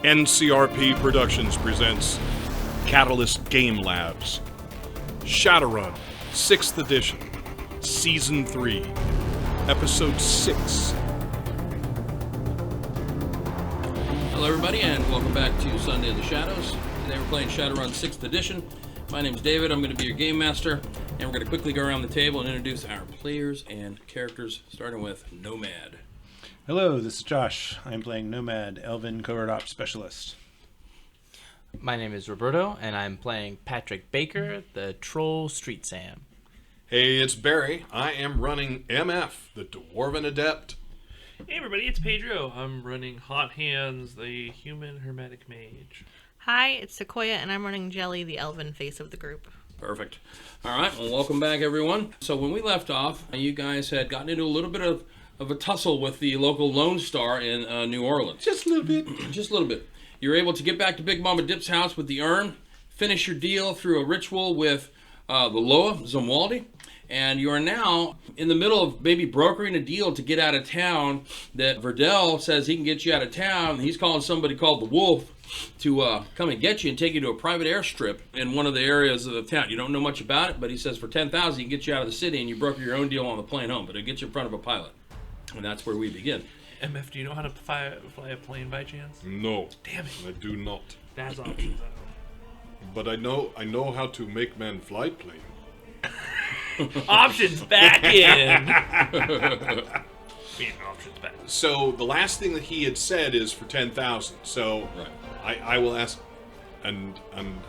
NCRP Productions presents Catalyst Game Labs, Shadowrun, 6th Edition, Season 3, Episode 6. Hello everybody and welcome back to Sunday of the Shadows. Today we're playing Shadowrun 6th Edition. My name's David, I'm going to be your game master, and we're going to quickly go around the table and introduce our players and characters, starting with Nomad. Hello, this is Josh. I'm playing Nomad, Elven Covert Ops Specialist. My name is Roberto, and I'm playing Patrick Baker, the Troll Street Sam. Hey, it's Barry. I am running MF, the Dwarven Adept. Hey everybody, it's Pedro. I'm running Hot Hands, the human Hermetic Mage. Hi, it's Sequoia, and I'm running Jelly, the elven face of the group. Perfect. All right, well, welcome back everyone. So when we left off, you guys had gotten into a little bit of a tussle with the local Lone Star in New Orleans. Just a little bit. Just a little bit. You were able to get back to Big Mama Dip's house with the urn, finish your deal through a ritual with the Loa Zumwaldi, and you are now in the middle of maybe brokering a deal to get out of town that Verdell says he can get you out of town. He's calling somebody called the Wolf to come and get you and take you to a private airstrip in one of the areas of the town. You don't know much about it, but he says for $10,000 he can get you out of the city, and you broker your own deal on the plane home, but it'll get you in front of a pilot. And that's where we begin. MF, do you know how to fly a plane by chance? No. Damn it. I do not. That's options. But I know how to make men fly plane. Options back in. Being options back. So the last thing that he had said is for 10,000. So Right. I will ask, and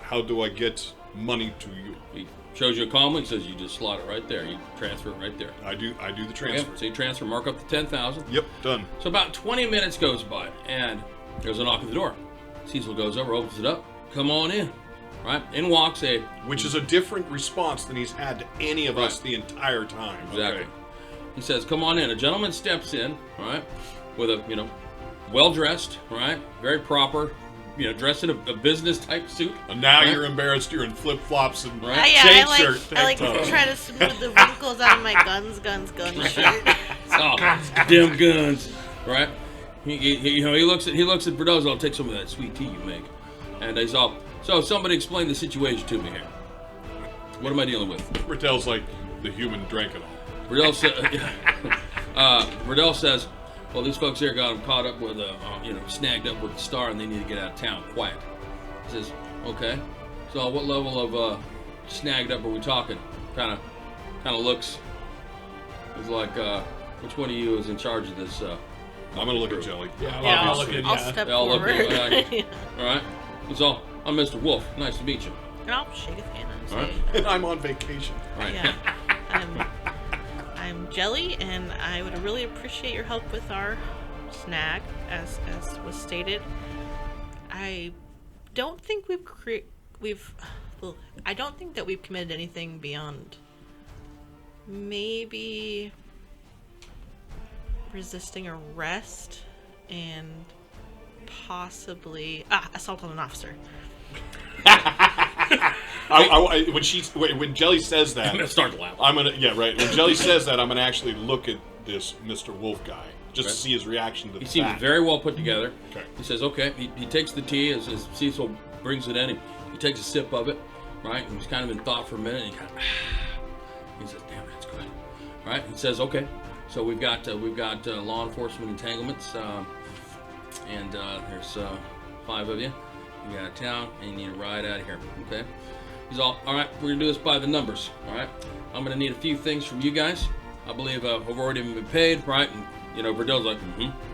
how do I get money to you? He shows you a column and says you just slot it right there. You transfer it right there. I do the transfer. Okay, so you transfer, mark up the 10,000. Yep, done. So about 20 minutes goes by, and there's a knock at the door. Cecil goes over, opens it up. Come on in. Right? In walks a... Which is a different response than he's had to any of us Right. the entire time. Exactly. Okay. He says, come on in. A gentleman steps in, right, with a, well-dressed, right, very proper, dressed in a business-type suit. And now right? you're embarrassed. You're in flip-flops and Right. chain I shirt. like try to smooth the wrinkles out of my guns shirt. Oh, damn guns, right? He looks at Verdell's. I'll take some of that sweet tea you make, and he's all. So somebody explain the situation to me here. What am I dealing with? Bertel's like the human drank it all. Verdell says, well, these folks here got him caught up with snagged up with the star, and they need to get out of town quiet. He says, okay. So what level of snagged up are we talking? Kind of looks. He's like, which one of you is in charge of this? I'm gonna look at Jelly. Yeah, I'll look obviously. at I'll step They all look forward. at you. All right. He's all, I'm Mr. Wolf. Nice to meet you. And I'll shake his hand and say, All right. And I'm on vacation. All right. yeah, I'm Jelly, and I would really appreciate your help with our snag, as was stated. I don't think I don't think that we've committed anything beyond maybe resisting arrest and possibly assault on an officer. When Jelly says that, I'm gonna start to laugh. When Jelly says that, I'm gonna actually look at this Mr. Wolf guy just to Okay. see his reaction to He the seems fact. very well put together. Okay. He says, okay. He takes the tea as Cecil brings it in. He takes a sip of it, right? And he's kind of in thought for a minute. And he says, damn, that's good. Right? He says, okay. So we've got law enforcement entanglements, and there's 5 of you. You get out of town, and you need to ride out of here. Okay? He's all right, we're going to do this by the numbers. All right? I'm going to need a few things from you guys. I believe I've already been paid, right? And, Verdell's like,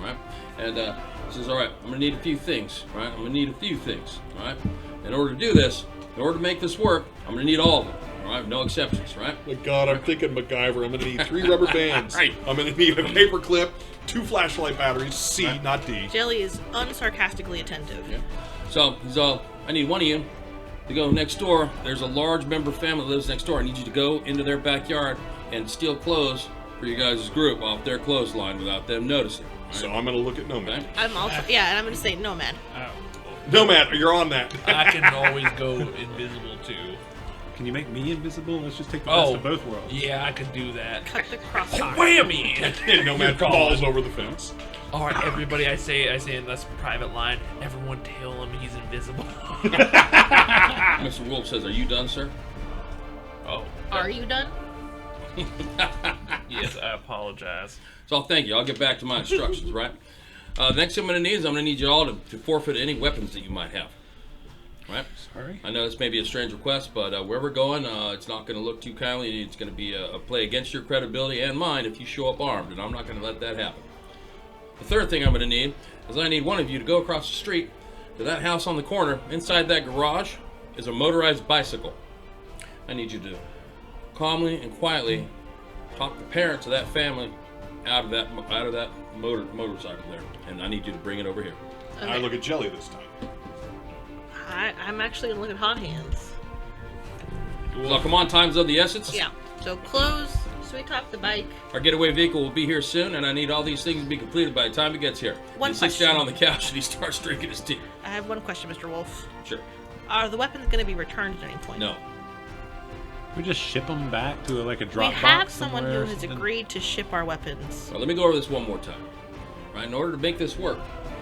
right? And he says, all right, I'm going to need a few things, right? I'm going to need a few things, all right? In order to do this, in order to make this work, I'm going to need all of them, all right? No exceptions, right? My God, I'm thinking MacGyver. I'm gonna need 3 rubber bands. Right. I'm gonna need a paper clip, 2 flashlight batteries, C, not D. Jelly is unsarcastically attentive. Yeah. So he's all, I need one of you to go next door. There's a large member family that lives next door. I need you to go into their backyard and steal clothes for you guys' group off their clothesline without them noticing. Right? So I'm gonna look at Nomad. Okay? I'm also and I'm gonna say Nomad. Nomad, you're on that. I can always go invisible too. Can you make me invisible? Let's just take the best of both worlds. Yeah, I could do that. Cut the crosstalk. Whammy! And Nomad falls over the fence. All right, everybody. I say in this private line. Everyone, tell him he's invisible. Mr. Wolf says, "Are you done, sir?" Oh. Are you done? Yes, I apologize. So I'll thank you. I'll get back to my instructions, right? The next thing I'm going to need you all to forfeit any weapons that you might have. Right? Sorry. I know this may be a strange request, but where we're going, it's not going to look too kindly. It's going to be a play against your credibility and mine if you show up armed, and I'm not going to let that happen. The third thing I'm going to need is I need one of you to go across the street to that house on the corner. Inside that garage is a motorized bicycle. I need you to calmly and quietly talk the parents of that family out of that motorcycle there, and I need you to bring it over here. I look at Jelly this time. I'm actually gonna look at Hot Hands. So come on, time's of the essence. Yeah. So close. Sweet talk the bike. Our getaway vehicle will be here soon, and I need all these things to be completed by the time it gets here. One He sits question. down on the couch and he starts drinking his tea. I have one question, Mr. Wolf. Sure. Are the weapons gonna be returned at any point? No. We just ship them back to like a drop We box have someone somewhere who or has something? agreed to ship our weapons. Well, let me go over this one more time. Right, in order to make this work,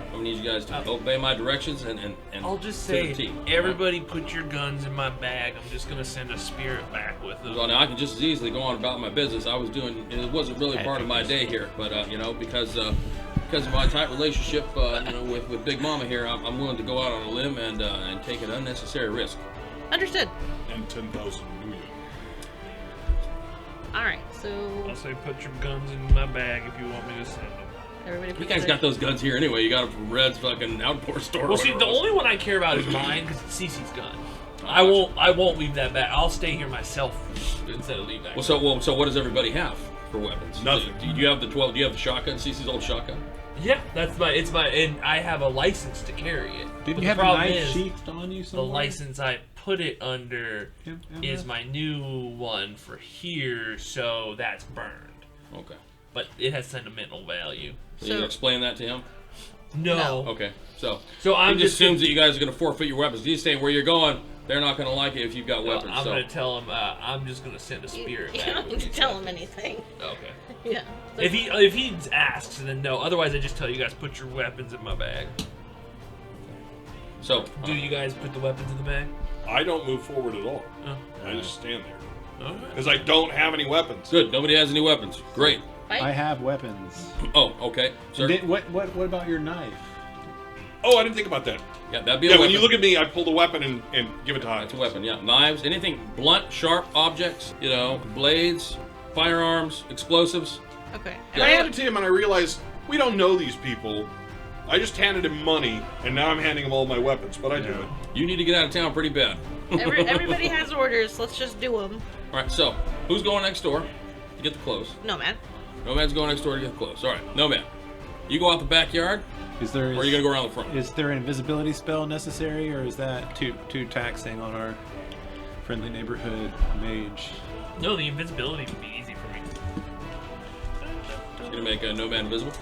I'm gonna need you guys to obey my directions and I'll just to the say, T. everybody put your guns in my bag. I'm just gonna send a spirit back with them. Well, now I can just as easily go on about my business. It wasn't really part of my day here, but because of my tight relationship, with Big Mama here, I'm willing to go out on a limb and take an unnecessary risk. Understood. And 10,000 New York. All right. So I'll say put your guns in my bag if you want me to send them. everybody. You put guys their- got those guns here anyway. You got them from Red's fucking outdoor store. or Well, see, whatever the it was. only one I care about is mine because it's Cece's gun. I won't leave that back. I'll stay here myself instead of leave that. So what does everybody have for weapons? Nothing. Do you have the 12? Do you have the shotgun? Cece's old shotgun? Yeah, and I have a license to carry it. Didn't But you have the a problem knife is, sheathed on you the somewhere? license I put it under MF? is my new one for here, so that's burned. Okay. But it has sentimental value. So you explain that to him? No. Okay. So I'm he just assumes that you guys are going to forfeit your weapons. He's saying where you're going, they're not going to like it if you've got weapons. I'm so. gonna tell him I'm just gonna send a spirit You back. don't need to tell him anything. Okay. Yeah. If he asks, then no. Otherwise, I just tell you guys put your weapons in my bag. So Do you guys put the weapons in the bag? I don't move forward at all. Oh. I just stand there. Okay. Because I don't have any weapons. good. Nobody has any weapons. Great. Bike? I have weapons. Oh, okay. Sir. And then, what about your knife? Oh, I didn't think about that. Yeah, that'd be a Yeah, weapon. when you look at me, I pull the weapon and give it to Hines. It's a weapon. Yeah, knives, anything blunt, sharp objects. Blades, firearms, explosives. Okay. And I handed it to him and I realized we don't know these people. I just handed him money and now I'm handing him all my weapons, but I do it. You need to get out of town pretty bad. Everybody has orders. Let's just do them. All right. So who's going next door to get the clothes? No, man. Nomad's going next door to get the clothes. All right, Nomad. You go out the backyard, Is there? or are you gonna go around the front? Is there an invisibility spell necessary, or is that too taxing on our friendly neighborhood mage? No, the invisibility would be easy for me. You're gonna make Nomad invisible.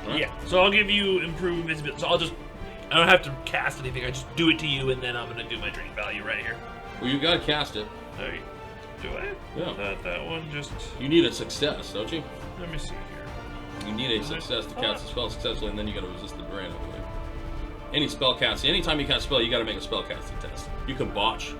All right. Yeah. So I'll give you improved invisibility. So I don't have to cast anything. I just do it to you, and then I'm gonna do my drink value right here. Well, you gotta cast it. Okay. Do I? Yeah. Not that one. Just You need a success, don't you? let me see here. You need a success to cast a spell successfully, and then you gotta resist the drain, I believe. Any spell casting, anytime you cast a spell, you gotta make a spell casting test. You can botch.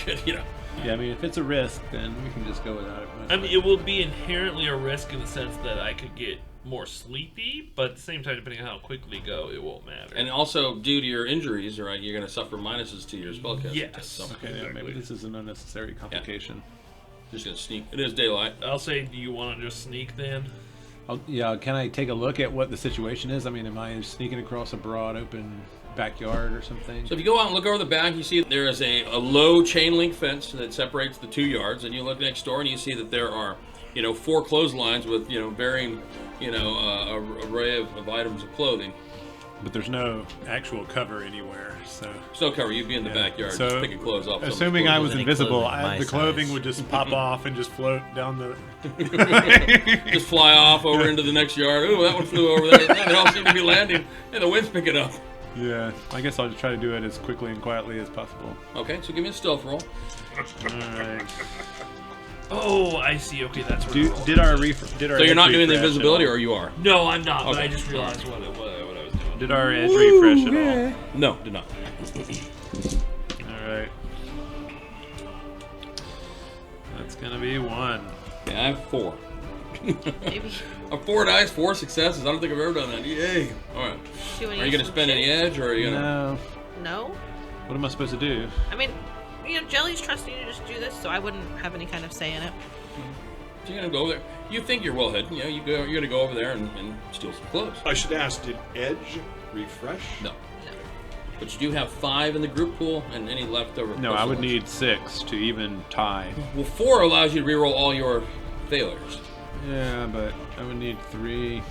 You could, Yeah, I mean, if it's a risk, then we can just go without it. I mean, it will be inherently a risk in the sense that I could get more sleepy, but at the same time, depending on how quickly you go, it won't matter. And also, due to your injuries, right, you're gonna suffer minuses to your spell casting Yes. test. So Okay, yeah, maybe this is an unnecessary complication. just gonna sneak. It is daylight. I'll say, do you want to just sneak then? Yeah, can I take a look at what the situation is? I mean, am I sneaking across a broad, open backyard or something? So if you go out and look over the back, you see there is a low chain link fence that separates the 2 yards, and you look next door and you see that there are, 4 clotheslines with, varying, array of items of clothing. But there's no actual cover anywhere, so... Snow cover, you'd be in the Yeah. backyard So, just picking clothes off. someone's Assuming I clothes. was Any invisible, clothing my the clothing size. would just pop off and just float down the... Just fly off over into the next yard. Ooh, that one flew over there. They all seem to be landing, and the wind's picking up. Yeah, I guess I'll just try to do it as quickly and quietly as possible. Okay, so give me a stealth roll. Alright. Oh, I see. Okay, that's where. Did our So edge you're not doing the refresh at invisibility, all? or you are? No, I'm not. But Okay. I just realized what I was doing. Did our edge refresh at all? No, did not. All right. That's gonna be 1. Yeah, I have 4. Maybe. 4 dice, 4 successes. I don't think I've ever done that. Yay! All right. Do Are you gonna spend any edge, or are you gonna? No. No. What am I supposed to do? I mean, Jelly's trusting you to just do this, so I wouldn't have any kind of say in it. So you're gonna go over there. You think you're well hidden. You know, you're gonna go over there and steal some clothes. I should ask, did Edge refresh? No. But you do have 5 in the group pool, and any leftover. No, I would ones. need 6 to even tie. Well, 4 allows you to reroll all your failures. Yeah, but I would need 3.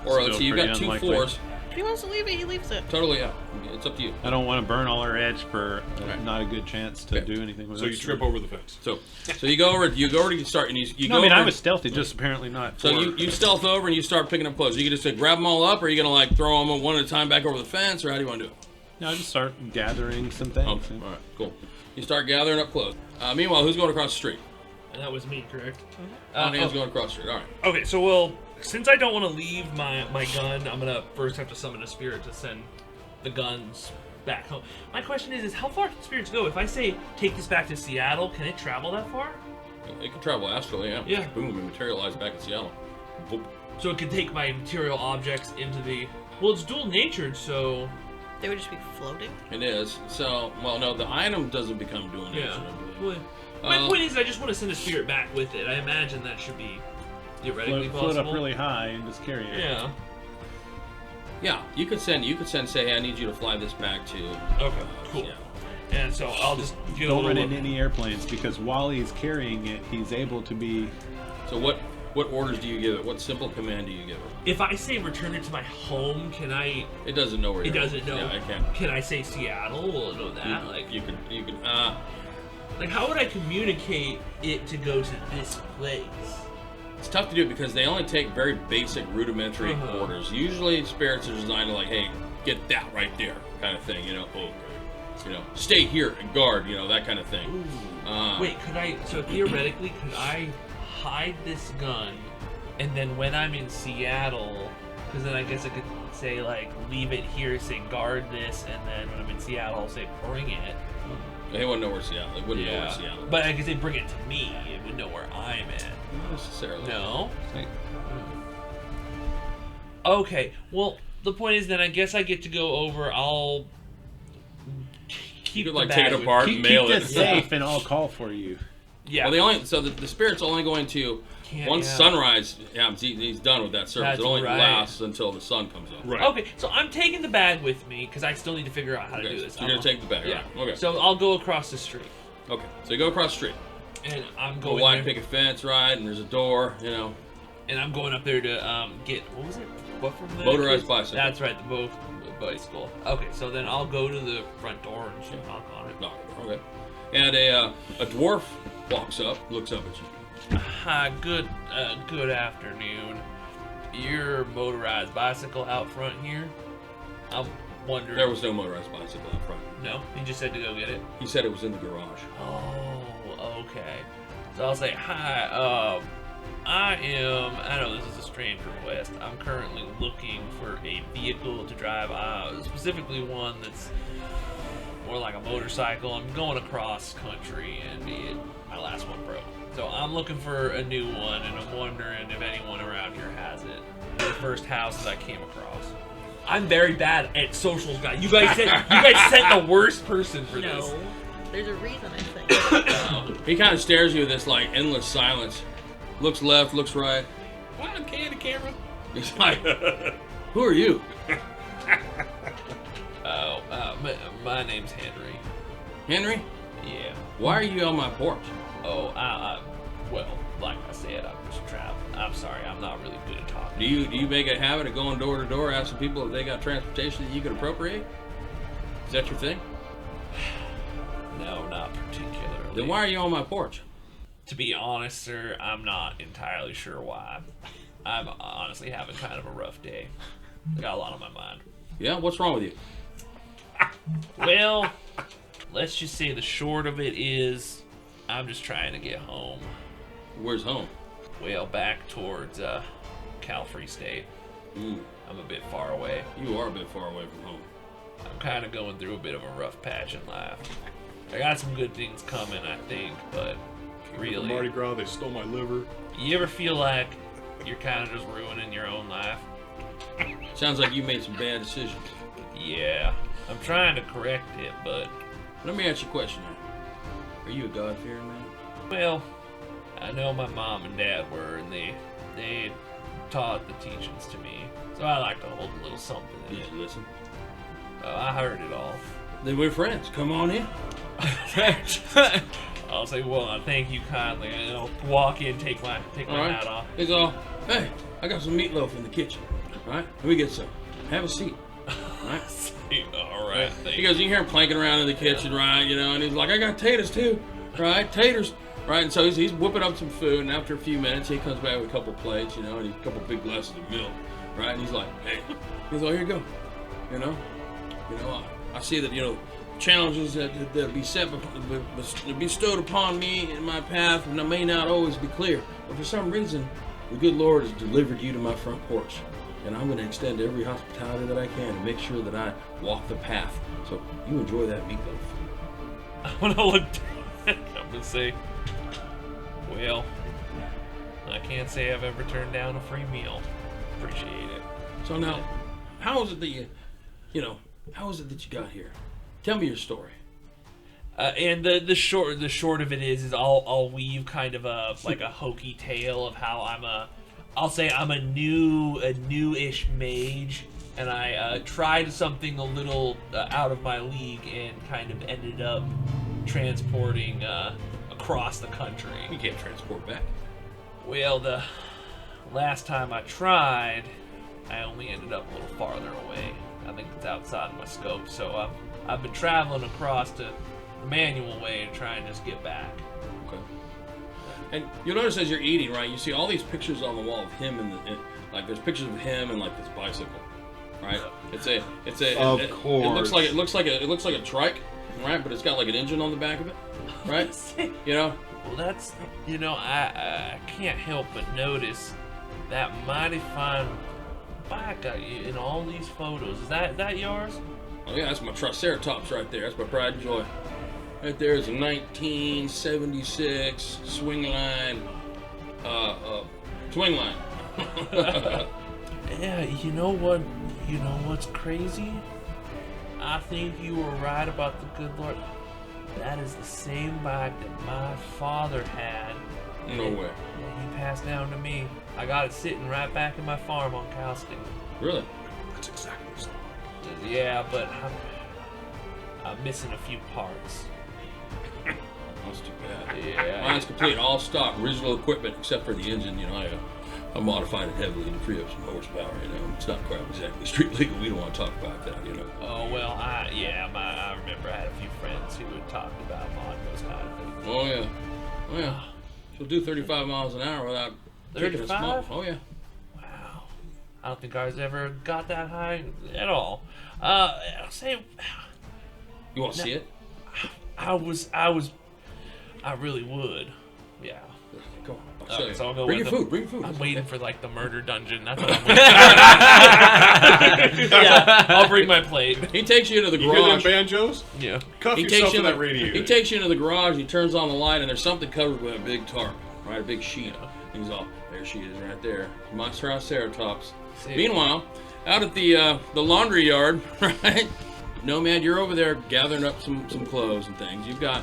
Or Still let's see, you've got pretty 2 unlikely. 4s. If he wants to leave it, he leaves it. Totally, yeah. It's up to you. I don't want to burn all our edge for Right. not a good chance to Okay. do anything with So it. you trip over the fence. So you go over. You go over to start, and you No, go. I mean, over, I was stealthy, just apparently not. So you stealth over and you start picking up clothes. You can just grab them all up, or are you gonna like throw them one at a time back over the fence, or how do you want to do it? No, I just start gathering some Oh, things. all right, cool. You start gathering up clothes. Meanwhile, who's going across the street? And that was me, correct? Anna's going across the street. All right. Okay, so well, since I don't want to leave my gun, I'm gonna first have to summon a spirit to send the guns back home. My question is how far can spirits go? If I say take this back to Seattle, can it travel that far? It can travel astrally, yeah. Yeah. Boom, and materialize back in Seattle. Boop. So it can take my material objects into the. Well, it's dual natured, so They would just be floating. It is. So, well, no, the item doesn't become dual nature, yeah. I believe. Well, my point is, I just want to send a spirit back with it. I imagine that should be theoretically Float possible. up really high and just carry it. Yeah. Yeah, you could send, say, hey, I need you to fly this back to. Okay. Cool. Seattle. And so I'll just get a Don't run little. into any airplanes because while he's carrying it, he's able to be. So what orders do you give it? What simple command do you give it? If I say return it to my home, can I? It doesn't know where It you're doesn't know. Yeah, I can't. Can I say Seattle? Will it know that? You can. Like, how would I communicate it to go to this place? It's tough to do because they only take very basic, rudimentary Uh-huh. orders. Usually, spirits are designed to like, hey, get that right there, kind of thing. Stay here and guard. That kind of thing. Wait, could I? So theoretically, could I hide this gun, and then when I'm in Seattle, because then I guess I could say like leave it here, say guard this, and then when I'm in Seattle, I'll say bring it. They wouldn't know where Seattle. They wouldn't know where Seattle. But I could say bring it to me. It would know where I'm at. Not necessarily. No. Like, Okay. Well, the point is then I guess I get to go over. I'll keep You could the like bag take it with- apart and keep mail this it. safe and I'll call for you. Yeah. Well, the spirit's only going to once sunrise. Yeah, he's done with that service. That's It only right. lasts until the sun comes up. Right. Okay, so I'm taking the bag with me because I still need to figure out how to Okay, do this. so you're gonna take the bag. Yeah. Right. Okay. So I'll go across the street, Okay. So you go across the street. and I'm Go going. wide there, picket fence, right? And there's a door. and I'm going up there to get what was it? What from the Motorized kids? bicycle. That's right, the bicycle. Okay, so then I'll go to the front door and just knock on it. No. Okay. And a dwarf walks up, looks up at you. Hi, good afternoon. Your motorized bicycle out front here? I'm wondering. There was no motorized bicycle out front. No, he just said to go get it. He said it was in the garage. Oh, okay. So I'll say, hi, I know this is a strange request. I'm currently looking for a vehicle to drive, specifically one that's more like a motorcycle. I'm going across country and my last one broke. So I'm looking for a new one and I'm wondering if anyone around here has it. The first houses I came across. I'm very bad at socials, guys. You guys sent the worst person for this. No. There's a reason, I think. He kind of stares at you with this like endless silence. Looks left, looks right. Wow, candy camera. He's like, "Who are you?" My name's Henry. Henry? Yeah. Why are you on my porch? Oh, well, like I said, I'm just traveling. I'm sorry, I'm not really good at talking. Do you make a habit of going door to door asking people if they got transportation that you could appropriate? Is that your thing? No, not particularly. Then why are you on my porch? To be honest, sir, I'm not entirely sure why. I'm honestly having kind of a rough day. I got a lot on my mind. Yeah, what's wrong with you? Well, let's just say the short of it is, I'm just trying to get home. Where's home? Well, back towards Cal Free State. Ooh, I'm a bit far away. you are a bit far away from home. I'm kind of going through a bit of a rough patch in life. I got some good things coming, I think, but For really, Mardi Gras, they stole my liver. you ever feel like you're kind of just ruining your own life? Sounds like you made some bad decisions. Yeah, I'm trying to correct it, but, Let me ask you a question. Are you a God-fearing man? well, I know my mom and dad were, and they taught the teachings to me, so I like to hold a little something in Did it. you listen? I heard it all. Then we're friends. Come on in. I'll say, well, thank you kindly, and I'll walk in, take my All right. hat off. He's all, hey, I got some meatloaf in the kitchen. All right, let me get some. Have a seat. All right. All right, thank He goes, you hear him planking around in the kitchen, right? You know, and he's like, I got taters too, right? Taters, right? And so he's whipping up some food, and after a few minutes, he comes back with a couple plates, you know, and a couple big glasses of milk, right? And he's like, hey, he's like, here you go, you know, I see that, you know, challenges that be bestowed upon me in my path, and I may not always be clear, but for some reason, the good Lord has delivered you to my front porch. And I'm going to extend every hospitality that I can to make sure that I walk the path. So you enjoy that meatloaf. I'm gonna look down. I'm gonna say, well, I can't say I've ever turned down a free meal. Appreciate it. So now, how is it that how is it that you got here? Tell me your story. And the short of it is I'll weave kind of a hokey tale of how I'm a newish mage, and I tried something a little out of my league and kind of ended up transporting across the country. You can't transport back. Well, the last time I tried, I only ended up a little farther away. I think it's outside of my scope, so I've been traveling across to the manual way to try and just get back. Okay. And you'll notice as you're eating, right, you see all these pictures on the wall of him like there's pictures of him and like this bicycle, right? Of it course. looks like a trike, right? But it's got like an engine on the back of it, right? You know? Well, that's, I can't help but notice that mighty fine bike in all these photos. Is that yours? Oh yeah, that's my Triceratops right there. That's my pride and joy. Right there is a 1976 swing line. Yeah, you know what? You know what's crazy? I think you were right about the good Lord. That is the same bike that my father had. No way. Yeah, he passed down to me. I got it sitting right back in my farm on Cowsting. Really? That's exactly the story. Yeah, but I'm missing a few parts. That's too bad. Yeah. Mine's complete, all stock, original equipment, except for the engine. You know, I modified it heavily to free up some horsepower. You know, it's not quite exactly street legal. We don't want to talk about that. You know. Oh well, I remember I had a few friends who had talked about modding those kind of things. Oh yeah. Oh yeah. She'll do 35 miles an hour without taking a smoke. 35? Oh yeah. Wow, I don't think ours ever got that high at all. I'll say, You want to see it? I really would. Yeah. Come on. I'll show you. So I'll go Bring with your the- food. Bring your food. I'm It's waiting okay. for like the murder dungeon. That's what I'm waiting for. Yeah, I'll bring my plate. He takes you into the You hear them garage. banjos? Yeah. Cuff He yourself takes to you that in radiator. He takes you into the garage. He turns on the light, and there's something covered with a big tarp, right? A big sheet. And he's all, there she is, right there. My Triceratops. See. Meanwhile, out at the laundry yard, right? Nomad, you're over there gathering up some clothes and things. You've got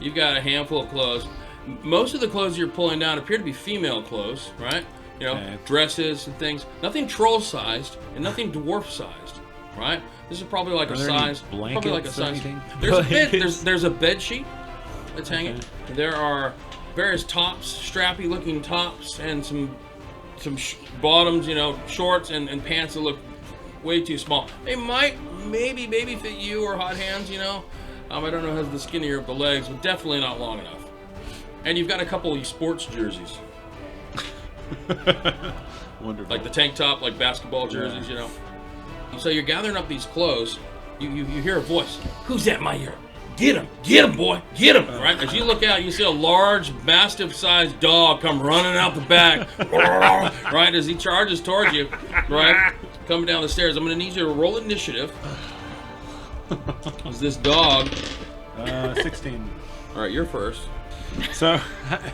a handful of clothes. Most of the clothes you're pulling down appear to be female clothes, right? You know, Okay. dresses and things. Nothing troll-sized and nothing dwarf-sized, right? This is probably like Are a there any size, probably like a blankets or size. anything? There's a bed. There's a bed sheet that's hanging. Okay. There are various tops, strappy-looking tops, and some bottoms, you know, shorts and pants that look way too small. They might maybe fit you or hot hands, you know. I don't know how's the skinnier of the legs, but definitely not long enough. And you've got a couple of sports jerseys, Wonderful. like the tank top, like basketball jerseys, you know. So you're gathering up these clothes. You hear a voice. Who's that, my ear? Get him, boy, get him! Right? As you look out, you see a large, mastiff-sized dog come running out the back. Right? As he charges towards you, right? Coming down the stairs. I'm going to need you to roll initiative. Is this dog? 16. All right, you're first. So,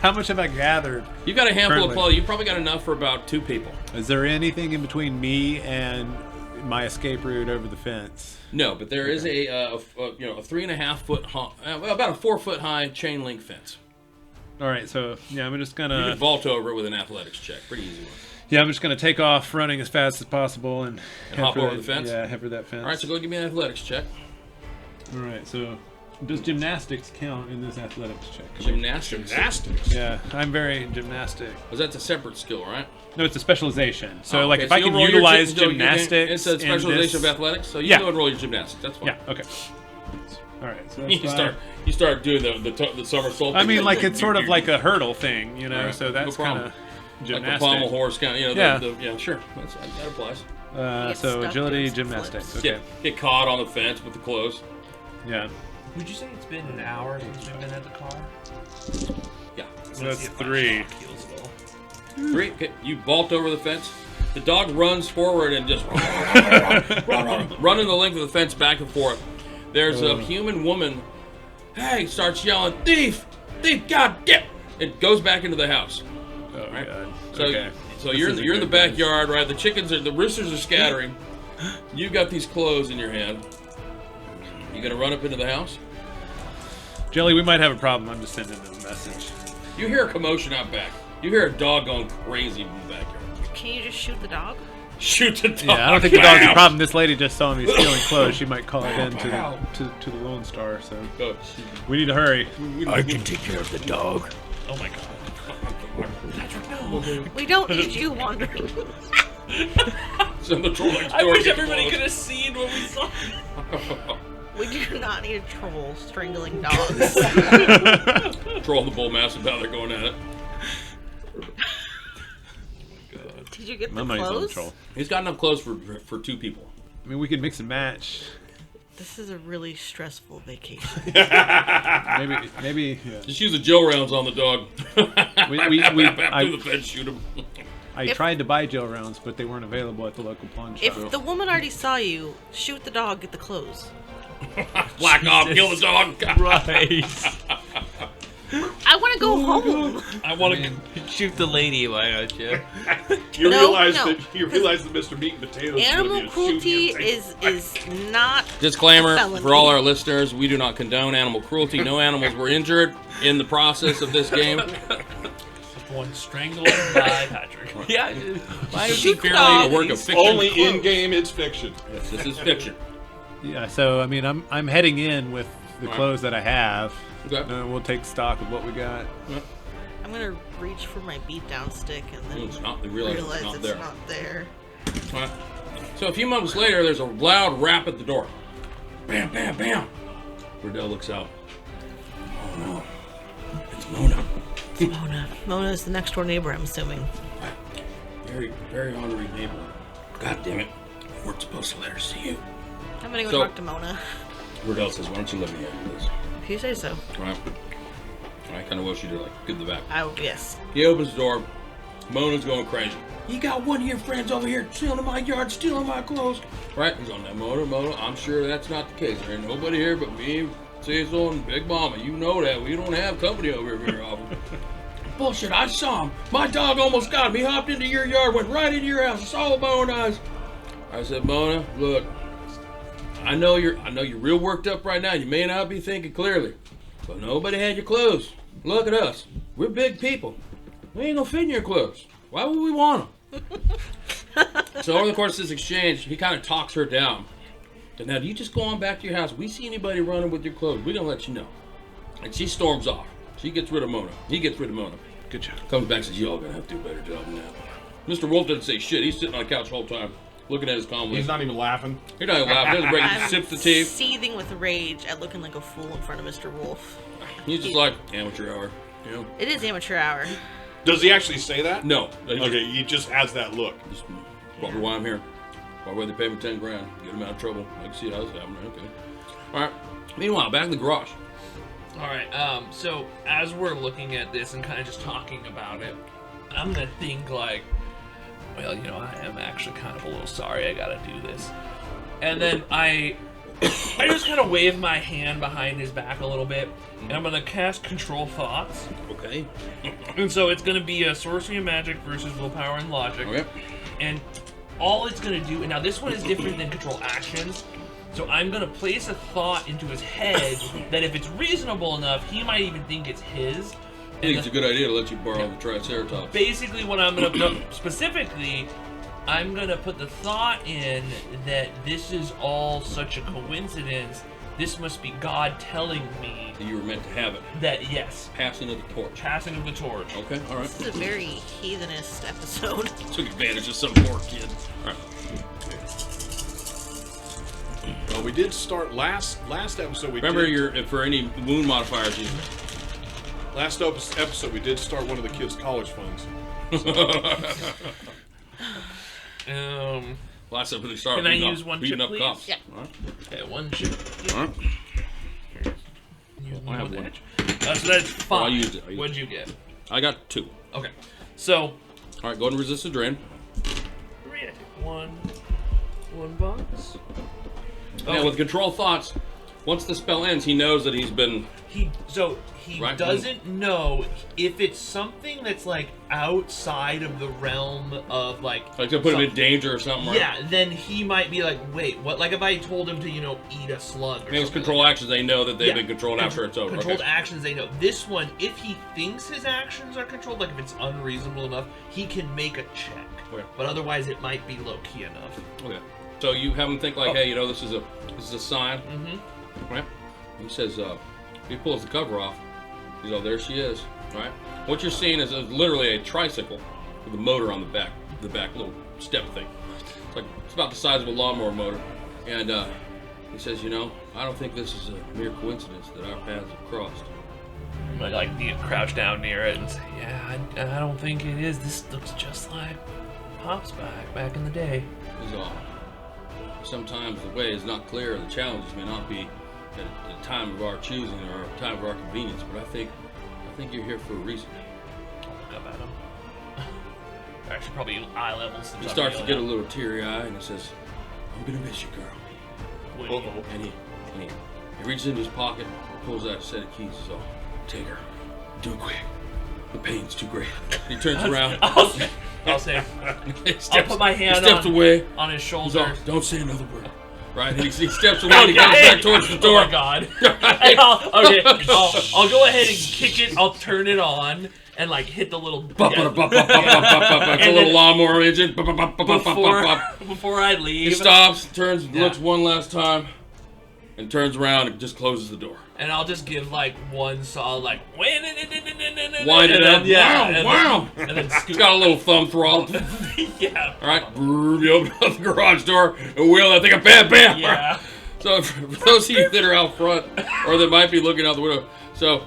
how much have I gathered? You've got a handful Currently. of clothes. You've probably got enough for about 2 people. Is there anything in between me and my escape route over the fence? No, but there is a 3.5 foot high, about a 4 foot high chain link fence. All right, so yeah, I'm just You gonna. can vault over it with an athletics check. Pretty easy one. Yeah, I'm just gonna take off running as fast as possible and hop for over that- the fence? Yeah, head for that fence. All right, so go give me an athletics check. All right, so does gymnastics count in this athletics check? Gymnastics. Yeah, I'm very gymnastic. Was that's a separate skill, right? No, it's a specialization. So, Oh, like, okay, if I you'll can roll your utilize gym- gymnastics, it's a in specialization this- of athletics, so you Yeah. go and roll your gymnastics. That's fine. Yeah. Okay. All right. So that's You start doing the somersault. I mean, like, it's sort of like a hurdle thing, you know. Right, So no that's kind problem. of like gymnastic. the pommel horse kind. You know. Yeah. Yeah. Sure. That applies. Get So stuck agility, doing some gymnastics. flips. Okay. Get caught on the fence with the clothes. Yeah. Would you say it's been an hour since we've been at the car? Yeah. So that's 3. 3. Okay. You vault over the fence. The dog runs forward and just running the length of the fence back and forth. There's a human woman. Hey, starts yelling, "Thief! Thief! God damn!" It goes back into the house. Oh Right. god. So, Okay. so This you're isn't in the good, guys. backyard, right? The roosters are scattering. You've got these clothes in your hand. You gonna run up into the house? Jelly, we might have a problem. I'm just sending them a message. You hear a commotion out back. You hear a dog going crazy in the backyard. Can you just shoot the dog? Shoot the dog. Yeah, I don't think the dog's a Wow. problem. This lady just saw me stealing clothes. She might call it in to the Lone Star. So Oh, we need to hurry. I can take care of the dog. Oh my god. We don't need you wandering. so the troll next I door wish gets everybody close. could have seen what we saw. We do not need a troll strangling dogs. Troll the bull mastiff out there going at it. Did you get My the money's on the clothes? troll. He's got enough clothes for 2 people. I mean, we could mix and match. This is a really stressful vacation. Maybe. Yeah. Just use the Joe rounds on the dog. I- Do the fence, shoot him. I If- tried to buy jail rounds, but they weren't available at the local pawn shop. If the woman already saw you, shoot the dog, get the clothes. Black off, kill the dog. Right. I want to go home. I want to. Shoot the lady, why don't you? You No, realize no. that Mr. Meat and Potatoes is Animal gonna be cruelty shooting is not Disclaimer a felony. for all our listeners: we do not condone animal cruelty. No animals were injured in the process of this game. One strangled by Patrick. Yeah. Why This Shoot is the purely dog. a work of It's fiction. only in game. It's fiction. Yes, this is fiction. Yeah, so I mean, I'm heading in with the Alright. clothes that I have. Okay. And we'll take stock of what we got. I'm gonna reach for my beatdown stick and then It's not. They realize realize it's it's not there. not there. Alright. So a few moments later, there's a loud rap at the door. Bam, bam, bam. Roberto looks out. Oh no, it's Mona. Mona. Mona's the next door neighbor, I'm assuming. Very, very honorary neighbor. God damn it. We weren't supposed to let her see you. I'm gonna go So- talk to Mona. Roberto says, why don't you let me in, please? If you say so. Alright. I kind of wish you to, like, get in the back. Yes. He opens the door. Mona's going crazy. You got one of your friends over here stealing my yard, stealing my clothes. Right? He's on that Mona. I'm sure that's not the case. There ain't nobody here but me, Cecil, and Big Mama. You know that. We don't have company over here very often. Bullshit, I saw him. My dog almost got him. He hopped into your yard, went right into your house. I saw with my own eyes. I said, Mona, look, I know you're real worked up right now. You may not be thinking clearly, but nobody had your clothes. Look at us. We're big people. We ain't gonna fit in your clothes. Why would we want them? So over the course of this exchange, he kind of talks her down. And now, you just go on back to your house. We see anybody running with your clothes, we're gonna let you know. And she storms off. She gets rid of Mona. He gets rid of Mona. Good job. Comes back and says, y'all gonna have to do a better job than that. Mr. Wolf doesn't say shit. He's sitting on the couch the whole time, looking at his comm He's list. not even laughing. He's not even laughing. There's a break. He I'm sips the tea. seething with rage at looking like a fool in front of Mr. Wolf. He's just like, amateur hour. You know? It is amateur hour. Does he actually say that? No. Okay, he just has that look. That's probably why I'm here. Why would they pay me 10 grand? Get him out of trouble. I can see how this happening. Okay. All right. Meanwhile, back in the garage. All right. So as we're looking at this and kind of just talking about it, I'm gonna think like, well, you know, I am actually kind of a little sorry I gotta do this, and then I just kind of wave my hand behind his back a little bit, and I'm gonna cast Control Thoughts. Okay. And so it's gonna be a sorcery and magic versus willpower and logic. Okay. And all it's gonna do, and now this one is different than control actions. So I'm gonna place a thought into his head that if it's reasonable enough, he might even think it's his. I think it's a good idea to let you borrow the Triceratops. Basically, what I'm gonna no, specifically, I'm gonna put the thought in that this is all such a coincidence. This must be God telling me You were meant to have it. that yes, Passing of the torch. passing of the torch. Okay, all right. This is a very heathenist episode. Took advantage of some poor kid. All right. Well, we did start last episode. Remember, for any wound modifiers, you. Last episode we did start one of the kids' college funds. Last episode we started. Can I use one chip, please? Cops. Yeah. All right. Okay, one chip. All right. I have One one. edge. So that's 5. Oh, I used it. What'd you get? I got 2. Okay, so All right, go ahead and resist the drain. 3. I take one box. Now, with control thoughts, once the spell ends, he knows that he's been. He Right. doesn't know if it's something that's like outside of the realm of like Like to put him in danger or something, right? Yeah, then he might be like, wait, what? Like if I told him to, eat a slug. Or And with something control actions, they know that they've Yeah. been controlled after it's over. Controlled Okay. actions, they know. This one, if he thinks his actions are controlled, like if it's unreasonable enough, he can make a check. Okay. But otherwise, it might be low key enough. Okay. So you have him think like, hey, this is a sign, Mm-hmm. right? He says, he pulls the cover off. He's oh, there she is, right? What you're seeing is literally a tricycle with a motor on the back little step thing. It's about the size of a lawnmower motor. And he says, I don't think this is a mere coincidence that our paths have crossed. I'm like crouch down near it and say, yeah, I don't think it is. This looks just like Pop's back in the day. Is all. Sometimes the way is not clear, and the challenges may not be at the time of our choosing or a time of our convenience. But I think you're here for a reason. I'll look up at him. They're actually probably eye level. He starts to get a little teary-eyed, and he says, "I'm gonna miss you, girl." And he reaches into his pocket, pulls out a set of keys. So, take her. Do it quick. The pain's too great. He turns around. I'll say. I'll put my hand away. on his He's shoulder. all, don't say another word. Right? And he steps away and he comes back towards the door. Oh my god. And I'll go ahead and kick it. I'll turn it on and like hit the little It's a little lawnmower engine. before I leave. He stops, turns, looks one last time, and turns around and just closes the door. And I'll just give like one solid like wind it up. Yeah. Wow. And then It's scoop. got a little thumb throttle. Yeah. All right. You open up the garage door and wheel that thing up. Bam, bam. Yeah. So for those of you that are out front or that might be looking out the window, so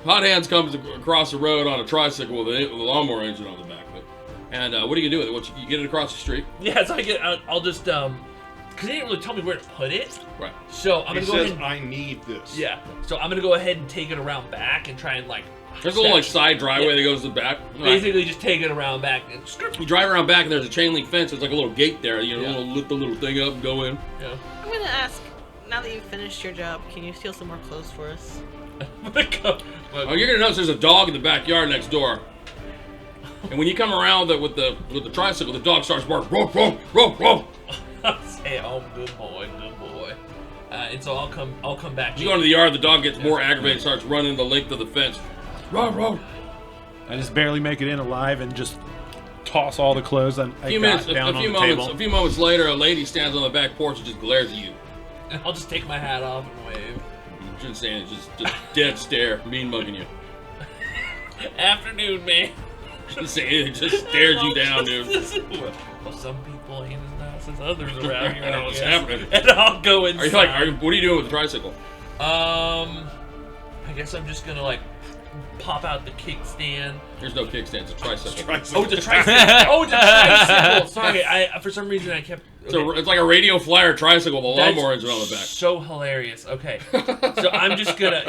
Hot Hands comes across the road on a tricycle with a lawnmower engine on the back of it. And what do you do with it? Once you get it across the street? Yeah. So I'll just because they didn't really tell me where to put it. Right. So I'm He gonna go says, ahead. I need this. Yeah. So I'm gonna go ahead and take it around back and try and like. There's a little like side driveway that goes to the back. Basically, just take it around back and script. You drive around back and there's a chain link fence. There's like a little gate there. Lift the little thing up and go in. Yeah. I'm gonna ask, now that you've finished your job, can you steal some more clothes for us? Oh, you're gonna notice there's a dog in the backyard next door. And when you come around with the tricycle, the dog starts barking. Rope, rope, rope, rope. Say, oh, good boy. And so I'll come back. You go into the yard, the dog gets more aggravated, starts running the length of the fence. Rope, rope. I just barely make it in alive and just toss all the clothes I got down on the table. A few moments later, a lady stands on the back porch and just glares at you. And I'll just take my hat off and wave. Just saying, just dead stare, mean mugging you. Afternoon, man. Just saying, it just stares you down, dude. Well, some people ain't as nice as others around here. I know what's guess. happening. And I'll go inside. What are you doing with the tricycle? I guess I'm just gonna like pop out the kickstand. There's no kickstand, it's a tricycle. Oh, it's a tricycle. Oh, it's a tricycle. Sorry, for some reason I kept. Okay. It's like a radio flyer tricycle with a lawnmower engine on the back. So hilarious. Okay, so I'm just gonna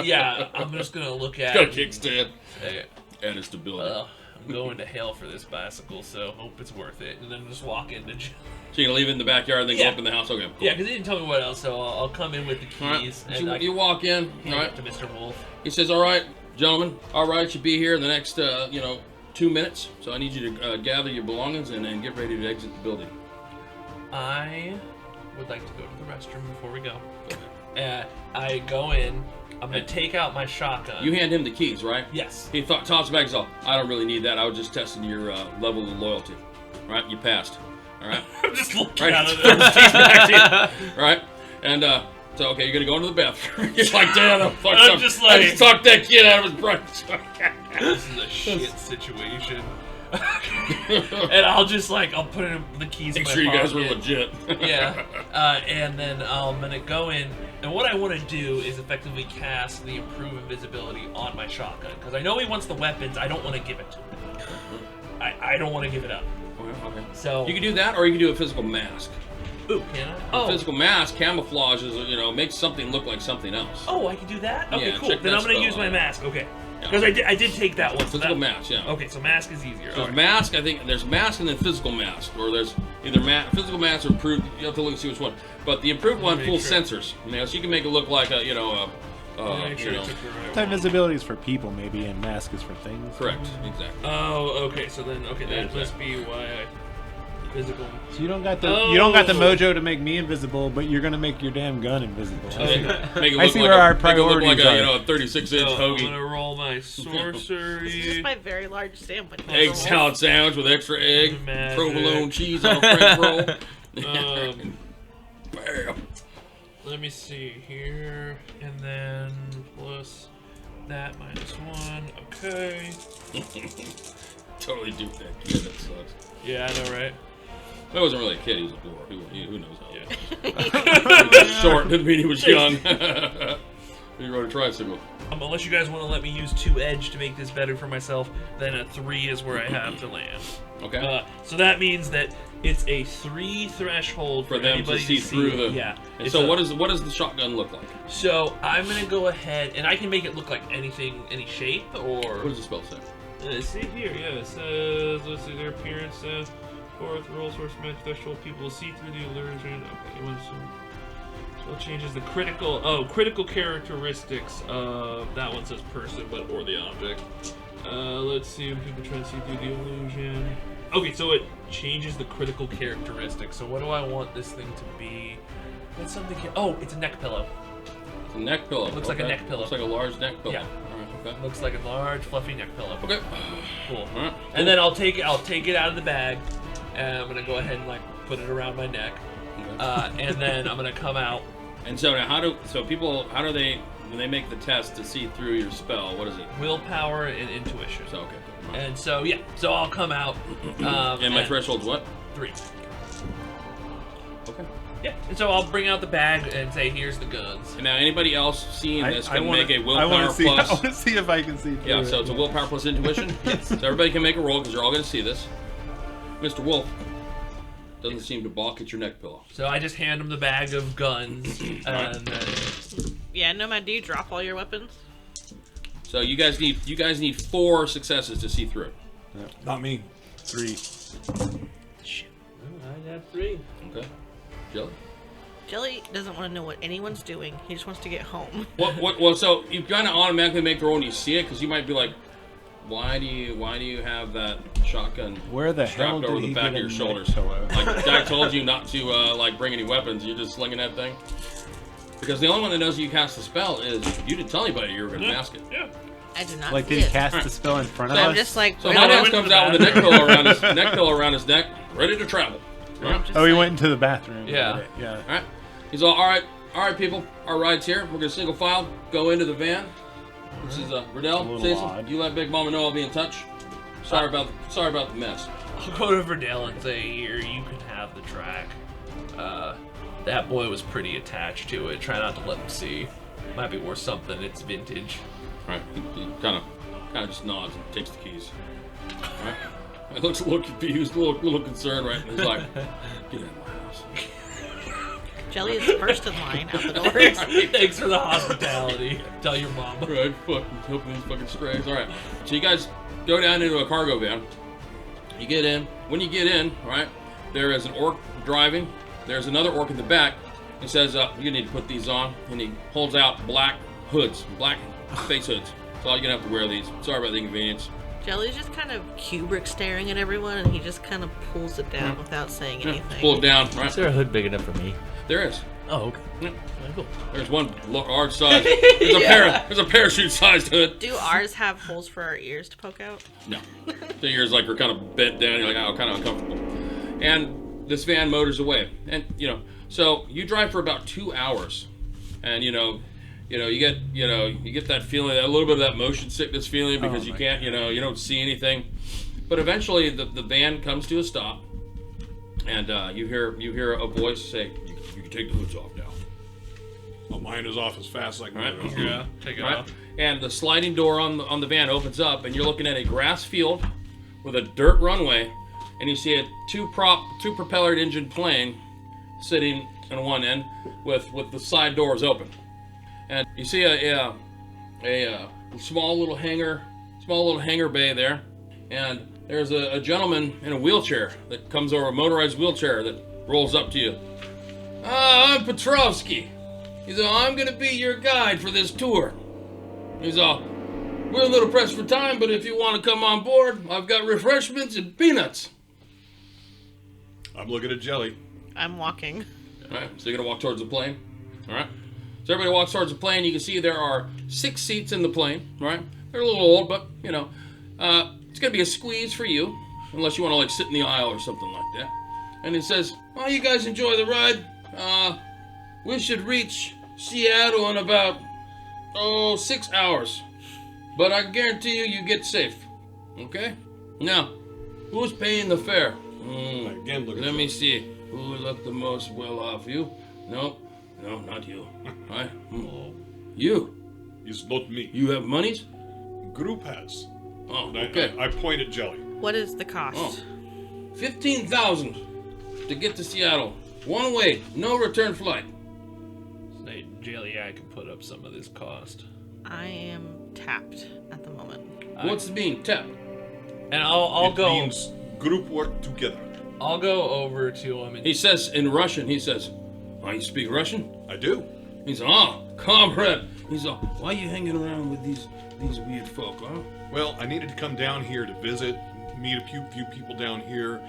look at. It's got a kickstand. Say, Added stability. I'm going to hell for this bicycle, so hope it's worth it. And then just walk into. So you're gonna leave it in the backyard and then go up in the house? Okay, cool. Yeah, because he didn't tell me what else, so I'll come in with the keys. Right. And You walk in, hand right? it to Mr. Wolf. He says, all right, gentlemen, all right, you be here in the next, 2 minutes. So I need you to gather your belongings and get ready to exit the building. I would like to go to the restroom before we go. I go in. I'm going to take out my shotgun. You hand him the keys, right? Yes. He tossed it back and said, I don't really need that. I was just testing your level of loyalty. All right, you passed. All right? I'm just looking Right? out of Throw there. his keys back to you. Right? And, so, okay, you're going to go into the bathroom. You're like, damn, I'm just like- I just talked that kid out of his brain. This is a shit situation. And I'll just I'll put in the keys Make in my sure you guys were pocket. legit. Yeah. And then I'm going to go in. And what I want to do is effectively cast the Improve Invisibility on my shotgun. Because I know he wants the weapons. I don't want to give it to him. I don't want to give it up. Okay. So You can do that, or you can do a physical mask. Ooh, can I? A Oh. physical mask camouflages, makes something look like something else. Oh, I can do that? Okay, Yeah, cool. check Then that I'm going to spell use my out. mask. Okay. Yeah. Because I did take that one. so Physical that- mask, yeah. Okay, so mask is easier. There's Alright. mask, I think, there's mask and then physical mask, or there's either physical mask or improved. You have to look and see which one. But the improved one Make pulls sure. sensors, so you can make it look like a, Make sure I took the right Type one. visibility is for people, maybe, and mask is for things. correct, exactly. Oh, okay. So then, that Yeah, must be why I physical. So you don't got the Oh. mojo to make me invisible, but you're gonna make your damn gun invisible. Make it look I see like where our make it look like priorities a, are. a 36-inch So I'm hoagie. gonna roll my sorcery. This is my very large sandwich. Egg salad sandwich with extra egg, Magic. provolone cheese on a French roll. Bam. Let me see here, and then plus that -1. Okay. Totally duped that kid. That sucks. Yeah, I know, right? That wasn't really a kid. He was a dwarf. Who knows how? Yeah. He was short didn't mean he was young. He rode a tricycle. Unless you guys want to let me use 2 edge to make this better for myself, then a 3 is where I have to land. Okay. So that means that it's a 3 threshold For them to anybody see through the. Yeah. And It's so a- what does the shotgun look like? So I'm gonna go ahead and I can make it look like anything, any shape, or. What does the spell say? See here, yeah, it says, let's see, their appearance says, 4th roll source match threshold, people will see through the illusion. Okay, so it changes the critical characteristics of, that one says person, but, or the object. Let's see, when people try to see through the illusion. Okay, so it changes the critical characteristics. So what do I want this thing to be? What's something, it's a neck pillow. It's a neck pillow. Looks like a neck pillow. Looks like a large neck pillow. Yeah. Alright, okay. Looks like a large, fluffy neck pillow. Okay. Cool. Alright. And then I'll take it out of the bag, and I'm gonna go ahead and put it around my neck, and then I'm gonna come out. And so now, how do they when they make the test to see through your spell? What is it? Willpower and intuition. So okay. And so so I'll come out. And my threshold's what? 3. Okay. Yeah. And so I'll bring out the bag and say, "Here's the guns." And now, anybody else seeing this can wanna- make a I willpower wanna see, plus. I want to see if I can see through Yeah, it. so it's a willpower plus intuition. So everybody can make a roll because you're all going to see this. Mr. Wolf doesn't seem to balk at your neck pillow. So I just hand him the bag of guns, and then Yeah, Nomad, do you drop all your weapons? So you guys need 4 successes to see through. Not me. 3. I have 3. Okay. Jelly. Jelly doesn't want to know what anyone's doing. He just wants to get home. Well, so you kind of automatically make the roll when you see it because you might be like, why do you have that shotgun Where the hell strapped over did the he back get of a your neck shoulders? pillow? Like Jack told you not to bring any weapons. You're just slinging that thing. Because the only one that knows you cast the spell is you didn't tell anybody you were going to mask it. Yeah. I do not. Like, see did he it. cast the spell in front of So us? I'm just like, So really? my I ass went to comes the out with a neck pillow around his neck, ready to travel. All right. Just Oh, he like- went into the bathroom. Yeah. Yeah. All right. He's all right, people. Our ride's here. We're gonna single file go into the van. This is Riddell. little Jason, odd. you let Big Mama know I'll be in touch. Sorry about the mess. I'll go to Verdell and say, "Here, you can have the track." That boy was pretty attached to it. Try not to let him see. Might be worth something. It's vintage. All right. He kind of kind of just nods and takes the keys. Right? He looks a little confused, a little concerned, right? And he's like, get out of my house. Jelly is first in line out the doors. Thanks for the hospitality. Tell your mom. Right, fucking helping these fucking strays. Alright. So you guys go down into a cargo van. You get in. When you get in, right, there is an orc driving. There's another orc in the back. He says, you need to put these on. And he holds out black hoods, black face hoods. So you're gonna have to wear these. Sorry about the inconvenience. Jelly's just kind of Kubrick staring at everyone, and he just kind of pulls it down without saying anything. Pull it down, right? Is there a hood big enough for me? There is. Oh, okay. Yeah. Cool. There's one large size. There's a parachute-sized hood. Do ours have holes for our ears to poke out? No. The ears like are kind of bent down. You're like, oh, kind of uncomfortable. And this van motors away. And so you drive for about 2 hours, and you get that feeling, a little bit of that motion sickness feeling because you can't, you don't see anything. But eventually the van comes to a stop, and you hear a voice say, "You can take the hoods off now." Well, mine is off as fast as I can Right. get it off. Yeah, take it off. And the sliding door on the van opens up, and you're looking at a grass field with a dirt runway, and you see a two propellered engine plane sitting on one end with the side doors open, and you see a small little hangar bay there, and there's a gentleman in a wheelchair that comes over, a motorized wheelchair that rolls up to you. I'm Petrovsky. He's all, I'm gonna be your guide for this tour. He's all, we're a little pressed for time, but if you want to come on board, I've got refreshments and peanuts. I'm looking at Jelly. I'm walking. All right, so you're gonna walk towards the plane. All right. So everybody walks towards the plane. You can see there are 6 seats in the plane. Right. They're a little old, but it's gonna be a squeeze for you, unless you want to like sit in the aisle or something like that. And it says, "Oh, you guys enjoy the ride. We should reach Seattle in about 6 hours, but I guarantee you get safe. Okay? Now, who's paying the fare? Again, look at Let me Jelly. see. Who looked the most well off? You? No, not you. Right? You? It's not me. You have monies? Group has. Oh, And okay. I point at Jelly. What is the cost? Oh. 15,000 to get to Seattle. One way, no return flight. Say, Jelly, I can put up some of this cost. I am tapped at the moment. What's being tapped? And I'll It go. means group work together. I'll go over to him and He says in Russian, he says, oh, you speak Russian? I do. He's comrade. He's why you hanging around with these weird folk, huh? Well, I needed to come down here to visit, meet a few people down here.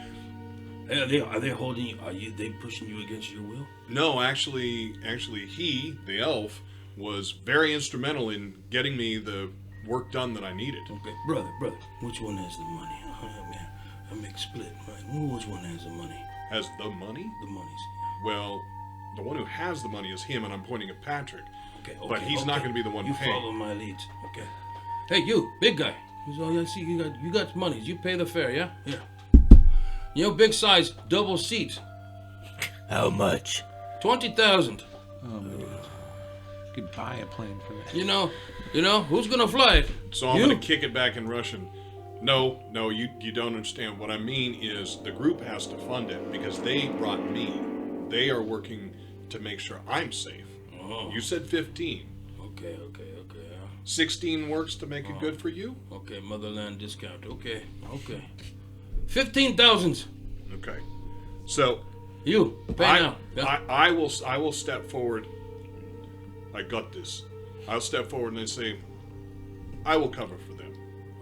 Hey, are they holding you? They pushing you against your will? No, actually, he, the elf, was very instrumental in getting me the work done that I needed. Okay, brother, which one has the money? I make split, right? Which one has the money? Has the money? The money's. Well, the one who has the money is him, and I'm pointing at Patrick. Okay, But he's not going to be the one You paying. follow my leads, okay? Hey, you, big guy. He's all, I see you got monies. You pay the fare, yeah? Here. Big size, double seat. How much? 20,000. Oh my god. You could buy a plane for that. You know, who's gonna fly it? So I'm You. going to kick it back in Russian. No, you don't understand. What I mean is the group has to fund it because they brought me. They are working to make sure I'm safe. Oh. You said 15. Okay. 16 works to make it good for you? Okay, motherland discount. Okay. 15,000. Okay. So You pay now. Yeah. I will step forward. I got this. I'll step forward and say, I will cover for them.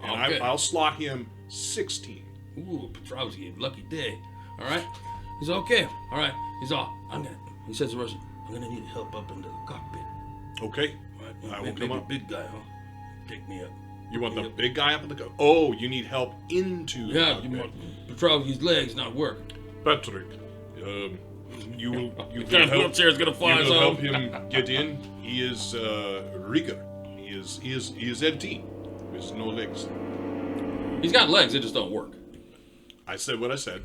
And Okay. I'll slot him 16. Ooh, Petrovsky, lucky day. All right. He's okay. All right. He's all. He says to Russian, I'm gonna need help up in the cockpit. Okay. All right. I will maybe come up. Big guy, huh? Take me up. You want the Yep. big guy up in the go? Oh, you need help into the Yeah, cockpit. you want Petrovsky's legs not work. Patrick, you will That wheelchair's gonna fly you us will help home. him get in. He is rigger. He is LT with no legs. He's got legs, they just don't work. I said what I said.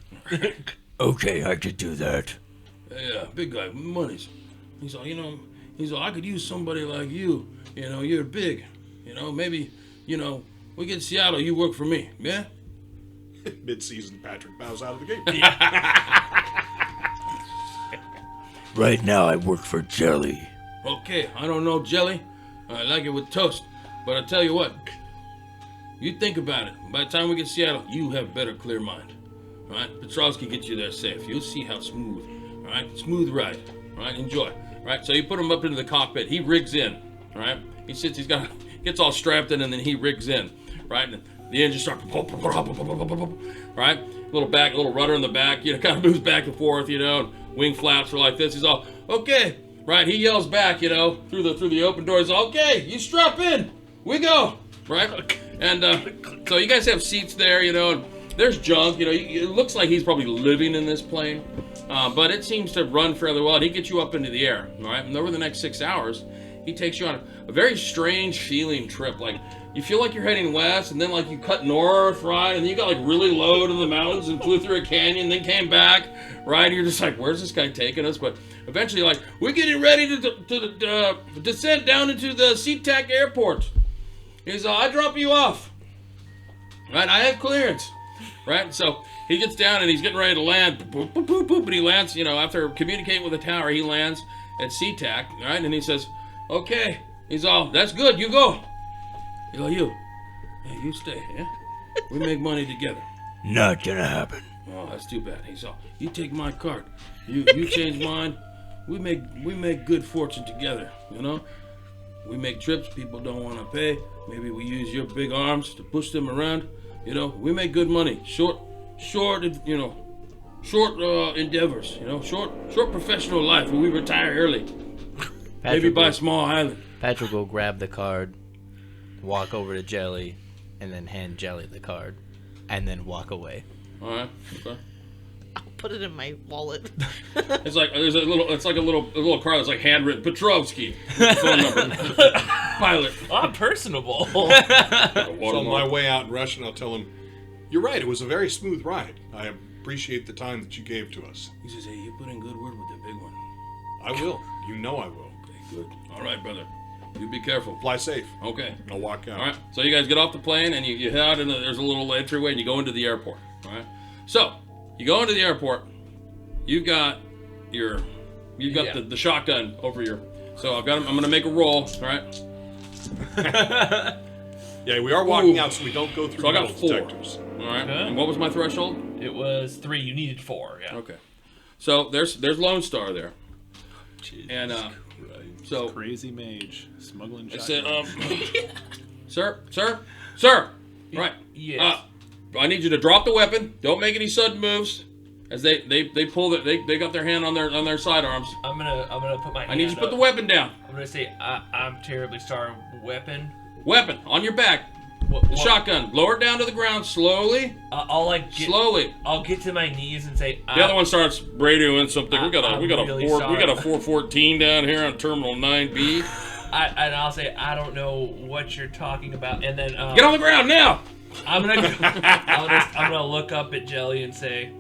Okay, I could do that. Yeah, big guy, monies. He's all, I could use somebody like you. You're big. Maybe, we get to Seattle, you work for me, yeah? Mid-season, Patrick bows out of the gate. Right now I work for Jelly. Okay, I don't know jelly. I like it with toast. But I tell you what, you think about it. By the time we get to Seattle, you have better clear mind. All right? Petrovsky gets you there safe. You'll see how smooth. All right? Smooth ride. All right? Enjoy. All right? So you put him up into the cockpit. He rigs in. All right? He sits, gets all strapped in, and then he rigs in. Right? And the engine starts, right? Little rudder in the back, kind of moves back and forth, and wing flaps are like this. He's all, okay, right? He yells back, through the open door. He's all, okay, you strap in, we go, right? And so you guys have seats there, and there's junk, it looks like he's probably living in this plane, but it seems to run fairly well. And he gets you up into the air, all right? And over the next 6 hours, he takes you on a very strange feeling trip, like. You feel like you're heading west, and then like you cut north, right? And then you got like really low to the mountains and flew through a canyon, then came back, right? And you're just like, where's this guy taking us? But eventually, like, we're getting ready to descend down into the SeaTac airport. He's I drop you off, right? I have clearance, right? So he gets down and he's getting ready to land, boop, boop, boop, boop, and he lands. After communicating with the tower, he lands at SeaTac, right? And he says, okay. He's all, that's good. You go. You stay, yeah? We make money together. Not gonna happen. Oh, that's too bad. He's all, you take my card. You change mine. We make good fortune together, We make trips people don't want to pay. Maybe we use your big arms to push them around. We make good money. Short endeavors, short professional life where we retire early. Maybe buy a small island. Patrick will grab the card, walk over to Jelly, and then hand Jelly the card, and then walk away. All right. Okay. I'll put it in my wallet. It's like a little card that's like handwritten Petrovsky phone number. Pilot. I'm personable. So on my way out in Russian, I'll tell him, you're right, it was a very smooth ride. I appreciate the time that you gave to us. He says, hey, you put in good word with the big one. I will. You know I will. Okay, good. All right, brother. You be careful. Fly safe. Okay. I'll walk out. All right. So you guys get off the plane and you head out, and there's a little entryway, and you go into the airport. All right. So you go into the airport. You've got the shotgun over your. So I'm gonna make a roll. All right. Yeah, we are walking out, so we don't go through So I got metal 4. detectors. All right. Okay. And what was my threshold? It was 3. You needed 4. Yeah. Okay. So there's Lone Star there, Jesus and Christ. so Crazy Mage smuggling I shotgun. said, sir, right. Yes. I need you to drop the weapon. Don't make any sudden moves. As they pull it, they got their hand on their sidearms. I'm gonna put my. I need you to put up. the weapon down. I'm gonna say I'm terribly sorry. Weapon. Weapon on your back. The shotgun. Lower it down to the ground slowly. Slowly. I'll get to my knees and say. The other one starts radioing something. We got a really 414 down here on Terminal 9B. And I'll say I don't know what you're talking about, and then Get on the ground now. I'm gonna look up at Jelly and say,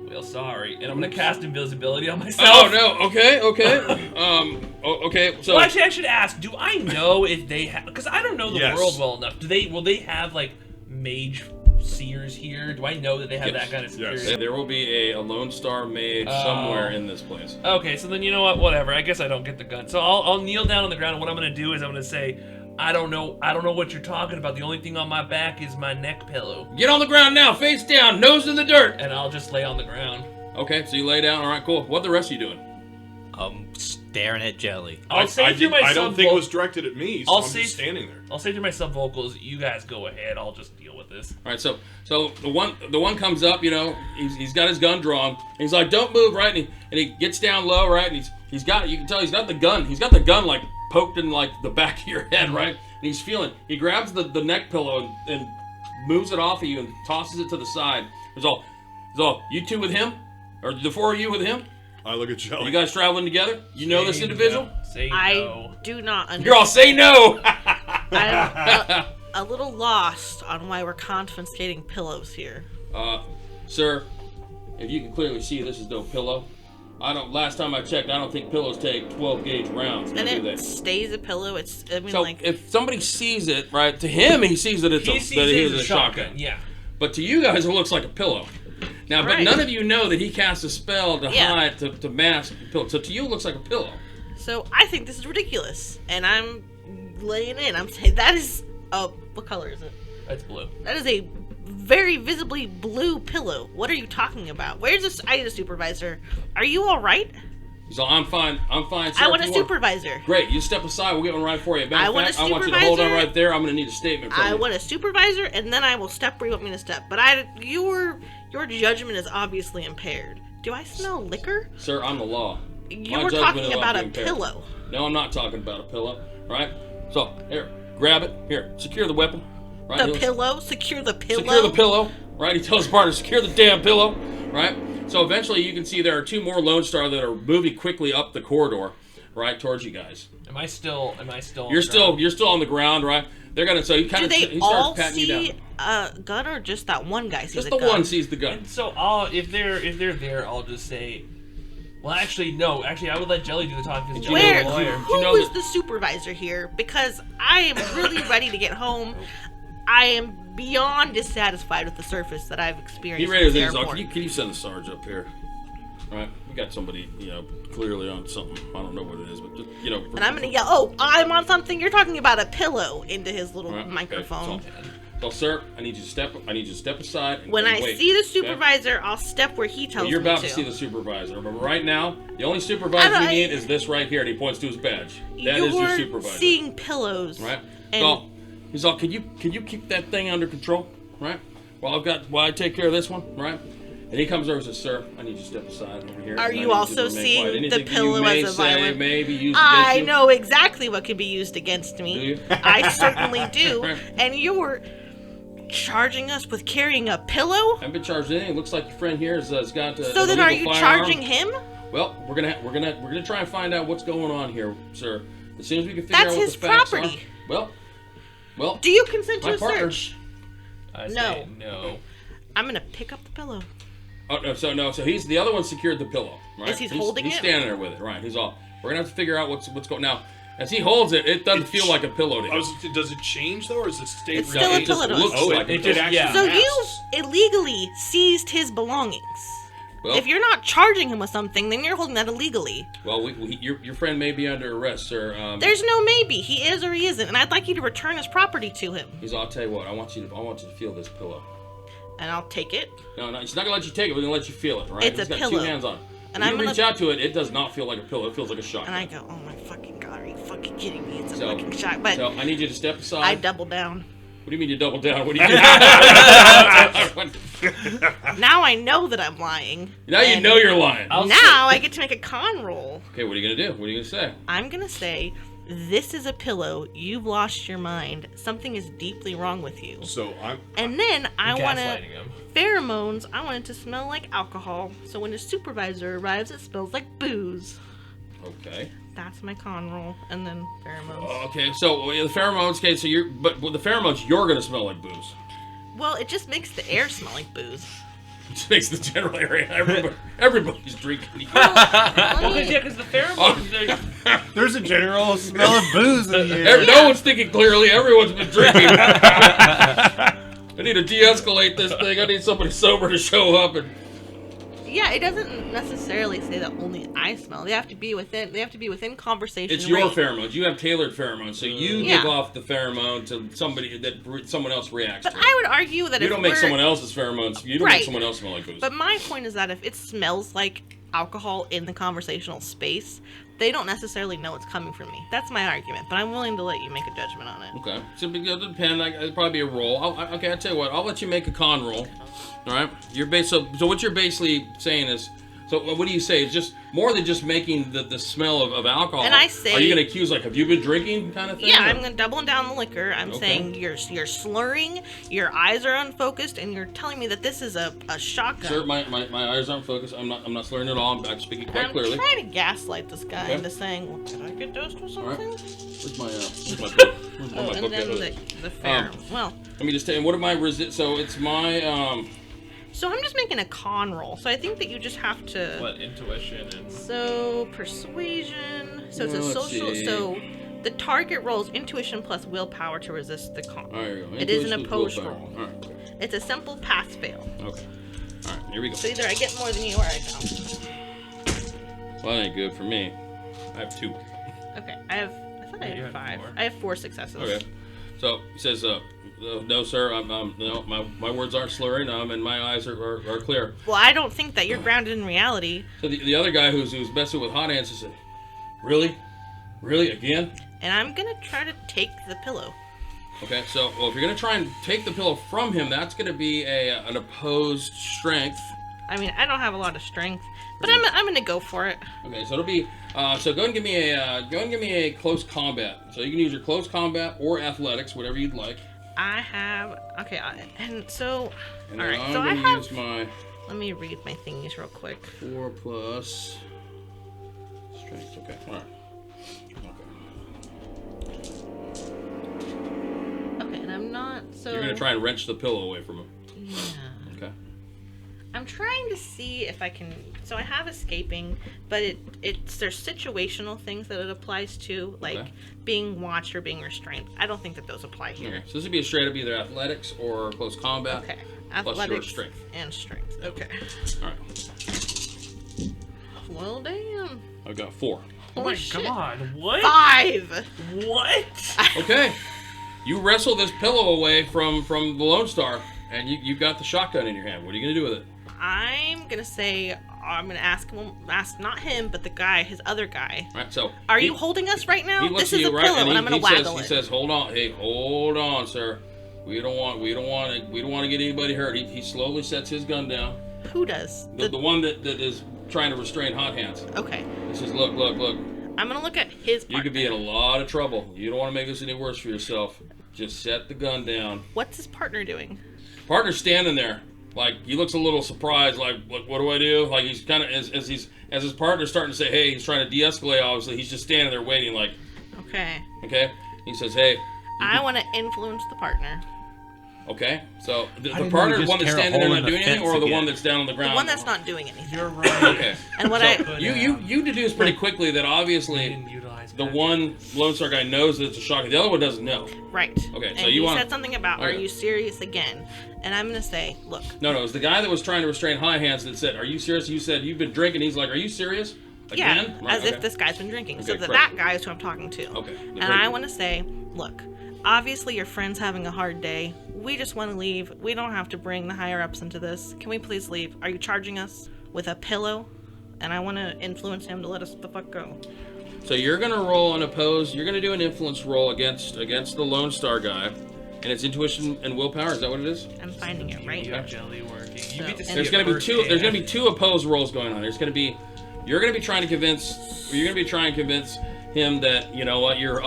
"Well, sorry," and I'm gonna cast invisibility on myself. Oh no. Okay. Okay. So Well, actually, I should ask: do I know if they have? Because I don't know the Yes. world well enough. Will they have like mage seers here? Do I know that they have that kind of security? There will be a Lone Star Mage somewhere in this place. Okay, so then you know what? Whatever. I guess I don't get the gun. So I'll kneel down on the ground. And what I'm gonna do is I'm gonna say, I don't know what you're talking about. The only thing on my back is my neck pillow. Get on the ground now, face down, nose in the dirt. And I'll just lay on the ground. Okay, so you lay down. All right, cool. What the rest of you doing? Staring at Jelly. I'll say through my I don't think it sub-voc- was directed at me, so I'll I'm say- just standing there. I'll say through my sub vocals, you guys go ahead. I'll just deal with this. All right, so the one comes up. He's got his gun drawn. He's like, "Don't move," right? And he gets down low, right? And he's got. You can tell he's got the gun. He's got the gun like poked in like the back of your head, right? And he's feeling. He grabs the neck pillow and moves it off of you and tosses it to the side. It's all. You two with him, or the 4 of you with him? I look at Jelly. You guys traveling together? You know this individual? Say no. I do not understand. You're all say no. I'm a little lost on why we're confiscating pillows here. Sir, if you can clearly see this is no pillow, Last time I checked, I don't think pillows take 12 gauge rounds. And do it stays a pillow. It's, I mean, so like... if somebody sees it, right, to him, he sees that it's a shotgun. Yeah. But to you guys, it looks like a pillow. Now, but Right. none of you know that he cast a spell to hide, to mask the pillow. So to you, it looks like a pillow. So I think this is ridiculous. And I'm laying in. I'm saying that is... what color is it? That's blue. That is a very visibly blue pillow. What are you talking about? Where's this? I need a supervisor. Are you all right? So I'm fine. I'm fine. Sir, I want a if you supervisor. Great. You step aside. We'll get one right for you. I want a I want you to hold on supervisor. right there. I'm going to need a statement from I you. want a supervisor, and then I will step where you want me to step. But your judgment is obviously impaired. Do I smell liquor? Sir, I'm the law. You My were judgment talking is about a impaired. pillow. No, I'm not talking about a pillow. Right? So here, grab it. Here, secure the weapon. Right? The pillow? Secure the pillow? Secure the pillow. Right? He tells his partner, secure the damn pillow. Right? So eventually you can see there are 2 more Lone Star that are moving quickly up the corridor, right, towards you guys. Am I still? You're still on the ground, right? They're gonna. So he kind Do of. they He all starts patting you see down. a gun, or just that one guy sees Just a the gun? one sees the gun. And so if they're there, I'll just say. Well, actually, no. Actually, I would let Jelly do the talking because Jelly's Where? a lawyer. Who You know is that- the supervisor here? Because I am really ready to get home. I am beyond dissatisfied with the surface that I've experienced. He raises at his the arm. airport. Can you send the Sarge up here? Right? We got somebody, clearly on something. I don't know what it is, but just, And I'm gonna yell, "Oh, I'm on something! You're talking about a pillow!" into his little Right, okay, microphone. So, sir, I need you to step aside. And, When and I wait, see the okay? supervisor, I'll step where he tells You're me about to. to see the supervisor, but right now, the only supervisor you need is this right here, and he points to his badge. That is your You're supervisor. seeing pillows, Right? And So he's all, can you keep that thing under control? Right? While I take care of this one, right? And he comes over and says, "Sir, I need you to step aside over here." Are and I you need also to remain seeing quiet. the Anything pillow you may as a say violent- may be used I against you. know exactly what could be used against me. Do you? I certainly do. Right. And you're charging us with carrying a pillow? I haven't been charged anything. It looks like your friend here has got. So then, are you charging him? Well, we're gonna try and find out what's going on here, sir. As soon as we can figure out That's what his the facts property. are. Well. Do you consent to My a partner. search? I No. say no. I'm gonna pick up the pillow. Oh no! So he's the other one secured the pillow, right? Is he holding he's it? standing there with it, right? He's all. We're gonna have to figure out what's going now. As he holds it, it doesn't feel like a pillow to him. Does it change though, or is it stay? It's still a it just pillow to us. looks Oh, like it a did pillow. actually. Yeah. So mask. you illegally seized his belongings. Well, If you're not charging him with something, then you're holding that illegally. well, your friend may be under arrest, sir. There's no maybe. He is or he isn't, and I'd like you to return his property to him. I'll tell you what. I want you to feel this pillow. And I'll take it. No, he's not gonna let you take it. We're gonna let you feel it, right? It's He's a got pillow. 2 hands on it. And When I'm you gonna- reach out to it, it does not feel like a pillow. It feels like a shotgun. And I go, oh my fucking god, are you fucking kidding me? It's a So- fucking shot. But So I need you to step aside. I double down. What do you mean you double down? What do you do? Now I know that I'm lying. Now you And know you're lying. Now I get to make a con roll. Okay, what are you gonna do? What are you gonna say? I'm gonna say, this is a pillow. You've lost your mind. Something is deeply wrong with you. So I'm. And then I want to Gaslighting him. pheromones. I want it to smell like alcohol. So when the supervisor arrives, it smells like booze. Okay. That's my con roll. And then pheromones. Okay, so the pheromones. Okay, so but with the pheromones, you're gonna smell like booze. Well, it just makes the air smell like booze. It just makes the general area. Everybody's drinking. Because the pheromones. There's a general smell of booze in the air. No one's thinking clearly. Everyone's been drinking. I need to de-escalate this thing. I need somebody sober to show up and. Yeah, it doesn't necessarily say that only I smell. They have to be within conversation. It's your range. pheromones. You have tailored pheromones, so you Yeah. give off the pheromone to somebody that someone else reacts But to. I would argue that You if don't make we're- someone else's pheromones. You don't Right. make someone else smell like booze. But my point is that if it smells like alcohol in the conversational space, they don't necessarily know it's coming from me. That's my argument, but I'm willing to let you make a judgment on it. Okay, so it'll depend. It'll probably be a roll. I'll tell you what. I'll let you make a con roll. All right. So what you're basically saying is. So what do you say? It's just more than just making the smell of alcohol. And I say- are you going to accuse have you been drinking kind of thing? Yeah, or- I'm gonna doubling down the liquor. I'm Okay. saying you're slurring, your eyes are unfocused, and you're telling me that this is a shotgun. Sir, my eyes aren't focused. I'm not slurring at all. I'm speaking quite I'm clearly. trying to gaslight this guy Okay. into saying, well, did I get dosed with All right. something? Where's my book? Where's Oh, my and book then at? the fair. Well, Let me just tell you, what are my so it's my So I'm just making a con roll. So I think that you just have to. What, intuition and... So persuasion. So it's a Let's social. see. So the target rolls intuition plus willpower to resist the con. There you go. It is an Intuition opposed willpower. roll. All right. It's a simple pass fail. Okay. All right. Here we go. So either I get more than you or I don't. Well, that ain't good for me. I have 2. Okay, I thought I You had had 5. 4. I have 4 successes. Okay. So he says, no, sir. No, my words aren't slurring. And my eyes are clear. Well, I don't think that you're grounded in reality. So the other guy who's messing with hot hands said, really again? And I'm gonna try to take the pillow. Okay. So if you're gonna try and take the pillow from him, that's gonna be an opposed strength. I mean, I don't have a lot of strength, but I'm gonna go for it. Okay. So it'll be so go and give me a close combat. So you can use your close combat or athletics, whatever you'd like. I have and so And all then right. I'm So I gonna have. use my Let me read my thingies real quick. 4 plus strength. Okay. All right. Okay, and I'm not so. You're gonna try and wrench the pillow away from him. Yeah. Okay. I'm trying to see if I can. So I have escaping, but there's situational things that it applies to, like Okay. being watched or being restrained. I don't think that those apply here. Okay. So this would be a straight up either athletics or close combat. Okay. Plus your Athletics strength. and strength. Okay. All right. Well, damn. I've got 4. Oh Holy my shit. god, what? 5. What? Okay. You wrestle this pillow away from the Lone Star, and you got the shotgun in your hand. What are you gonna do with it? I'm gonna say I'm gonna ask not him, but the guy, his other guy. All right. So Are he- you holding us right now? He looks This at is a you, right, pillow, and I'm gonna waggle he it. says, "Hold on, hey, hold on, sir. We don't want to get anybody hurt." He slowly sets his gun down. Who does? The one that is trying to restrain hot hands. Okay. He says, "Look. I'm gonna look at his You partner. could be in a lot of trouble. You don't want to make this any worse for yourself. Just set the gun down." What's his partner doing? Partner's standing there, like he looks a little surprised, like what do I do? Like he's kind of as his partner's starting to say, hey, he's trying to de-escalate. Obviously, he's just standing there waiting, like, Okay. okay. He says, hey, I want to influence the partner. okay. So the didn't know partner, you the just one that's tear a standing there hole not in the doing anything, fence or the one again? that's down on the ground? The one that's not doing anything. You're right. Okay. And what So you deduce pretty quickly that We obviously didn't utilize the that. one Lone Star guy knows that it's a shotgun. The other one doesn't know. Right. Okay, And so you he want- said something about, are okay. you serious again? And I'm gonna say, look, No, it was the guy that was trying to restrain high hands that said, "Are you serious?" You said, "You've been drinking." He's like, "Are you serious?" yeah, Again? Right, as okay. if this guy's been drinking. So Okay, that correct. guy is who I'm talking to. Okay. And I want to say, look, obviously your friend's having a hard day. We just want to leave. We don't have to bring the higher ups into this. Can we please leave? Are you charging us with a pillow? And I want to influence him to let us the fuck go. So you're gonna roll an opposed. You're gonna do an influence roll against the Lone Star guy, and it's intuition and willpower. Is that what it is? I'm finding it right. You have jelly working. You get to see There's it gonna be first two. There's gonna hand. be 2 opposed rolls going on. There's gonna be. You're gonna be trying to convince. You're gonna be trying to convince him that you know what your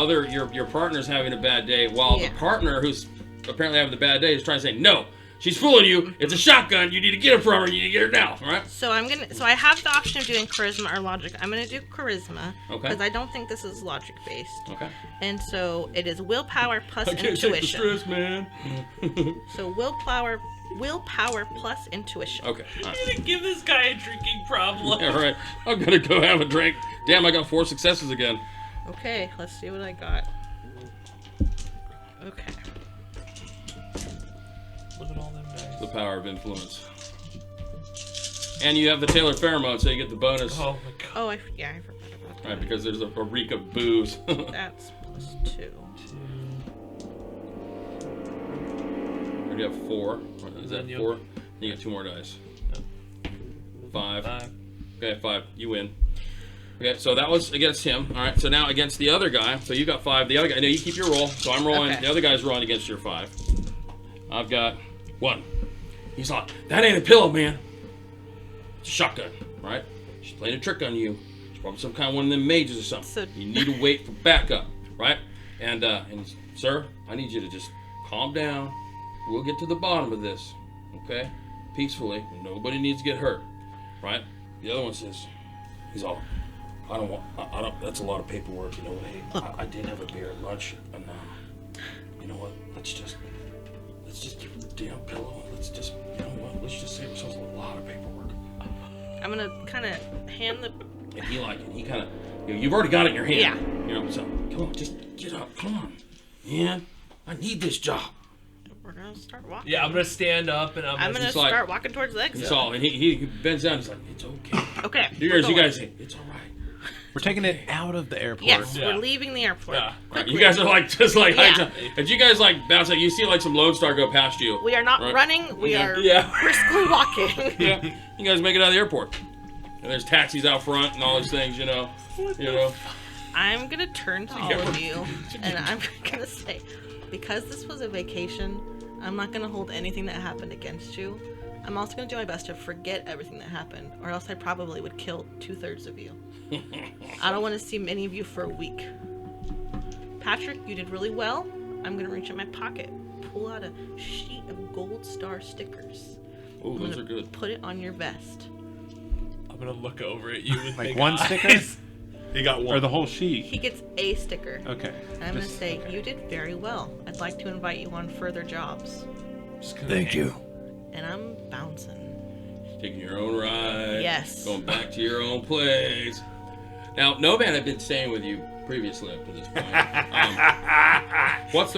partner's having a bad day, while Yeah. the partner who's apparently having the bad day is trying to say no. She's fooling you. It's a shotgun. You need to get it from her. You need to get her now. All right. So I have the option of doing charisma or logic. I'm gonna do charisma Okay. because I don't think this is logic based. Okay. And so it is willpower plus I can't take the intuition. stress, man. So willpower plus intuition. Okay. All right. You're gonna give this guy a drinking problem. All right. I'm gonna go have a drink. Damn, I got 4 successes again. Okay, let's see what I got. Okay. Look at all them dice. The power of influence. And you have the Taylor pheromone, so you get the bonus. Oh my god. Oh, I forgot about that. Right, because there's a reek of booze. That's plus 2. You have 4. Is that Then you- 4? You get 2 more dice. 5. 5. Okay, 5. You win. Okay, so that was against him. All right, so now against the other guy. So you got 5. The other guy. No, you keep your roll. So I'm rolling. Okay. The other guy's rolling against your 5. I've got 1. He's like, that ain't a pillow, man. It's a shotgun, right? She's playing a trick on you. She's probably some kind of one of them mages or something. So- You need to wait for backup, right? And sir, I need you to just calm down. We'll get to the bottom of this, okay? Peacefully. Nobody needs to get hurt, right? The other one says, he's all, I don't, that's a lot of paperwork, you know. Hey, I did have a beer at lunch, and you know what? Let's let's just give him the damn pillow. Let's just, you know what? Let's just save ourselves a lot of paperwork. I'm gonna kind of hand the. And he kind of, you've already got it in your hand. Yeah. You know, so come on, just get up. Come on, man. I need this job. We're gonna start walking. Yeah, I'm gonna stand up and I'm gonna It's like- start walking towards the exit. It's all, and he bends down. He's like, it's okay. Okay. You we're guys, going. say, it's all right. We're taking it out of the airport. Yes, Yeah. we're leaving the airport. Yeah. Right, Quickly. you guys are like just like Yeah. as you guys like bounce out, you see like some Lone Star go past you. We are not Right. running. We are Yeah. briskly walking. Yeah, you guys make it out of the airport, and there's taxis out front and all those things, you know. I'm gonna turn to all of you, and I'm gonna say, because this was a vacation, I'm not gonna hold anything that happened against you. I'm also gonna do my best to forget everything that happened, or else I probably would kill 2/3 of you. I don't want to see many of you for a week. Patrick, you did really well. I'm gonna reach in my pocket, pull out a sheet of gold star stickers. Oh, I'm those gonna are good. Put it on your vest. I'm gonna look over at you with Like big one eyes. sticker? He got one. Or the whole sheet? He gets a sticker. Okay. And I'm gonna Just- say, okay. you did very well. I'd like to invite you on further jobs. Just gonna Thank you. And I'm bouncing. Taking your own ride. Yes. Going back to your own place. Now, Nomad had been staying with you previously up to this point.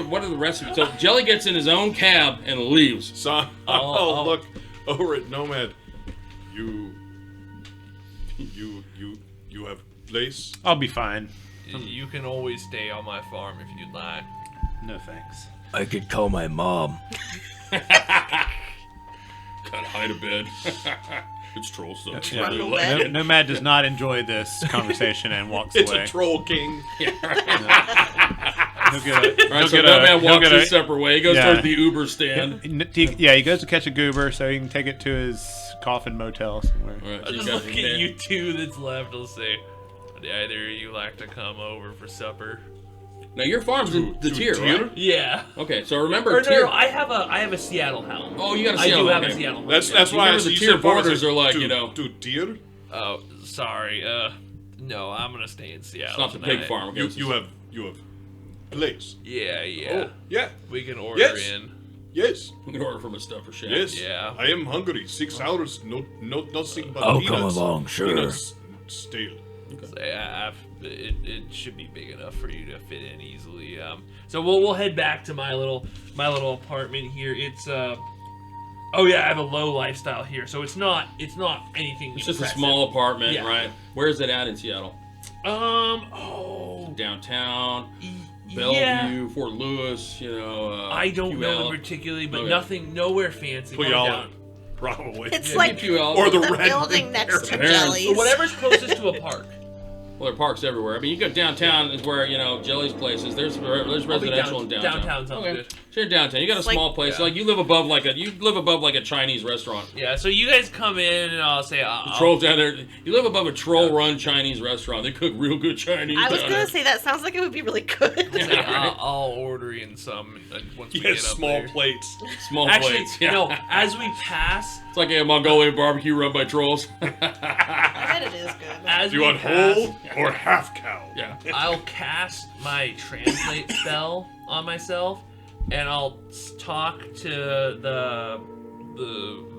What are the rest of it? So Jelly gets in his own cab and leaves. So, Oh. look over at Nomad. You have place. I'll be fine. You can always stay on my farm if you'd like. No thanks. I could call my mom. Gotta hide a bed. It's troll stuff. Yeah, Run away. Nomad does not enjoy this conversation and walks It's away. a troll king. He'll get a, Right, he'll so get Nomad he'll walks get a- his separate way. He goes Yeah. towards the Uber stand. he goes to catch a goober so he can take it to his coffin motel somewhere. Right, so I'll you just guys look are at there. you two that's left. I'll say, would either of you like to come over for supper? Now your farm's in the To tier, tier? right? Yeah. Okay, so remember Or tier. no, I have a Seattle hound. Oh, you got a I Seattle do have hound, a okay. Seattle hound. That's yeah. why I remember said the you tier said farm, I borders said, are like, to, you know- to tier. Oh, sorry. No, I'm gonna stay in Seattle. It's not the tonight. pig farm. Okay, You have place. Yeah. Oh, yeah. We can order Yes. in. Yes. You can order from a stuff for shit. Yes. Yeah. I am hungry. 6 hours. No, nothing but I'll peanuts. come along, sure. Peanuts stale. So, it should be big enough for you to fit in easily. So we'll head back to my little apartment here. It's oh yeah, I have a low lifestyle here, so it's not anything. It's just a impressive. small apartment, Yeah. right? Where's it at in Seattle? Oh Downtown, yeah. Bellevue, Fort Lewis. You know. I don't know QL. in particularly, but Okay. nowhere fancy. Put Going y'all down. in. Probably. It's Yeah, like QL. Or the the red building next to Parents. Jelly's. So whatever's closest to a park. Well, there are parks everywhere. I mean, you go downtown is where, you know, Jelly's place is. There's residential in downtown. Downtown sounds Okay. good. So you're downtown. You got a It's like- small place. Yeah. Like you live above like a Chinese restaurant. Yeah, so you guys come in and I'll say, Trolls down there. You live above a troll-run Chinese restaurant. They cook real good Chinese. I was down gonna there. say that sounds like it would be really good. I'll order in some once we get Yes, up small there. plates. Small Actually, plates. Yeah. no. As we pass, It's like a Mongolian barbecue run by trolls. I bet it is good. as Do you we want pass, whole or half cow? Yeah. I'll cast my translate spell on myself, and I'll talk to the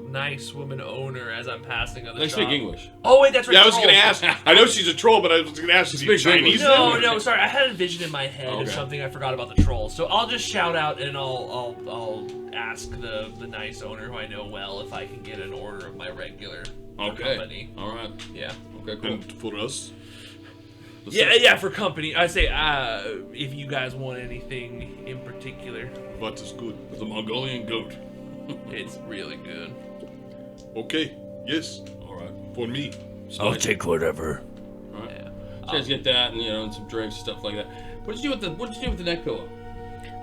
nice woman owner as I'm passing on the They shop. speak English. Oh wait, that's right. Yeah, I was gonna trolls. ask. I know she's a troll, but I was gonna ask. Is Speak she Chinese? English. No, no, sorry. I had a vision in my head of Okay. something. I forgot about the trolls. So I'll just shout out and I'll ask the nice owner who I know well if I can get an order of my regular Okay. company. All right. Yeah. Okay. Cool. And for us, Yeah, for company. I say if you guys want anything in particular, what is good? The Mongolian goat. it's really good. Okay. Yes. All right. For me. I'll take whatever. All right. Yeah. So you guys get that, and you know, and some drinks and stuff like that. What did you do with the neck pillow?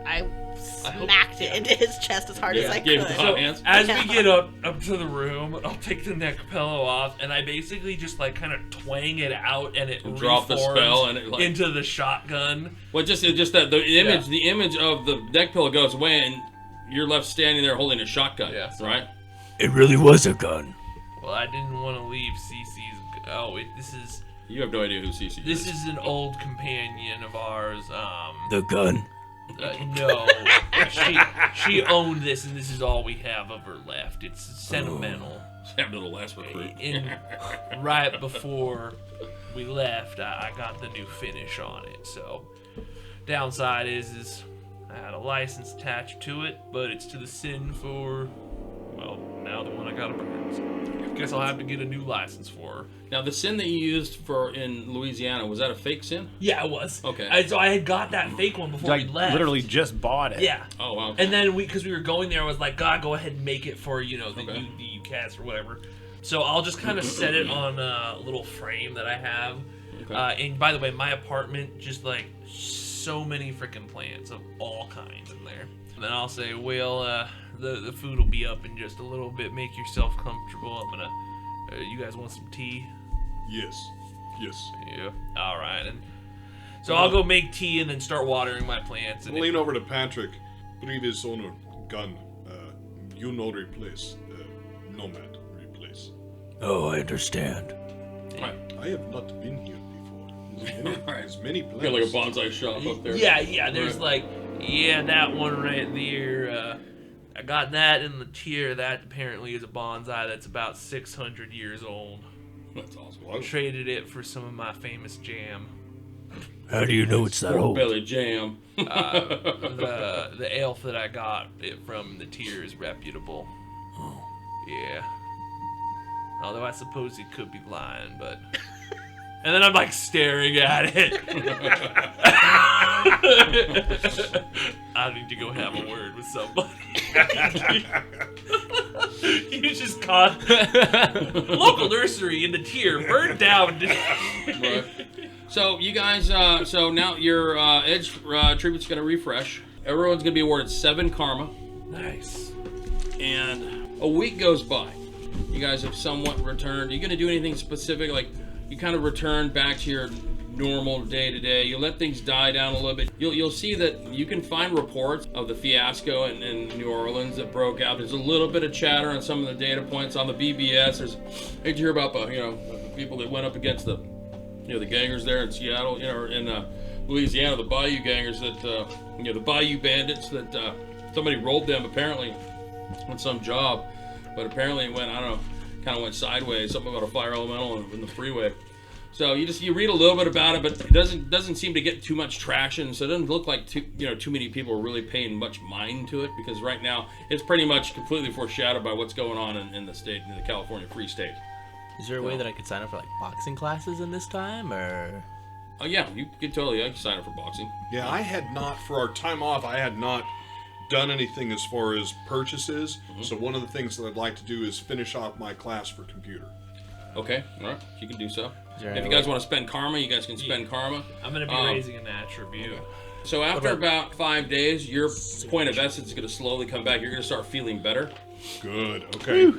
I smacked it into his chest as hard as I gave it could. the hot hands. As Yeah. we get up to the room, I'll take the neck pillow off, and I basically just like kind of twang it out, and it Drop the reforms spell, and it, like- into the shotgun. Well, just that the image of the neck pillow goes away, and you're left standing there holding a shotgun. Yeah. Right. It really was a gun. Well, I didn't want to leave CC's. Oh, this is You have no idea who CC is. an old companion of ours. The gun. No, she owned this, and this is all we have of her left. It's sentimental. Have the last recruit. And right before we left, I got the new finish on it. So, downside is I had a license attached to it, but it's to the sin for, well, now the one I got to burn. So I guess I'll have to get a new license for her. Now, the sin that you used for in Louisiana, was that a fake sin? Yeah, it was. Okay. So I had got that fake one before Like we left. literally just bought it. Yeah. Oh, wow. And then because we were going there, I was like, God, go ahead and make it for, the Okay. UCAS or whatever. So I'll just kind of set it on a little frame that I have. Okay. And by the way, my apartment, just like so many freaking plants of all kinds in there. And then I'll say, well, the food will be up in just a little bit. Make yourself comfortable. I'm gonna. You guys want some tea? Yes. Yes. Yeah. All right. And so I'll go make tea and then start watering my plants. And Lean over to Patrick. Previous owner, gun. You know replace. Nomad replace. Oh, I understand. I have not been here before. There's many plants. Got like a bonsai shop up there. Yeah. There's Right. that one right there. I got that in the tier. That apparently is a bonsai that's about 600 years old. That's awesome. I traded it for some of my famous jam. How do you know it's that Pork old? belly jam. The elf that I got it from the tier is reputable. Oh. Yeah. Although I suppose he could be lying, but. And then I'm like staring at it. I need to go have a word with somebody. You just caught local nursery in the tier burned down. Right. So you guys, so now your edge tribute's gonna refresh. Everyone's gonna be awarded 7 karma, Nice. and a week goes by. You guys have somewhat returned. Are you gonna do anything specific? Like you kind of return back to your normal day to day. You let things die down a little bit. You'll see that you can find reports of the fiasco in New Orleans that broke out. There's a little bit of chatter on some of the data points on the BBS. There's I hear about the people that went up against the the gangers there in Seattle, or in Louisiana, the bayou gangers that the bayou bandits that somebody rolled them apparently on some job, but apparently it went, I don't know, kind of went sideways. Something about a fire elemental in the freeway. So you read a little bit about it, but it doesn't seem to get too much traction. So it doesn't look like too many people are really paying much mind to it, because right now it's pretty much completely foreshadowed by what's going on in the state, in the California Free State. Is there a way that I could sign up for like boxing classes in this time, or? Oh yeah, you could totally. I could sign up for boxing. Yeah, I had not, for our time off, I had not done anything as far as purchases. So one of the things that I'd like to do is finish off my class for computer. Okay, all right, you can do so. there If any you guys way- want to spend karma, you guys can spend karma. I'm gonna be raising an attribute. So after about 5 days, your point of essence is going to slowly come back. You're going to start feeling better. Good. Okay. It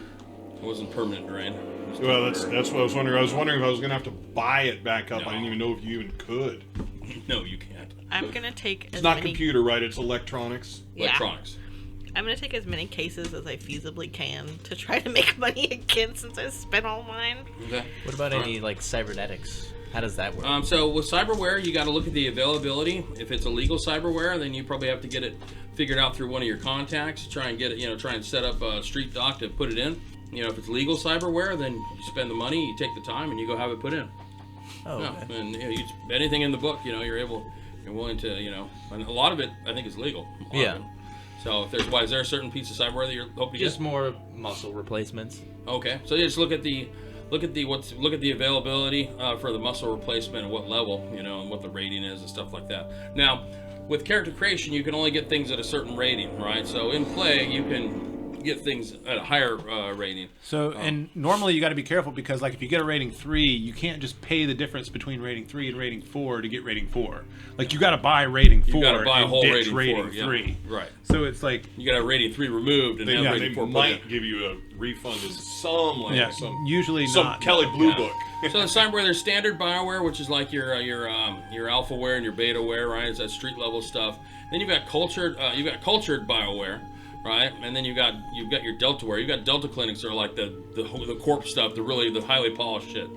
wasn't permanent drain. It was Well, that's temporary. what I was wondering. I was wondering if I was going to have to buy it back up. No. I didn't even know if you even could. No, you can't. I'm gonna take as It's not many. computer, right? It's electronics. Yeah. Electronics. I'm gonna take as many cases as I feasibly can to try to make money again, since I spent all mine. Okay. What about All any like cybernetics? How does that work? So with cyberware, you got to look at the availability. If it's illegal cyberware, then you probably have to get it figured out through one of your contacts. Try and get it, try and set up a street doc to put it in. If it's legal cyberware, then you spend the money, you take the time, and you go have it put in. oh, Yeah, okay. and anything in the book, you're willing to, and a lot of it, I think, is legal. A lot of Yeah. it. So is there a certain piece of cyberware that you're hoping to Just get? more muscle replacements. Okay, so you just look at the availability for the muscle replacement and what level, and what the rating is and stuff like that. Now, with character creation, you can only get things at a certain rating, right? So in play, you can get things at a higher rating. So, and normally you got to be careful, because like if you get a rating 3, you can't just pay the difference between rating 3 and rating 4 to get rating 4. Like you got to buy rating 4 You got to buy a and whole ditch rating 4. 3. Yeah, right. So it's like, You got a rating 3 removed and They, have yeah, rating they 4 put in. might give you a refund as some usually some not. Kelly Blue Book. So the cyberware, there's standard bioware, which is like your alphaware and your betaware, right? It's that street level stuff. Then you've got cultured bioware, right? And then you've got your Delta wear. You've got Delta clinics that are like the corpse stuff, the highly polished shit.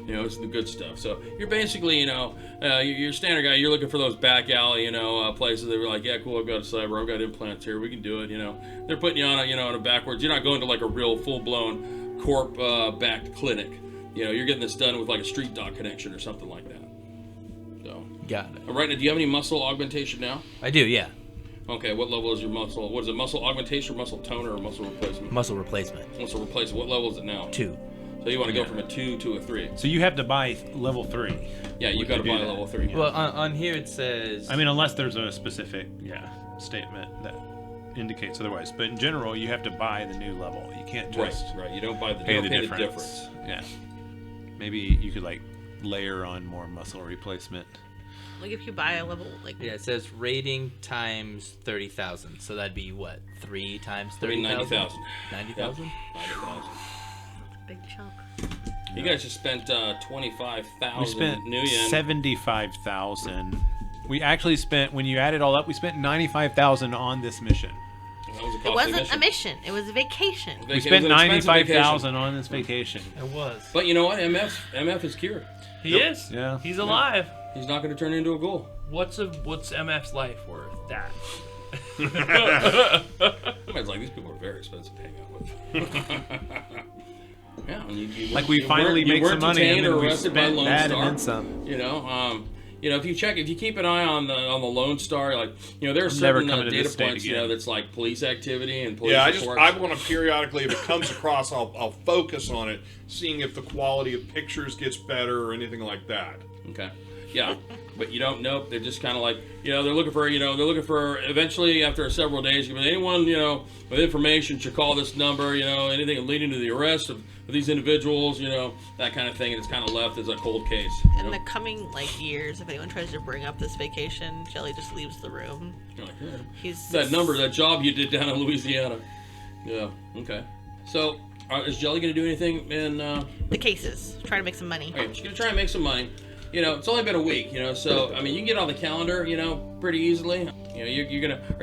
You know, it's the good stuff. So you're basically, you know, you're standard guy. You're looking for those back alley, you know, places that were like, yeah, cool, I've got a cyber, I've got implants here, we can do it. You know, they're putting you on on a backwards. You're not going to like a real full blown corp backed clinic. You know, you're getting this done with like a street doc connection or something like that. So Got it. right now, do you have any muscle augmentation now? I do, yeah. Okay, what level is your muscle? What is it, muscle augmentation, or muscle toner, or muscle replacement? Muscle replacement. Muscle replacement. What level is it now? 2. So you want to go from a 2 to a 3. So you have to buy level 3. Yeah, you got to do buy that. level 3. Well, on here it says. I mean, unless there's a specific statement that indicates otherwise. But in general, you have to buy the new level. You can't just right. You don't buy the, pay, you the, don't difference. pay the difference. Yeah. Maybe you could like layer on more muscle replacement. Like if you buy a level, like Yeah, it says rating times 30,000. So that'd be what? 3 times 30,000? 90,000. 90,000? 90,000. big chunk. You guys just spent 25,000 We spent new yen. 75,000. We actually spent, when you add it all up, we spent 95,000 on this mission. That was a It costly wasn't a mission. It was a vacation. It We was spent an expensive 95,000 on this vacation. It was. But you know what? MF is cured. He is. Yeah. He's alive. He's not going to turn into a ghoul. What's MF's life worth? That. It's like these people are very expensive to hang out with. Yeah, and you Like we you finally weren't- you make some weren't money and detained then or we arrested by spent Lone that Star. and then some. You know, if you keep an eye on the Lone Star, like there are never certain coming to data this state points, again. that's like police activity and police Yeah, reports. I want to periodically, if it comes across, I'll focus on it, seeing if the quality of pictures gets better or anything like that. Okay. Yeah. But you don't know. They're just kind of like, they're looking for, eventually after several days, anyone, with information should call this number, anything leading to the arrest of these individuals, that kind of thing. And it's kind of left as a cold case. In the coming years, if anyone tries to bring up this vacation, Jelly just leaves the room. You're like, yeah. He's that job you did down in Louisiana. Yeah. Okay. So is Jelly going to do anything in, the cases. Try to make some money. okay, she's going to try and make some money. It's only been a week, so, I mean, you can get on the calendar, pretty easily. Are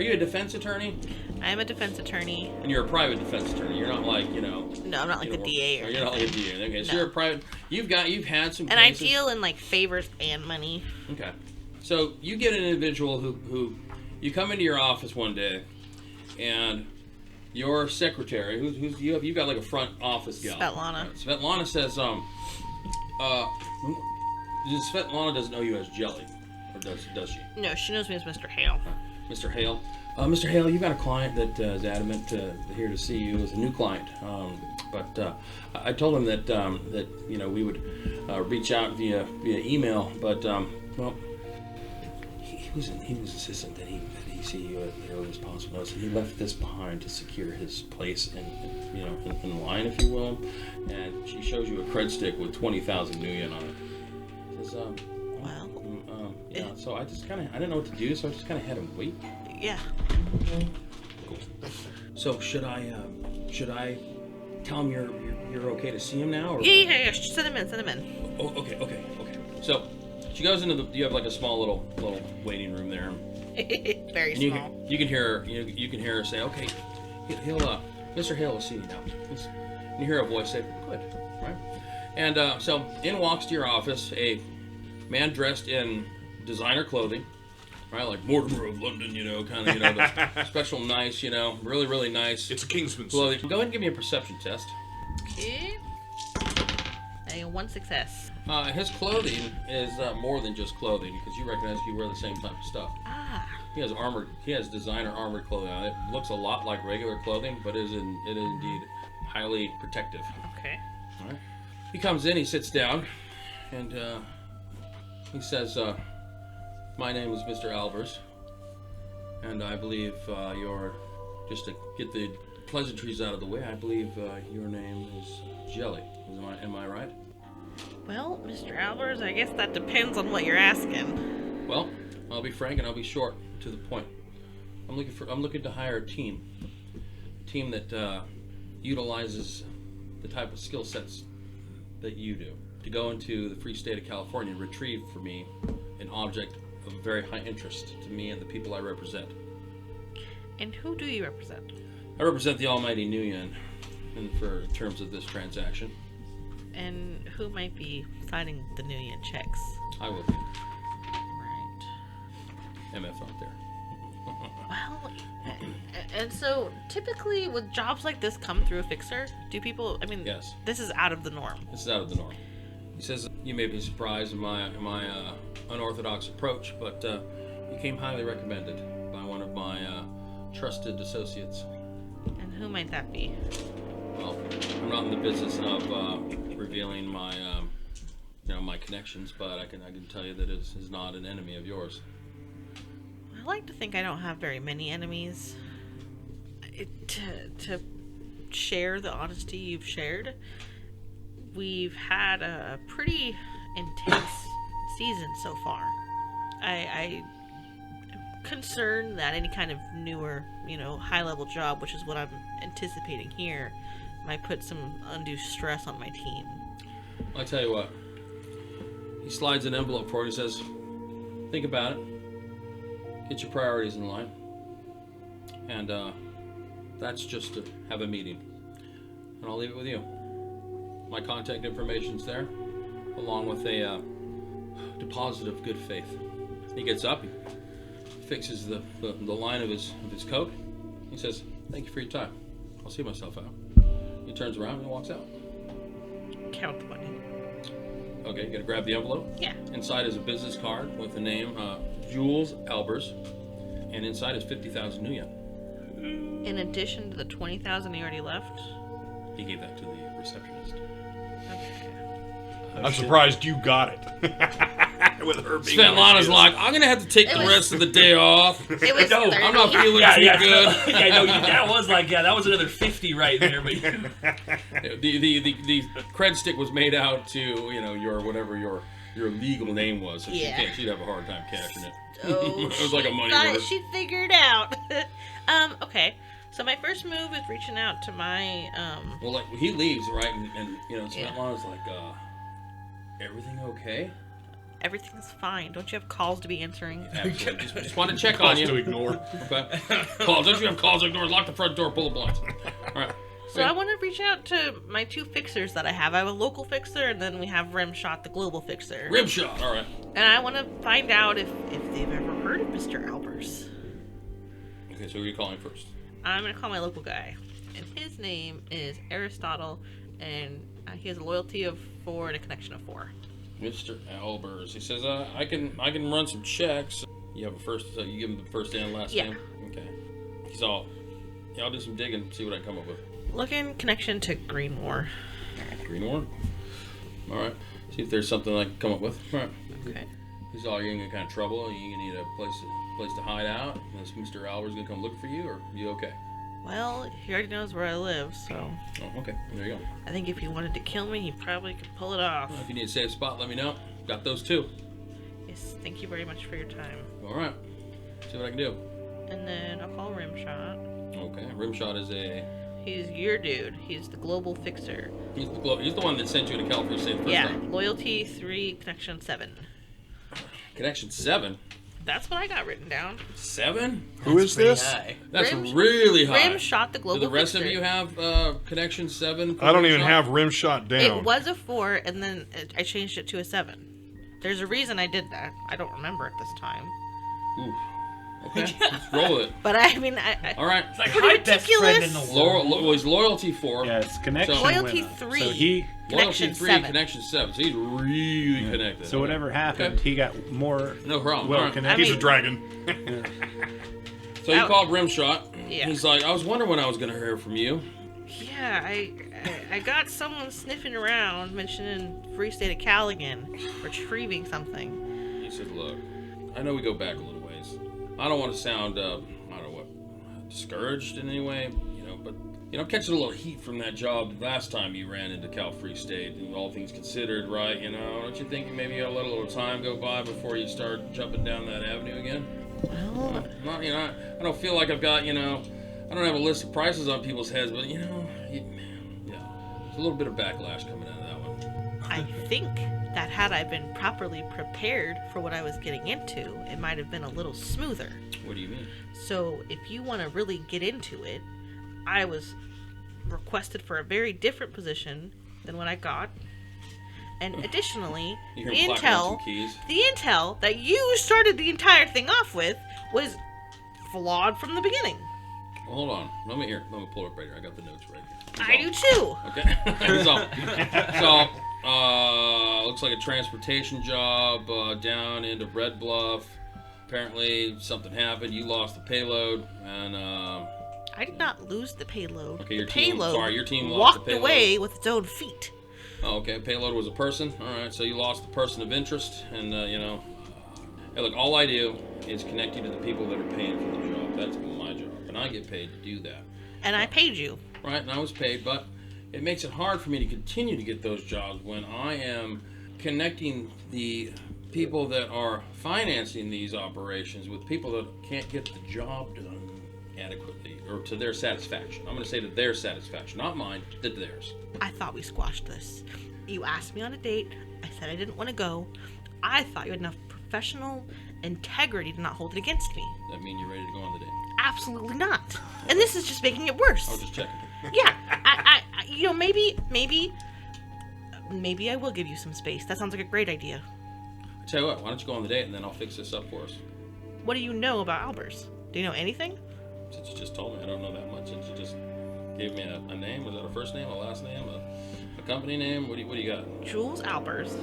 you a defense attorney? I'm a defense attorney. And you're a private defense attorney. You're not like, No, I'm not like the DA or you're not like a DA. Okay, so No. you're a private, you've had some And I cases. deal in favors and money. Okay. So you get an individual who you come into your office one day, and your secretary, you've got like a front office gal. Svetlana. Svetlana says, Svetlana doesn't know you as Jelly, or does she? No, she knows me as Mr. Hale. Mr. Hale. Mr. Hale, you've got a client that is adamant here to see you as a new client. But I told him that we would reach out via email. But well, he was insistent that he see you at the earliest possible notice. He left this behind to secure his place in line, if you will. And she shows you a cred stick with 20,000 new yen on it. Says, Wow. yeah. So I didn't know what to do, so I just kind of had him wait. Yeah. So should I tell him you're okay to see him now? Or? Yeah. Send him in. Oh, okay. So she goes into you have like a small little waiting room there. Very And small. you can hear her say, okay, he'll Mr. Hale will see you now. And you hear a voice say, good, right? And so in walks to your office a man dressed in designer clothing, right, like Mortimer of London, kind of, the special nice, really, really nice. It's a Kingsman clothing. suit. Go ahead and give me a perception test. Okay. One success. His clothing is more than just clothing, because you recognize you wear the same type of stuff. Ah. He has designer armored clothing on it. It looks a lot like regular clothing, but it is indeed highly protective. Okay. All right. He comes in, he sits down, and he says, my name is Mr. Alvers, and I believe you're, just to get the pleasantries out of the way, I believe your name is Jelly. Am I right? Well, Mr. Albers, I guess that depends on what you're asking. Well, I'll be frank and I'll be short to the point. I'm looking to hire a team that utilizes the type of skill sets that you do, to go into the free state of California and retrieve for me an object of very high interest to me and the people I represent. And who do you represent? I represent the Almighty Nuyen in terms of this transaction. And who might be signing the New Year checks? I will be. Right. MF out there. Well, and so typically with jobs like this come through a fixer, do people, I mean, Yes. this is out of the norm. This is out of the norm. He says, you may be surprised in my unorthodox approach, but you came highly recommended by one of my trusted associates. And who might that be? Well, I'm not in the business of revealing my, my connections, but I can tell you that it is not an enemy of yours. I like to think I don't have very many enemies. To share the honesty you've shared, we've had a pretty intense season so far. I'm concerned that any kind of newer, high-level job, which is what I'm anticipating here, might put some undue stress on my team. I'll tell you what. He slides an envelope forward and says, think about it. Get your priorities in line. And that's just to have a meeting. And I'll leave it with you. My contact information's there, along with a deposit of good faith. He gets up, he fixes the line of his coat. He says, thank you for your time. I'll see myself out. He turns around and walks out. Count the money. Okay, you gotta grab the envelope. Yeah. Inside is a business card with the name Jules Albers, and inside is 50,000 new yen. In addition to the 20,000 he already left. He gave that to the receptionist. I'm surprised you got it. With her being Svetlana's like, I'm gonna have to take the was- rest of the day off. It was No, 30. I'm not feeling too yeah, good. yeah, no, that was another 50 right there. But The cred stick was made out to your whatever your legal name was. So Yeah. she'd have a hard time cashing it. Oh, It was like a money thought order. she'd figured out. Okay. So my first move is reaching out to my Well, like he leaves, right, and Yeah. Svetlana's like, everything okay? everything's fine. Don't you have calls to be answering? Absolutely. Just want to check on calls you. to ignore. Okay. Calls. Don't you have calls to ignore? Lock the front door. Pull the blinds. All right. So I want to reach out to my two fixers that I have. I have a local fixer, and then we have Rimshot, the global fixer. Rimshot. All right. And I want to find out if they've ever heard of Mr. Albers. Okay. So who are you calling first? I'm going to call my local guy. And his name is Aristotle, and he has a loyalty of 4 and a connection of 4. Mr. Albers. He says, I can run some checks. You have a first. You give him the first and last Yeah. name. Okay. He's all. Yeah, I'll do some digging. See what I come up with. Looking connection to Greenmore. Greenhorn. All right. See if there's something I can come up with. All right. Okay. He's all. You're in kind of trouble. You gonna need a place to hide out. Is Mr. Albers gonna come look for you, or you okay? Well, he already knows where I live, so Oh, okay. There you go. I think if he wanted to kill me, he probably could pull it off. If you need a safe spot, let me know. Got those too. Yes, thank you very much for your time. All right. See what I can do. And then I'll call Rimshot. Okay. Rimshot is He's your dude. He's the global fixer. he's the one that sent you to California State the first Yeah, time. loyalty 3, connection 7. Connection 7. That's what I got written down. 7? Who is this? That's Rim- really high. Rimshot, the Do global the rest fixer. of you have connection 7? I don't even Rimshot? have rim shot down. It was a 4, and then I changed it to a 7. There's a reason I did that. I don't remember at this time. Ooh. Okay. Let's roll it. But I mean, I All right. It's like Pretty my best friend in the meticulous. world. Well, he's loyalty 4. Yes, connection. So- Loyalty went up. 3. So he. Connection Loyalty 3, 7. connection 7. So he's really connected. So whatever happened, Okay. he got more. No problem. Well All right. connected. He's a dragon. So you Out. called Rimshot. Yeah. He's like, I was wondering when I was going to hear from you. Yeah, I got someone sniffing around mentioning Free State of Callaghan, retrieving something. He said, look, I know we go back a little ways. I don't want to sound, I don't know what, discouraged in any way, but, I'm catching a little heat from that job last time you ran into Cal Free State, and all things considered, right, don't you think maybe you let a little time go by before you start jumping down that avenue again? Well, Not, I don't feel like I've got, I don't have a list of prices on people's heads, but, there's a little bit of backlash coming out of that one. I think that had I been properly prepared for what I was getting into, it might have been a little smoother. What do you mean? So if you want to really get into it, I was requested for a very different position than what I got. And additionally, the You hear him clapping on some keys. intel that you started the entire thing off with was flawed from the beginning. Well, hold on. Let me pull it up right here. I got the notes right here. I do too. Okay. So, looks like a transportation job down into Red Bluff. Apparently, something happened. You lost the payload, and I did not lose the payload. Okay, the payload your team lost walked the payload. away with its own feet. Oh, okay, payload was a person. All right, so you lost the person of interest, and hey, look, all I do is connect you to the people that are paying for the job. That's my job, and I get paid to do that. And I paid you. Right, and I was paid, but it makes it hard for me to continue to get those jobs when I am connecting the people that are financing these operations with people that can't get the job done adequately or to their satisfaction. I'm going to say to their satisfaction, not mine, to theirs. I thought we squashed this. You asked me on a date. I said I didn't want to go. I thought you had enough professional integrity to not hold it against me. That mean you're ready to go on the date? Absolutely not. And this is just making it worse. I was just checking. Yeah, maybe I will give you some space. That sounds like a great idea. I tell you what, why don't you go on the date and then I'll fix this up for us. What do you know about Albers? Do you know anything? Since you just told me, I don't know that much. Since you just gave me a name, was that a first name, a last name, a company name? What do you got? Jules Albers.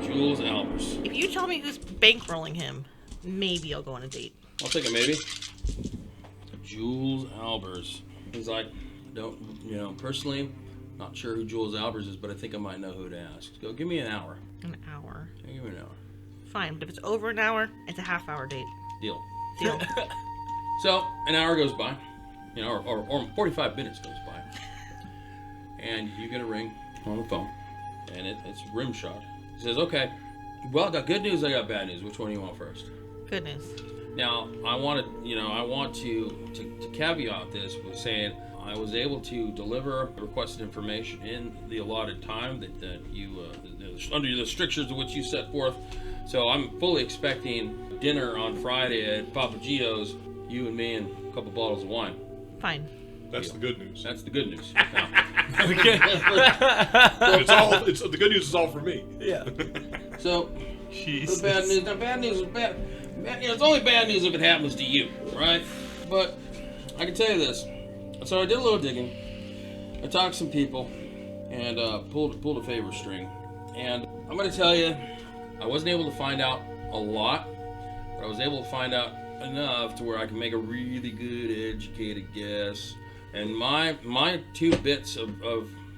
Jules Albers. If you tell me who's bankrolling him, maybe I'll go on a date. I'll take a maybe. Jules Albers. He's like, personally, not sure who Jules Albers is, but I think I might know who to ask. Go, give me an hour. An hour. Yeah, give me an hour. Fine, but if it's over an hour, it's a half-hour date. Deal. Deal. So, an hour goes by, or 45 minutes goes by, and you get a ring on the phone, and it's Rimshot. He says, okay, well, I got good news, I got bad news. Which one do you want first? Good news. Now, I want to caveat this with saying I was able to deliver requested information in the allotted time that you, under the strictures of which you set forth. So I'm fully expecting dinner on Friday at Papa Gio's, you and me and a couple bottles of wine. Fine. That's the good news. That's the good news. The good news is all for me. Yeah. So, Jesus. the bad news. Now, bad news is bad. It's only bad news if it happens to you, right? But I can tell you this. So I did a little digging. I talked to some people and pulled a favor string. And I'm going to tell you, I wasn't able to find out a lot, but I was able to find out enough to where I can make a really good, educated guess. And my 2 bits of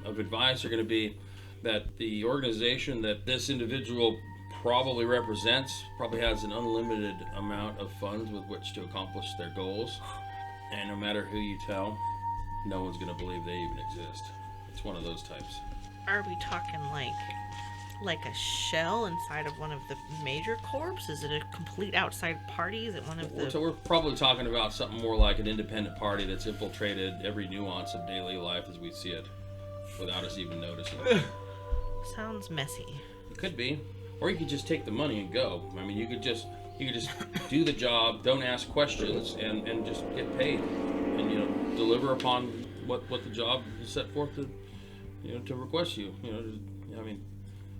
advice are going to be that the organization that this individual probably represents probably has an unlimited amount of funds with which to accomplish their goals. And no matter who you tell, no one's going to believe they even exist. It's one of those types. Are we talking like a shell inside of one of the major corps? Is it a complete outside party? Is it one of the... So we're probably talking about something more like an independent party that's infiltrated every nuance of daily life as we see it, without us even noticing. Sounds messy. It could be. Or you could just take the money and go. I mean, you could just do the job, don't ask questions, and just get paid. And, deliver upon what the job is set forth to request you.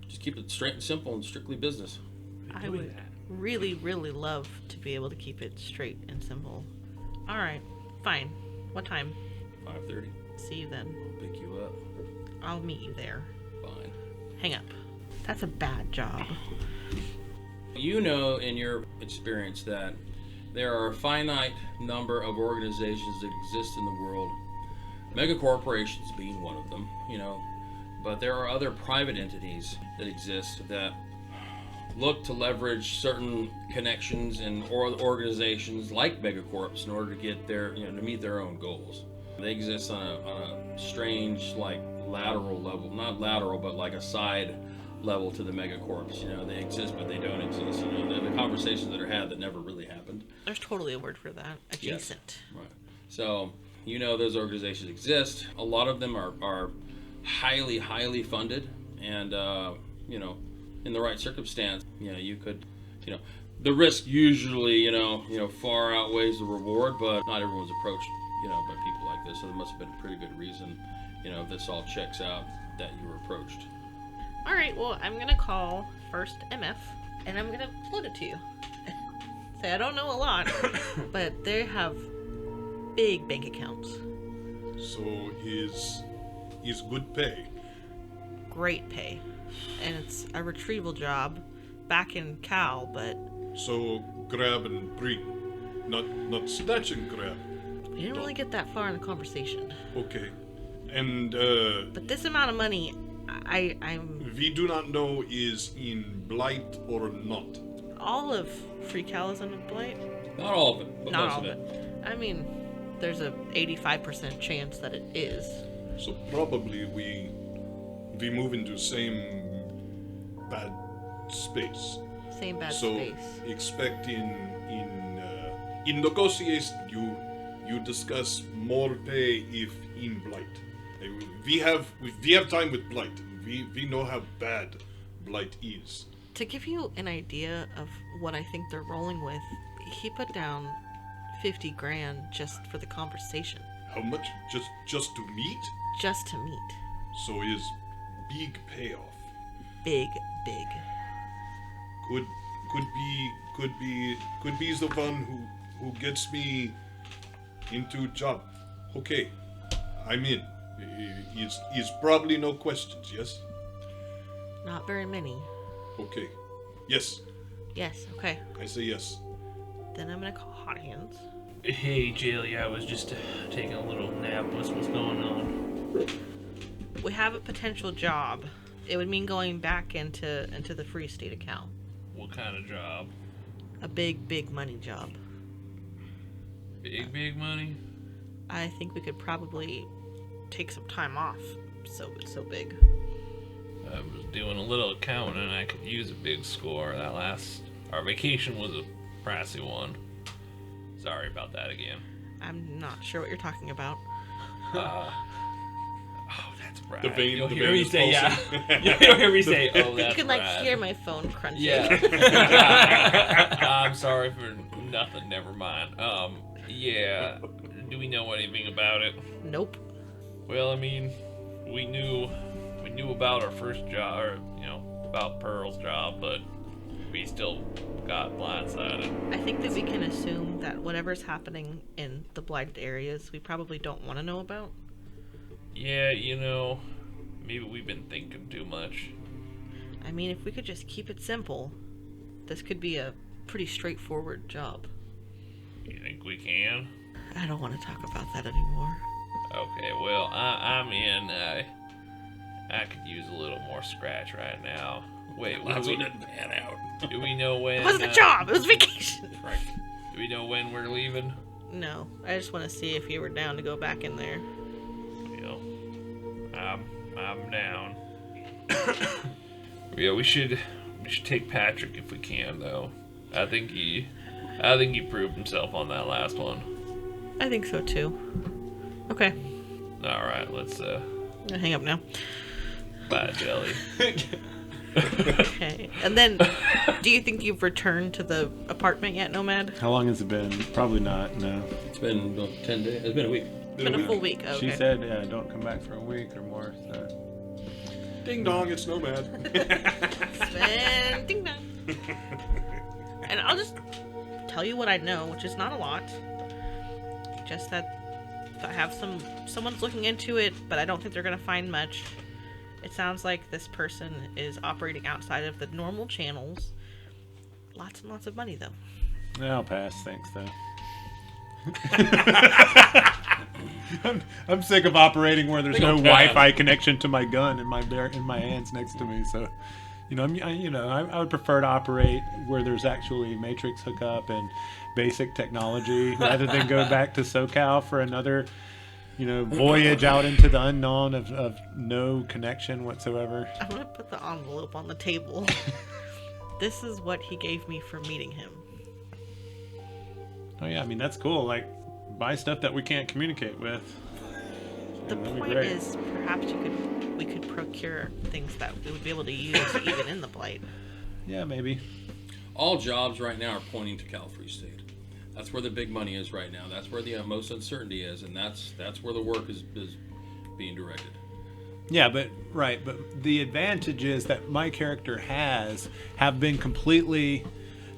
Just keep it straight and simple and strictly business. I would really, really love to be able to keep it straight and simple. All right, fine. What time? 5:30. See you then. I'll pick you up. I'll meet you there. Fine. Hang up. That's a bad job. You know in your experience that there are a finite number of organizations that exist in the world, mega corporations being one of them, but there are other private entities that exist that look to leverage certain connections and organizations like megacorps in order to get to meet their own goals. They exist on a strange, lateral level, not lateral, but like a side level to the megacorps. They exist, but they don't exist. The conversations that are had that never really happened. There's totally a word for that. Adjacent. Yes. Right. So, those organizations exist. A lot of them are highly, highly funded, and in the right circumstance, you could, the risk usually, far outweighs the reward, but not everyone's approach by people like this. So there must have been a pretty good reason, if this all checks out, that you were approached. All right, well, I'm going to call first MF, and I'm going to float it to you. Say, I don't know a lot, but they have big bank accounts. So is good pay. Great pay. And it's a retrieval job back in Cal, but... So grab and bring. Not snatch and grab. we didn't really get that far in the conversation. Okay. And But this amount of money, I'm... we do not know is in Blight or not. All of Free Cal is in a Blight? Not all of it, but Not most all of it. I mean, there's a 85% chance that it is. So probably we move into same bad space. Same bad So space. expect in negotiation you discuss more pay if in Blight. We have time with Blight. We know how bad Blight is. To give you an idea of what I think they're rolling with, he put down 50 grand just for the conversation. How much? Just to meet? Just to meet. So is big payoff. Big. Could be the one who gets me into job. Okay, I'm in. Is probably no questions, yes? Not very many. Okay. Yes, Yes, okay. I say yes. Then I'm gonna call Hot Hands. Hey, Jaylee, I was just taking a little nap. What's going on? We have a potential job. It would mean going back into the Free State account. What kind of job? A big money job. Big money? I think we could probably take some time off. So it's so big. I was doing a little accounting and I could use a big score. Our vacation was a pricey one. Sorry about that again. I'm not sure what you're talking about. Oh, that's right. The vein- You'll the hear vein me is say, pulsing. yeah. You'll hear me say, oh, that's You can right. hear my phone crunching. Yeah. I'm sorry for nothing. Never mind. Yeah. Do we know anything about it? Nope. Well, I mean, we knew about our first job, or about Pearl's job, but we still got blindsided. I think that we can assume that whatever's happening in the blighted areas, we probably don't want to know about. Yeah, maybe we've been thinking too much. I mean, if we could just keep it simple, this could be a pretty straightforward job. You think we can? I don't want to talk about that anymore. Okay, well, I'm in. I could use a little more scratch right now. Wait, That's what didn't pan out. do we know when? It wasn't a job, it was vacation. Right. Do we know when we're leaving? No, I just want to see if you were down to go back in there. I'm down. Yeah, we should take Patrick if we can, though. I think he proved himself on that last one. I think so too. Okay, All right, let's I'm gonna hang up now. bye, Jelly. Okay, and then, do you think you've returned to the apartment yet, Nomad? How long has it been? Probably not, no. It's been about 10 days. It's been a week. It's been a full week. Okay. She said, yeah, don't come back for a week or more, so. Ding dong, it's Nomad. And ding dong. And I'll just tell you what I know, which is not a lot. Just that I have someone's looking into it, but I don't think they're gonna find much. It sounds like this person is operating outside of the normal channels. Lots and lots of money, though. Yeah, I'll pass, thanks, though. I'm sick of operating where there's no Wi-Fi connection to my gun in my hands next to me. So, I would prefer to operate where there's actually matrix hookup and basic technology rather than go back to SoCal for another, voyage out into the unknown of no connection whatsoever. I'm gonna put the envelope on the table. This is what he gave me for meeting him. Oh yeah, I mean that's cool. Like, buy stuff that we can't communicate with. The That'd be point great. is, perhaps we could procure things that we would be able to use even in the blight. Yeah, maybe. All jobs right now are pointing to Cal Free State. That's where the big money is right now. That's where the most uncertainty is, and that's where the work is being directed. Yeah, but the advantages that my character have been completely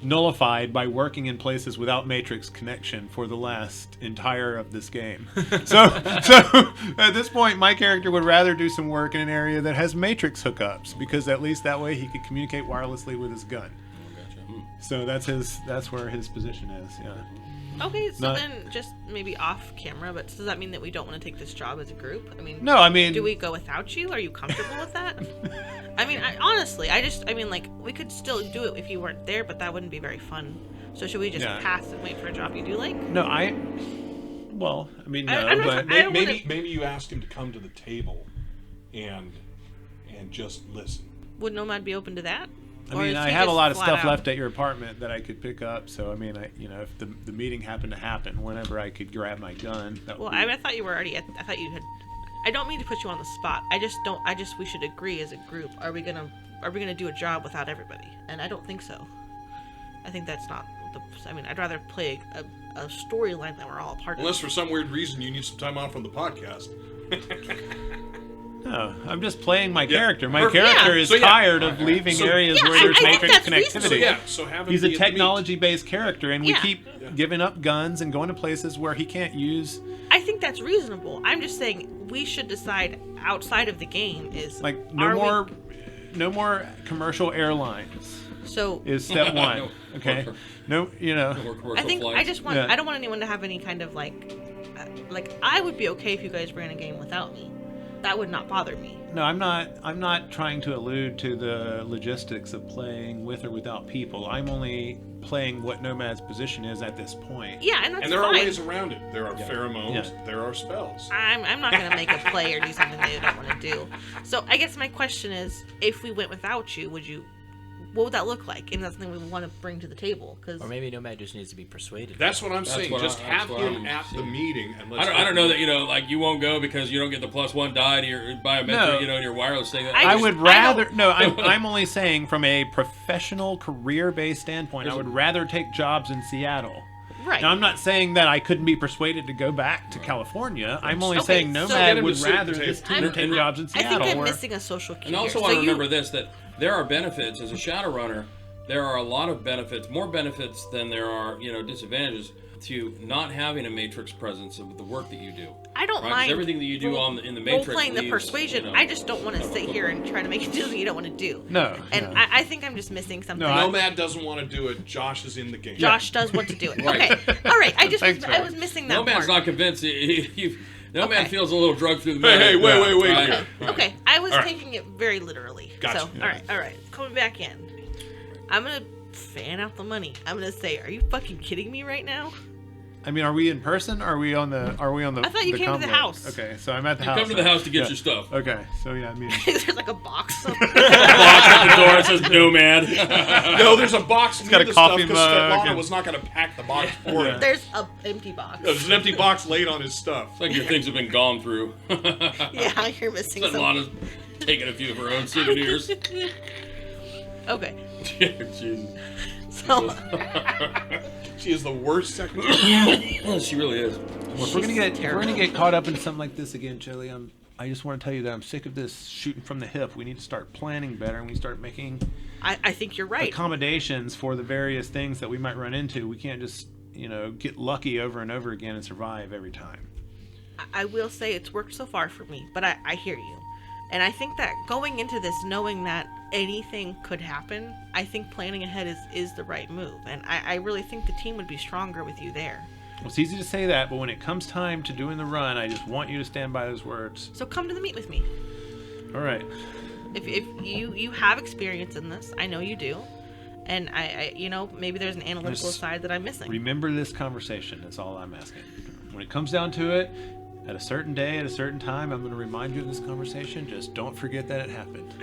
nullified by working in places without matrix connection for the last entire of this game. So at this point, my character would rather do some work in an area that has matrix hookups, because at least that way he could communicate wirelessly with his gun. So that's where his position is. Yeah. Okay, so then just maybe off camera, but does that mean that we don't want to take this job as a group? No, I mean, do we go without you? Are you comfortable with that? I mean, honestly, like, we could still do it if you weren't there, but that wouldn't be very fun. So should we just pass and wait for a job you do like? No, maybe you ask him to come to the table and just listen. Would Nomad be open to that? I mean, I have a lot of stuff left at your apartment that I could pick up. So, I mean, if the meeting happened to happen, whenever I could grab my gun. I thought you were already. I thought you had. I don't mean to put you on the spot. We should agree as a group. Are we gonna do a job without everybody? And I don't think so. I think that's not I mean, I'd rather play a storyline that we're all a part of. Unless for some weird reason you need some time off from the podcast. No, I'm just playing my character. My character is tired of leaving areas where there's matrix connectivity. So have him He's a technology-based character, and we keep giving up guns and going to places where he can't use. I think that's reasonable. I'm just saying we should decide outside of the game is like no more commercial airlines. So is step one. Okay. No, I think I just want. I don't want anyone to have any kind of like I would be okay if you guys ran a game without me. That would not bother me. No, I'm not trying to allude to the logistics of playing with or without people. I'm only playing what Nomad's position is at this point. Yeah, and that's And there fine. are ways around it. There are pheromones. Yeah. There are spells. I'm not going to make a play or do something they don't want to do. So I guess my question is, if we went without you, what would that look like? And that's something we want to bring to the table. Or maybe Nomad just needs to be persuaded. That's what I'm saying. Just have him at the meeting. And I don't know that, like you won't go because you don't get the +1 die to your biometric, in your wireless thing. I'm only saying from a professional career-based standpoint, I would rather take jobs in Seattle. Right. Now, I'm not saying that I couldn't be persuaded to go back to California. I'm only saying Nomad would rather this team take jobs in Seattle. I think I'm missing a social cue. And I also want to remember this, that there are benefits. As a Shadowrunner, there are a lot of benefits, more benefits than there are, disadvantages to not having a Matrix presence of the work that you do. I don't mind everything that you do in the Matrix. Role-playing the persuasion. I just don't want to sit here and try to make you do something you don't want to do. No. And no. I think I'm just missing something. No, Nomad doesn't want to do it. Josh is in the game. Josh does want to do it. Right. Okay. All right. I was missing that Nomad's part. not convinced. Nomad feels a little drug through the middle. Hey, wait. Okay. I was taking it very literally. Gotcha. So, all right. Coming back in. I'm going to fan out the money. I'm going to say, are you fucking kidding me right now? I mean, are we in person? Or are we on the? I thought you came to the house. Okay, so I'm at the house. Come to the house to get your stuff. Okay, so I mean, there's like a box. Box at the door. It says Nomad. No, there's a box. It's got a coffee mug. Svetlana was not going to pack the box for him. There's an empty box. There's an empty box laid on his stuff. It's like your things have been gone through. Yeah, you're missing something. Svetlana's taking a few of her own souvenirs. Okay. Jesus. So. She is the worst secretary. She really is. Well, if we're gonna get caught up into something like this again, Chili, I just want to tell you that I'm sick of this shooting from the hip. We need to start planning better, and we start making. I think you're right. Accommodations for the various things that we might run into. We can't just get lucky over and over again and survive every time. I will say it's worked so far for me, but I hear you. And I think that going into this knowing that anything could happen, I think planning ahead is the right move. And I really think the team would be stronger with you there. Well, it's easy to say that, but when it comes time to doing the run, I just want you to stand by those words. So come to the meet with me. All right. If you have experience in this, I know you do. And I maybe there's an analytical side that I'm missing. Remember this conversation. That's all I'm asking. When it comes down to it, at a certain day, at a certain time, I'm going to remind you of this conversation. Just don't forget that it happened.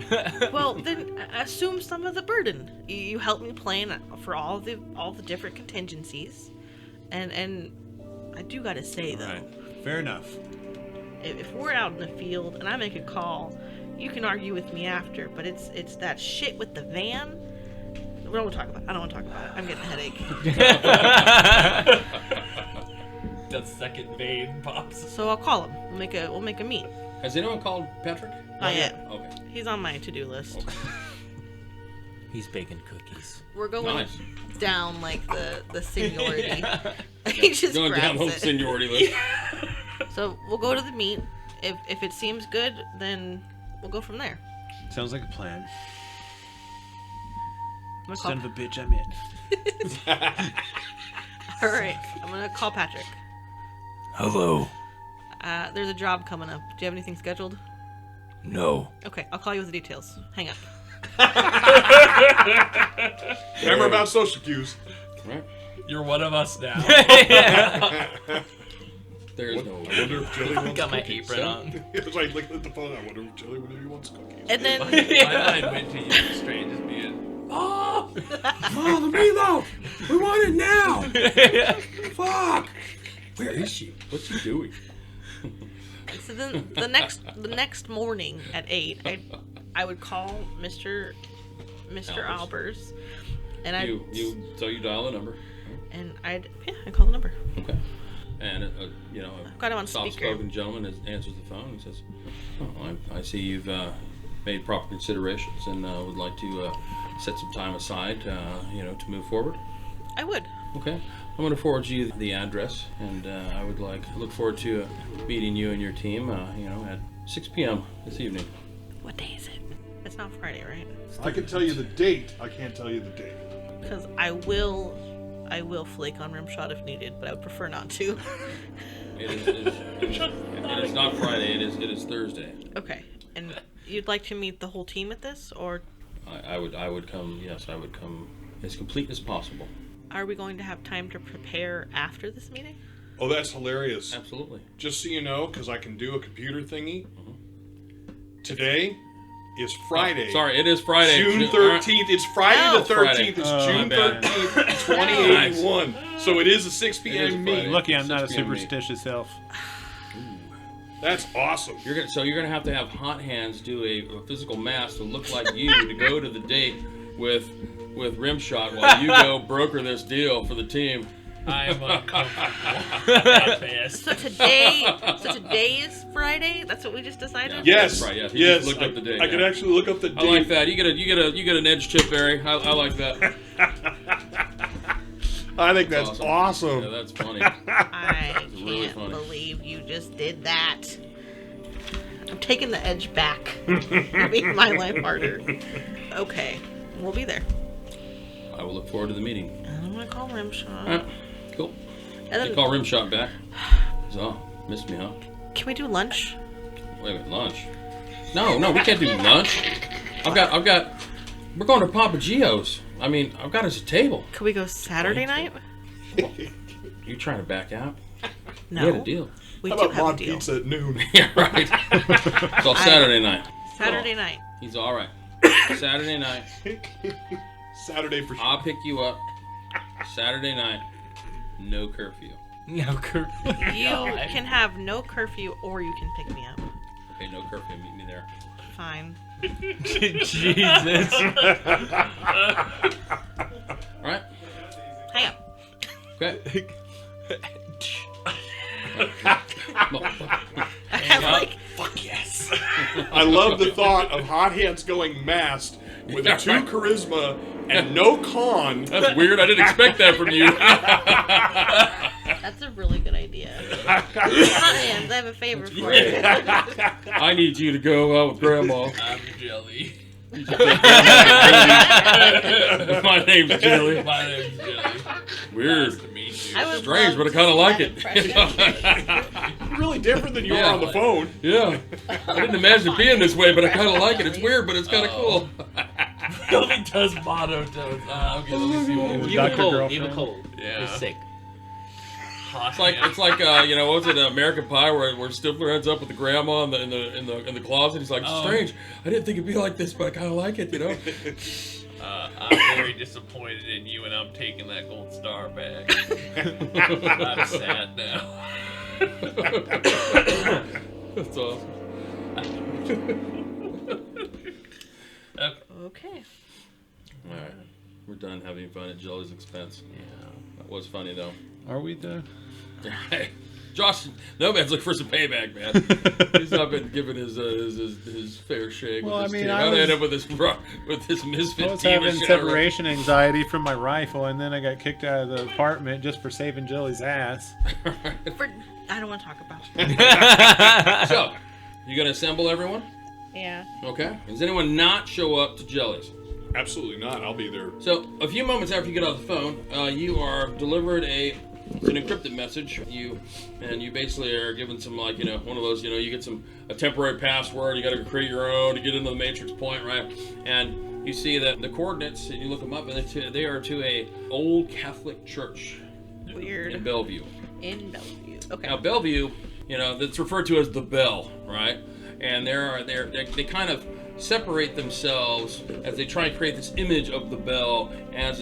Well, then assume some of the burden. You help me plan for all the different contingencies, and I do got to say though, right. Fair enough. If we're out in the field and I make a call, you can argue with me after, but it's that shit with the van. We don't want to talk about it. I don't want to talk about it. I'm getting a headache. That second vein pops. So I'll call him. We'll make a meet. Has anyone called Patrick? Not yet. Okay. He's on my to-do list. Okay. He's baking cookies. We're going Nice. down like the seniority. He just Going down grabs the it. seniority list. So we'll go to the meet. If it seems good, then we'll go from there. Sounds like a plan. I'm gonna Son call, of a bitch, I'm in. all right, I'm gonna call Patrick. Hello. There's a job coming up. Do you have anything scheduled? No. Okay, I'll call you with the details. Hang up. Remember about social cues. Right? You're one of us now. There is no. I wonder if Jelly wants Got my cookies. apron on. It was like looking at the phone. I wonder if Jelly really wants cookies. And then My mind went to you straight just being, Oh, the reload! We want it now! Fuck! Where is she? What's she doing? so then the next morning at 8, I would call Mr. Albers, and you dial the number. I'd call the number. Okay. And I've got him on speaker. soft-spoken gentleman answers the phone and says, "Oh, I see you've made proper considerations and would like to set some time aside, to move forward." I would. Okay. I'm going to forward you the address, and I look forward to meeting you and your team, at 6 p.m. this evening. What day is it? It's not Friday, right? I can tell you the date. I can't tell you the date. Because I will flake on Rimshot if needed, but I would prefer not to. It is not Friday. It is Thursday. Okay. And you'd like to meet the whole team at this, or I would come. Yes, I would come as complete as possible. are we going to have time to prepare after this meeting? Oh, that's hilarious. Absolutely. Just so you know, because I can do a computer thingy. Today is Friday. Sorry, it is Friday. June 13th. It's Friday No. the 13th. It's Oh, June my bad. 13th, 2081. So it is a 6 It p.m. is meet. Friday. Lucky I'm not a 6 p.m. meet. superstitious elf. That's awesome. You're gonna have to have Hot Hands do a physical mask to look like you to go to the date with Rimshot while you go broker this deal for the team. I am uncomfortable at best. So today is Friday. That's what we just decided. Yes. Right, yeah, he Yes. just looked up the date, I can yeah. actually look up the date. I like that. You get an edge tip, Barry. I like that. I think that's awesome. Yeah, that's funny. I can't really funny. believe you just did that. I'm taking the edge back. Making my life harder. Okay, we'll be there. I will look forward to the meeting. And I'm gonna call Rimshot. Alright, cool. And then, You call Rimshot back. So, missed me, huh? can we do lunch? Wait a minute, lunch? No, we can't do lunch. I've got. We're going to Papa Gio's. I mean, I've got us a table. Could we go Saturday night? You trying to back out? No. We had a deal. We How do about have a Mod deal. Pizza at noon? Yeah, right. So Saturday night. Saturday night. He's all right. Saturday night. Saturday for sure. I'll pick you up. Saturday night. No curfew. No curfew. You can have no curfew, or you can pick me up. Okay, no curfew. Meet me there. Fine. Jesus. All right. Hang up. Okay. I'm like, Fuck yes. I love the thought of Hot Hands going masked with a 2 charisma and no con. That's weird. I didn't expect that from you. that's a really good idea. Hot Hands, I have a favor for you. I need you to go out with Grandma. I'm Jelly. My name's Jelly. My name's Jelly. Weird. Nice to meet you. I would Strange, love but I to kind of see like that it. impression. Really different than you Yeah. are on the phone. Yeah. I didn't imagine it being this way, but I kind of like it. It's weird, but it's kind of cool. Jelly does monotone. Okay, let me see what Even we Dr. cold. Girlfriend. Even cold. Yeah. You're sick. It's like what was it, American Pie, where Stifler ends up with the grandma in the closet. He's like, strange. I didn't think it'd be like this, but I kind of like it, you know. I'm very disappointed in you, and I'm taking that gold star back. I'm sad now. That's awesome. Okay. All right. We're done having fun at Jelly's expense. Yeah. That was funny though. Are we though? Hey, Josh, Nomad's looking for some payback, man. He's not been given his fair shake. Well, with his I mean, team. I How'd was- end up with this misfit I was team of having Shadowrun? separation anxiety from my rifle, and then I got kicked out of the apartment just for saving Jelly's ass. I don't want to talk about it. So, you gonna assemble everyone? Yeah. Okay. Does anyone not show up to Jelly's? Absolutely not. I'll be there. So, a few moments after you get off the phone, you are delivered it's an encrypted message. You basically are given some, like, one of those, you get a temporary password. You got to create your own to get into the matrix point, right? And you see that the coordinates, and you look them up, and they are to a old Catholic church Weird. in Bellevue. In Bellevue. Okay. Now, Bellevue, that's referred to as the Bell, right? And they kind of separate themselves as they try and create this image of the Bell as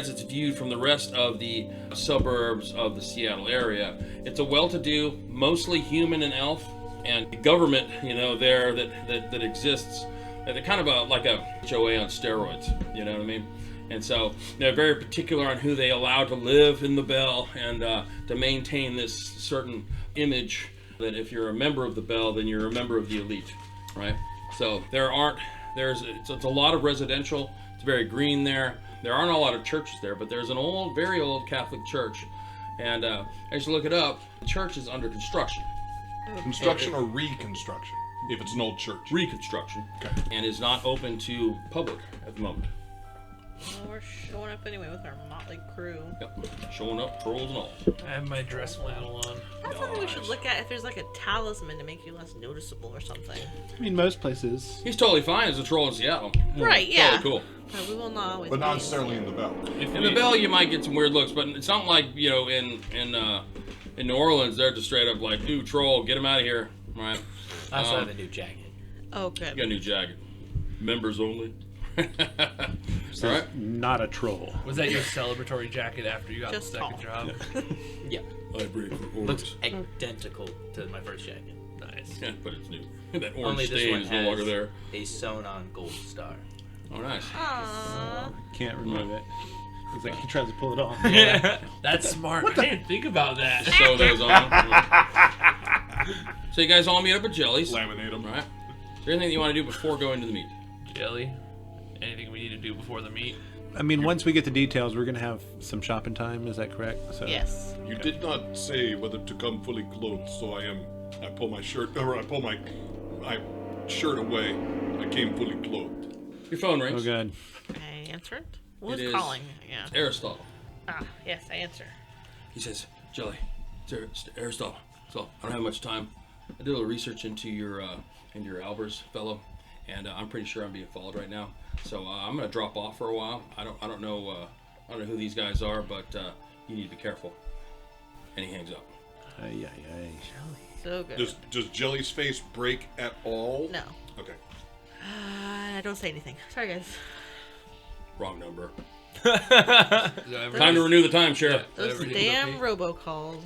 it's viewed from the rest of the suburbs of the Seattle area. It's a well-to-do, mostly human and elf, and the government, there that exists. They're kind of like a HOA on steroids, you know what I mean? And so they're very particular on who they allow to live in the Bell and to maintain this certain image that if you're a member of the Bell, then you're a member of the elite, right? So it's a lot of residential. It's very green there. There aren't a lot of churches there, but there's an very old Catholic church. And as you look it up, the church is under construction. Construction or reconstruction, if it's an old church. Reconstruction. Okay. And is not open to public at the moment. Well, we're showing up anyway with our motley crew. Yep. Showing up, trolls and all. I have my dress flannel on. That's something we should look at if there's like a talisman to make you less noticeable or something. I mean, most places. He's totally fine as a troll in Seattle. Right, yeah. Totally cool. But we will not always But not be. necessarily in the Bell. In the Bell, you might get some weird looks, but it's not like, in New Orleans, they're just straight up like, "Ooh, troll, get him out of here." Right? I also have a new jacket. Oh, good. You got a new jacket. Members only. So All right. not a troll. Was that your celebratory jacket after you got Just the second tall. job? Yeah. I break for Looks orders. identical to my first jacket. Nice. Yeah, but it's new. That Only orange this stain one is no longer has there. a sewn-on gold star. Oh, nice. Aww. Can't remove it. He's like, he tries to pull it off. That's smart. I didn't think about that. So those on. So you guys all meet up at Jelly's. Laminate them. All right. Is there anything you want to do before going to the meet? Jelly, anything we need to do before the meet? I mean, once we get the details, we're gonna have some shopping time. Is that correct? So Yes. You did not say whether to come fully clothed, so I pull my shirt, or I pull my shirt away. I came fully clothed. Your phone Oh rings. god. I answer it. Who's It is- calling? Yeah. Aristotle. Ah, yes, I answer. He says, "Jelly, it's Aristotle. So I don't have much time. I did a little research into your Albers fellow, and I'm pretty sure I'm being followed right now. So I'm gonna drop off for a while. I don't know who these guys are, but you need to be careful." And he hangs up. Ay. So good. Does Jelly's face break at all? No. Okay. I don't say anything. Sorry, guys. Wrong number. Time Time to renew the timeshare. Those Everything damn okay? robocalls.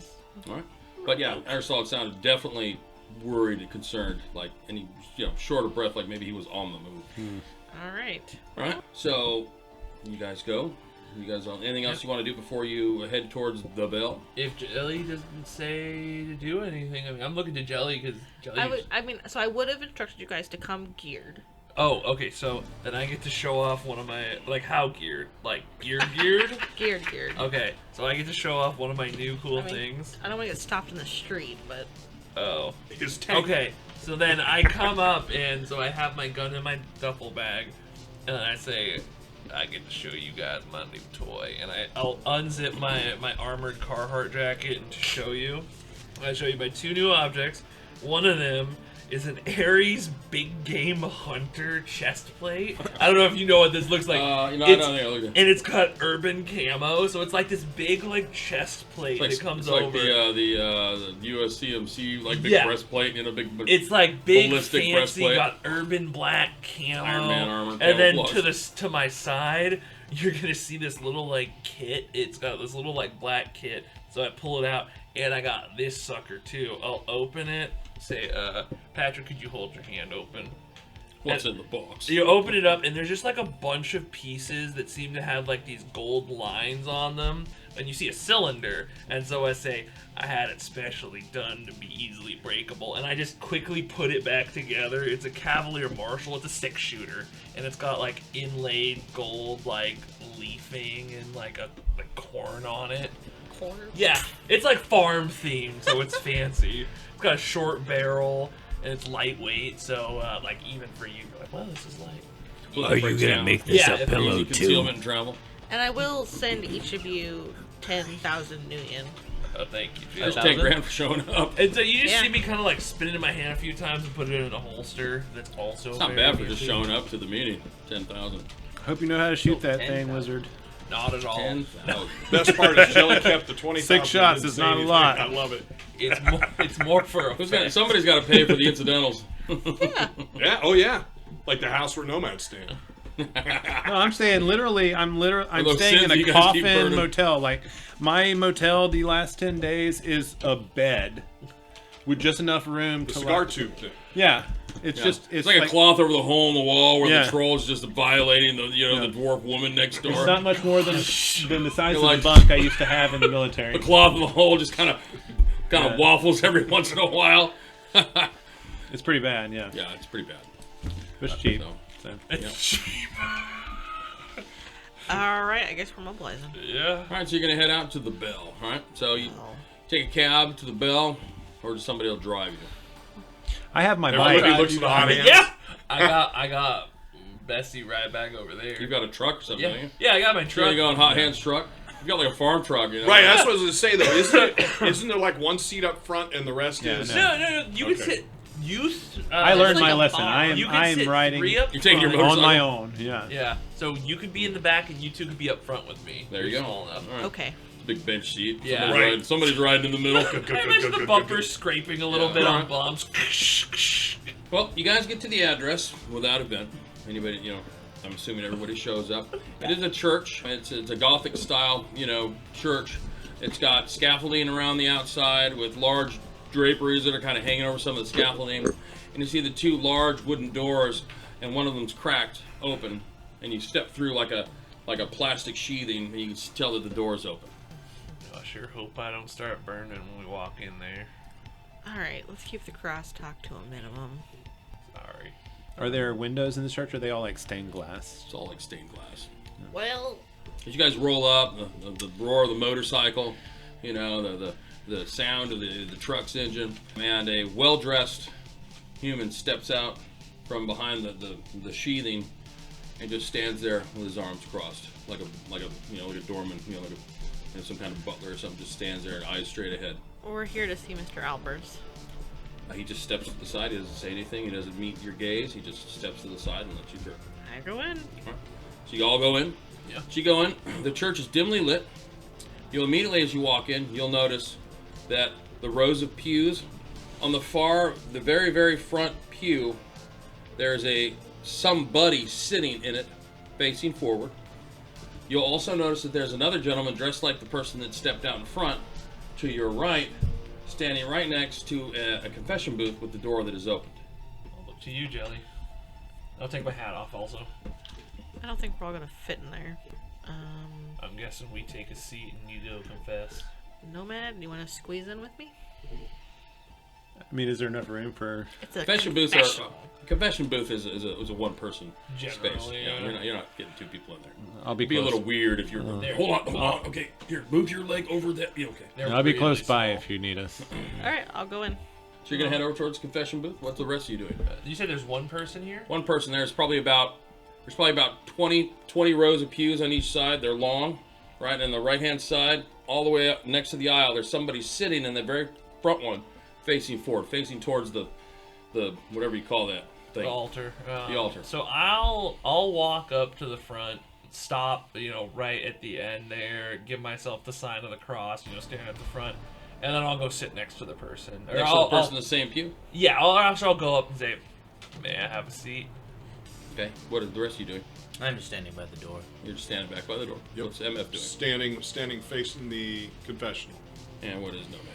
All right. But yeah, Aristotle sounded definitely worried and concerned, like any short of breath, like maybe he was on the move. All right. All right. So you guys go. You guys anything else you want to do before you head towards the Bell? If Jelly doesn't say to do anything, I mean, I'm looking to Jelly because Jelly. I would have instructed you guys to come geared. Oh, okay. So then I get to show off one of my how geared, geared. Geared. Okay, so I get to show off one of my new cool things. I don't want to get stopped in the street, but Oh. His tank. Okay, so then I come up and so I have my gun in my duffel bag, and I say, I get to show you guys my new toy, and I'll unzip my armored Carhartt jacket and to show you. I show you my two new objects. One of them is an Ares Big Game Hunter chest plate. I don't know if you know what this looks like. I know. Look at And it's got urban camo, so it's like this big chest plate that comes it's over. like the USCMC big Yeah. breastplate, big. It's like big, ballistic fancy, breastplate. got urban black camo. Iron Man armor, and then camouflage. to my side, you're gonna see this little kit. It's got this little black kit. So I pull it out, and I got this sucker too. I'll open it. Say, Patrick, could you hold your hand open? What's in the box? You open it up, and there's just like a bunch of pieces that seem to have like these gold lines on them. And you see a cylinder, and so I say, I had it specially done to be easily breakable, and I just quickly put it back together. It's a Cavalier Marshall, it's a 6-shooter, and it's got like inlaid gold like leafing and like corn on it. Corn? Yeah, it's like farm themed, so it's fancy. It's got a short barrel, and it's lightweight, so like even for you, you're like, well, this is light. Are you gonna make this Yeah, a it's pillow Easy too? concealment and travel. And I will send each of you 10,000 nuyen. Oh, thank you, That's Jill. 10 grand for showing up. And so you just Yeah. see me kind of like spin it in my hand a few times and put it in a holster. That's also It's not very bad for just easy. showing up to the meeting. 10,000. Hope you know how to shoot that thing, wizard. Not at all. 10,000. Best part is Jelly kept the 20,000. 6 shots didn't is say not a anything. lot. I love it. It's more for a fact. Somebody's got to pay for the incidentals. Yeah. Oh yeah. Like the house where Nomad's staying. No, I'm saying literally. I'm those staying sins in you a guys keep coffin burning. motel. Like my motel, the last 10 days is a bed with just enough room The to cigar like, tube thing. Yeah, it's Yeah. just It's like a cloth over the hole in the wall where Yeah. the troll's just violating the the dwarf woman next door. It's not much more than the size You're of like- the bunk I used to have in the military. The cloth in the hole just kind of Yeah. waffles every once in a while. It's pretty bad. Yeah, Yeah, it's pretty bad. but it's cheap. So, So. Alright, I guess we're mobilizing. Yeah. all right, so you're gonna head out to the Bell. All right, so you Oh. take a cab to the Bell, or somebody will drive you. I have my Everybody bike. looks at the hot hands. Yeah. I got Bessie right back over there. You've got a truck or something, yeah. don't you? Yeah, I got my You're truck. gonna go in Hot Hands truck. You've got like a farm truck, you know. Right, that's what I was gonna say though. Isn't there like one seat up front and the rest Yeah, is? no. No. You can Okay. sit. I learned like my a lesson. bar. I You am. can I am sit riding 3 up You're taking your front. on my motorcycle. own. Yeah. Yeah. So you could be in the back, and you two could be up front with me. There you You're go. Small enough. All right. Okay. Big bench seat. Yeah. Somebody's Right. riding, somebody's riding in the middle. I imagine the bumpers scraping a little Yeah. bit on Alright. bumps. Well, you guys get to the address without event. Anybody, I'm assuming everybody shows up. It is a church. It's a Gothic style, church. It's got scaffolding around the outside with large draperies that are kind of hanging over some of the scaffolding. And you see the 2 large wooden doors, and one of them's cracked open. And you step through like a plastic sheathing, and you can tell that the door's open. I sure hope I don't start burning when we walk in there. Alright, let's keep the crosstalk to a minimum. Sorry. Are there windows in the church? Or are they all like stained glass? It's all like stained glass. Well, As you guys roll up, the roar of the motorcycle, the sound of the truck's engine, and a well-dressed human steps out from behind the sheathing and just stands there with his arms crossed, like a doorman, some kind of butler or something. Just stands there and eyes straight ahead. we're here to see Mr. Albers. He just steps to the side. He doesn't say anything. He doesn't meet your gaze. He just steps to the side and lets you through. I go in. So you all go in. Yeah. So you go in. The church is dimly lit. You'll immediately, as you walk in, you'll notice that the rows of pews on the very, very front pew, there's somebody sitting in it, facing forward. You'll also notice that there's another gentleman dressed like the person that stepped out in front, to your right, standing right next to a confession booth with the door that is opened. I'll look to you, Jelly. I'll take my hat off also. I don't think we're all gonna fit in there. I'm guessing we take a seat and you go confess. Nomad, do you want to squeeze in with me? I mean, is there enough room for? It's a Confession booth is a one-person space. Generally, Yeah, yeah. you're not getting 2 people in there. I'll be It'd be a close. little weird if you're there. Hold on. Okay, here, move your leg over that. Yeah, okay. They're I'll be really close by small. if you need us. Alright, I'll go in. So you're gonna head over towards the confession booth. What's the rest of you doing? You said there's one person here? One person there. There's probably about 20 rows of pews on each side. They're long, right? And the right-hand side, all the way up next to the aisle, there's somebody sitting in the very front one, facing forward, facing towards the whatever you call that thing. The altar. The altar. So I'll walk up to the front, stop, right at the end there, give myself the sign of the cross, standing at the front, and then I'll go sit next to the person. Or Next to the person in the same pew. Yeah, I'll go up and say, "May I have a seat?" Okay. What are the rest of you doing? I'm just standing by the door. You're just standing back by the door. Yep. What's MF doing? Standing facing the confessional. And what is Nomad?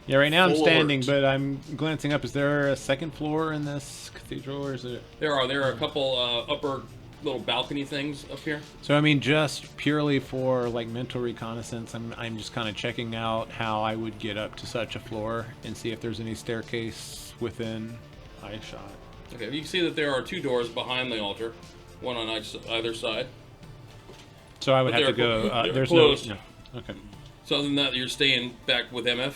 Yeah, right now I'm Full standing, alert. but I'm glancing up. Is there a second floor in this cathedral, or is it? There are a couple upper little balcony things up here. So I mean, just purely for like mental reconnaissance, I'm just kind of checking out how I would get up to such a floor and see if there's any staircase within eyeshot. Okay, you can see that there are 2 doors behind the altar, one on either side. So I would But have to they're go. they're There's closed. no. Okay. So other than that, you're staying back with MF.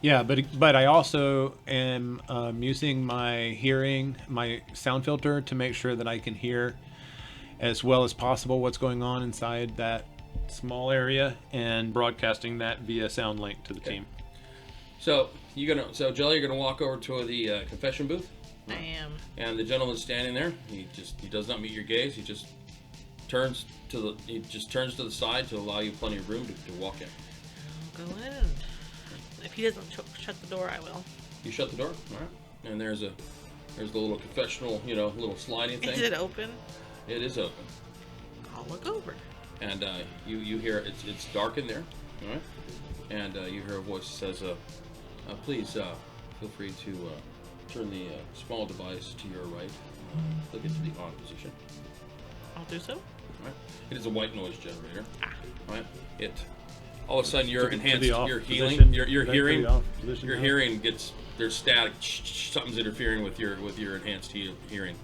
Yeah, but I also am using my sound filter to make sure that I can hear as well as possible what's going on inside that small area and broadcasting that via sound link to the team. So Jelly, you're gonna walk over to the confession booth, I am. and the gentleman's standing there. He does not meet your gaze. He just turns to the side to allow you plenty of room to walk in. I'll go in. If he doesn't shut the door, I will. You shut the door, all right? And there's the little confessional, little sliding thing. Is it open? It is open, I'll look over. and you hear it's dark in there, all right? And you hear a voice that says, "Please feel free to turn the small device to your right. Click it to the on position. I'll do so. All right? It is a white noise generator. All right? It all of a sudden your enhanced your healing your hearing gets there's static. Something's interfering with your enhanced hearing.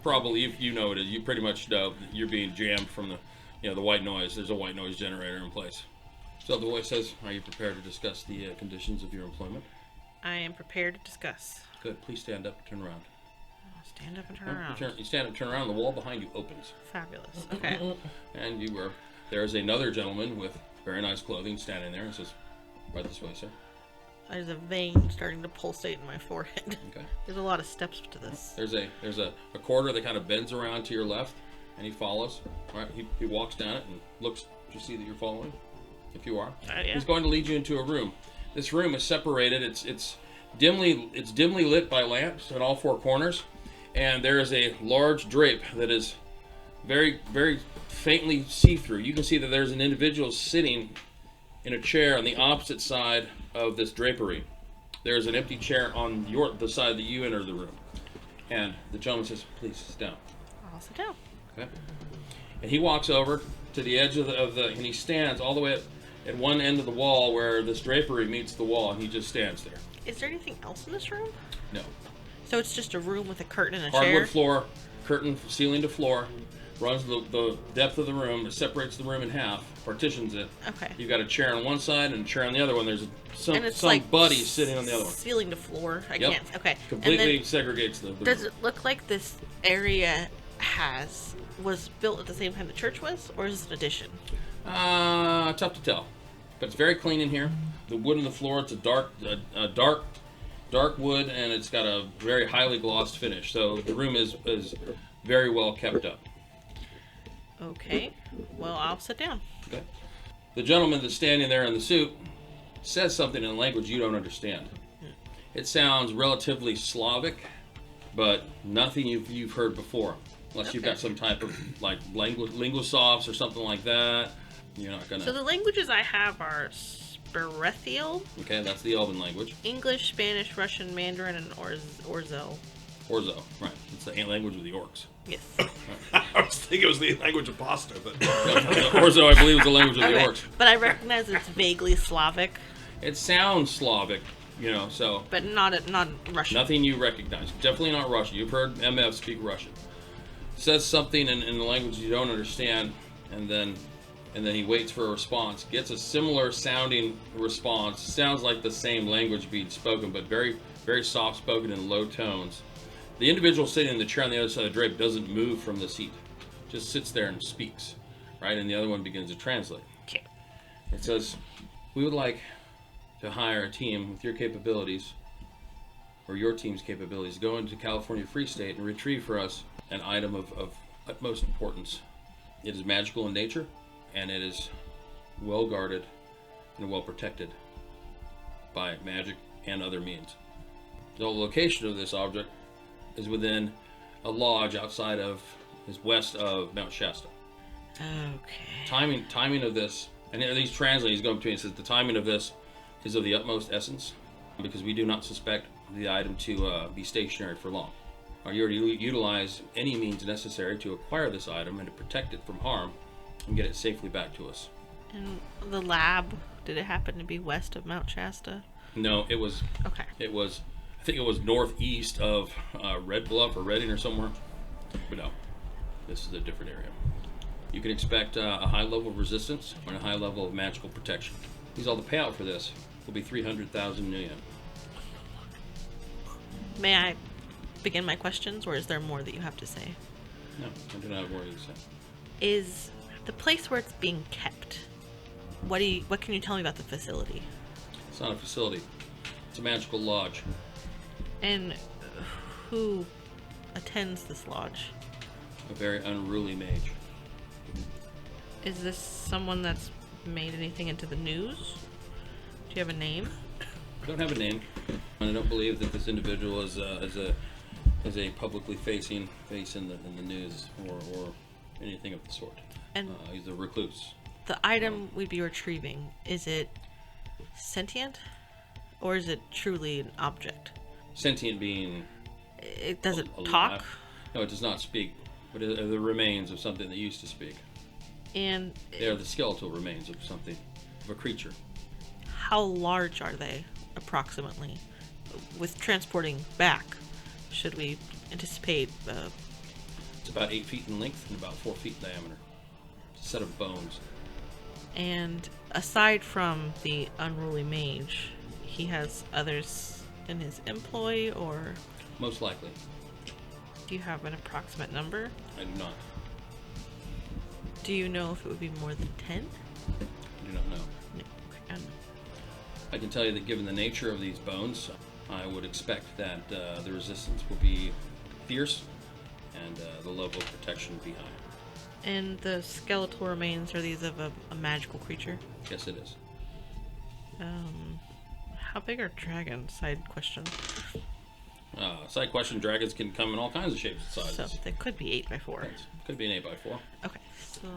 Probably you know it is. You pretty much know you're being jammed from the white noise. There's a white noise generator in place. So the voice says, "Are you prepared to discuss the conditions of your employment?" I am prepared to discuss. Good. Please stand up and turn around. I'll stand up and turn around. You stand up, turn around. The wall behind you opens, Fabulous. Okay. and there is another gentleman with very nice clothing standing there. And says, "Right this way, sir." There's a vein starting to pulsate in my forehead. Okay. There's a lot of steps to this. There's a corridor that kind of bends around to your left, and he follows. All right. He walks down it and looks to see that you're following. If you are, Yeah. he's going to lead you into a room. This room is separated. It's dimly lit by lamps at all 4 corners, and there is a large drape that is very, very faintly see-through. You can see that there's an individual sitting in a chair on the opposite side of this drapery. There's an empty chair on the side that you enter the room, and the gentleman says, "Please sit down." I'll sit down. Okay. And he walks over to the edge of the and he stands all the way at one end of the wall where this drapery meets the wall, and he just stands there. Is there anything else in this room? No. So it's just a room with a curtain and a Hardwood chair? floor, curtain from ceiling to floor, runs the depth of the room. It separates the room in half, partitions it. Okay. You've got a chair on one side and a chair on the other one. There's And it's some like buddy sitting on the other one. Ceiling to floor. I Yep. can't. Okay. Completely And segregates the then, room. does it look like this area was built at the same time the church was, or is it an addition? Tough to tell, but it's very clean in here. The wood on the floor, it's a dark wood, and it's got a very highly glossed finish. So the room is very well kept up. Okay. Well, I'll sit down. Okay. The gentleman that's standing there in the suit says something in a language you don't understand. It sounds relatively Slavic, but nothing you've heard before, unless you've got some type of like linguisofts or something like that. You're not gonna. So the languages I have are Sperethiel, Okay, that's the Elven language. English, Spanish, Russian, Mandarin, and Orzo. Orzo, right? It's the language of the orcs. Yes. I was thinking it was the language of pasta, but Orzo, I believe, is the language of the Okay. orcs. But I recognize it's vaguely Slavic, It sounds Slavic, so but not Russian. nothing you recognize. Definitely not Russian. You've heard MF speak Russian. Says something in the language you don't understand, and then he waits for a response. Gets a similar sounding response. Sounds like the same language being spoken, but very, very soft spoken in low tones. The individual sitting in the chair on the other side of the drape doesn't move from the seat. Just sits there and speaks, right? And the other one begins to translate. Okay. It says, "We would like to hire a team with your capabilities, or your team's capabilities, go into California Free State and retrieve for us an item of utmost importance. It is magical in nature, and it is well guarded and well protected by magic and other means. The location of this object is within a lodge outside of, is west of Mount Shasta. Okay. Timing of this, and he's translating, he's going between, he says the timing of this is of the utmost essence because we do not suspect the item to be stationary for long. You are to utilize any means necessary to acquire this item and to protect it from harm and get it safely back to us. And the lab, did it happen to be west of Mount Shasta? No, it was. Okay. It was. I think it was northeast of Red Bluff or Redding or somewhere. But no, this is a different area. You can expect a high level of resistance and a high level of magical protection. These all the payout for this will be 300,000 million. May I begin my questions, or is there more that you have to say? No, I do not have more to say. Is the place where it's being kept? What can you tell me about the facility? It's not a facility. It's a magical lodge. And who attends this lodge? A very unruly mage. Is this someone that's made anything into the news? Do you have a name? I don't have a name. And I don't believe that this individual is a publicly facing face in the news or anything of the sort. And he's a recluse. the item we'd be retrieving, is it sentient? Or is it truly an object? Sentient being... Does it alive. talk? No, it does not speak, but it are the remains of something that used to speak. And They are the skeletal remains of something, of a creature. how large are they, approximately? With transporting back, should we anticipate... It's about 8 feet in length and about 4 feet in diameter. It's a set of bones. And aside from the unruly mage, he has others in his employ, or Most likely. do you have an approximate number? I do not. Do you know if it would be more than 10? I do not know. No. Okay. I can tell you that given the nature of these bones, I would expect that the resistance will be fierce and the level of protection will be high. And the skeletal remains, are these of a magical creature? Yes, it is. How big are dragons? Side question. Side question, dragons can come in all kinds of shapes and sizes. So they could be 8x4. Yes, could be an 8x4. Okay. So,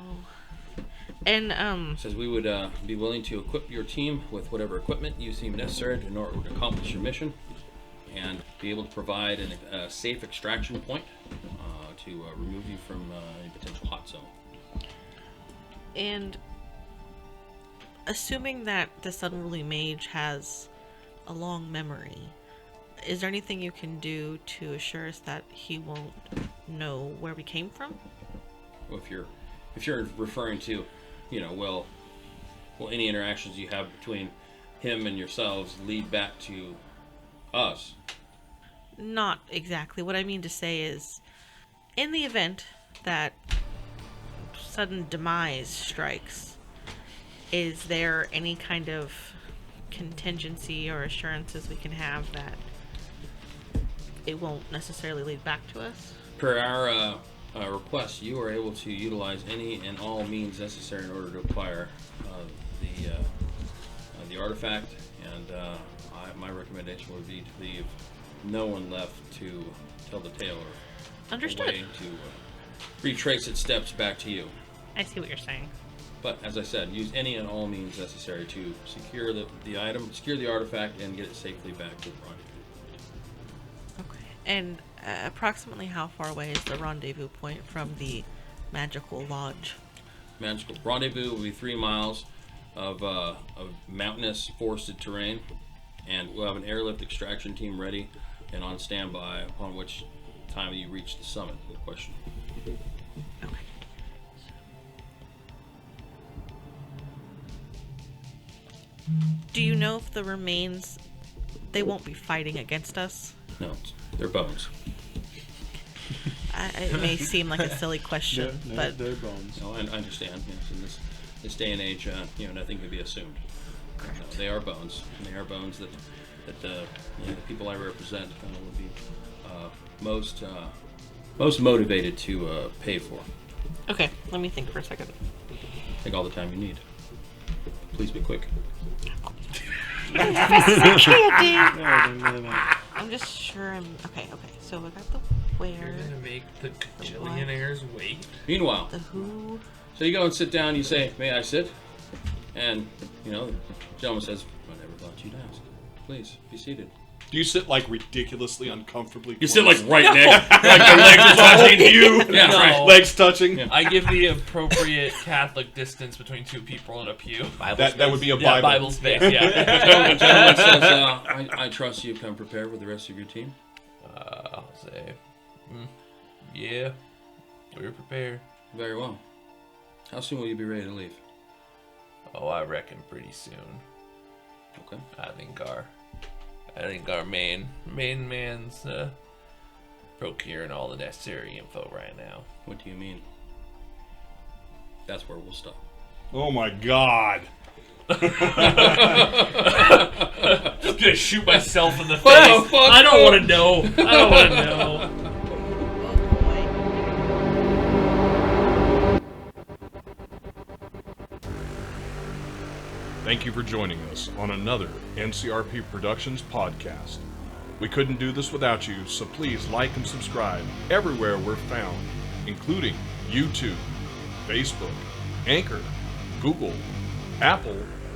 and It says we would be willing to equip your team with whatever equipment you seem necessary in order to accomplish your mission, and be able to provide a safe extraction point to remove you from any potential hot zone. And assuming that this unruly mage has a long memory, is there anything you can do to assure us that he won't know where we came from? Well, if you're referring to, well, any interactions you have between him and yourselves lead back to us. Not exactly. What I mean to say is, in the event that sudden demise strikes, is there any kind of contingency or assurances we can have that it won't necessarily lead back to us? Per our request, you are able to utilize any and all means necessary in order to acquire the artifact, and my recommendation would be to leave no one left to tell the tale or Understood. a way to retrace its steps back to you. I see what you're saying. But as I said, use any and all means necessary to secure the item, secure the artifact, and get it safely back to the rendezvous. Okay. And approximately how far away is the rendezvous point from the magical lodge? Magical rendezvous will be 3 miles of mountainous forested terrain, and we'll have an airlift extraction team ready and on standby, upon which time you reach the summit in question. Okay. Do you know if the remains, they won't be fighting against us? No, they're bones. It may seem like a silly question, but they're bones. No, I understand. Yes, in this day and age, nothing can be assumed. correct. No, they are bones. And they are bones that the people I represent would be most motivated to pay for. Okay, let me think for a second. Take all the time you need. Please be quick. I'm just sure I'm... Okay, so I got the You're where, gonna make the gajillionaires wait? Meanwhile, the who... so you go and sit down. You say, "May I sit?" And the gentleman says, "Whatever, thought you'd ask. Please, be seated. Do you sit like ridiculously uncomfortably? You sit like right next, like your legs are touching you. Yeah, No. right. Legs touching. Yeah. I give the appropriate Catholic distance between two people in a pew. That would be a Yeah, Bible. Bible space, yeah. Gentleman says, I trust you come prepared with the rest of your team. I'll say, yeah, we're prepared. Very well. How soon will you be ready to leave? Oh, I reckon pretty soon. Okay. I think our main man's procuring all the necessary info right now. What do you mean? That's where we'll stop. Oh my God. Just gonna shoot myself in the face. Oh, fuck. I don't want to know. I don't want to know. Thank you for joining us on another NCRP Productions podcast. We couldn't do this without you, so please like and subscribe everywhere we're found, including YouTube, Facebook, Anchor, Google, Apple,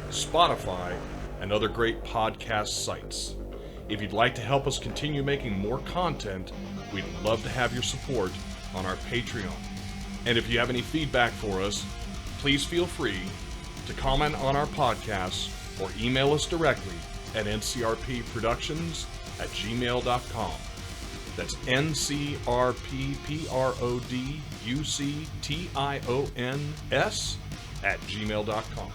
Spotify, and other great podcast sites. If you'd like to help us continue making more content, we'd love to have your support on our Patreon. And if you have any feedback for us, please feel free to comment on our podcasts or email us directly at ncrpproductions@gmail.com. That's ncrpproductions@gmail.com.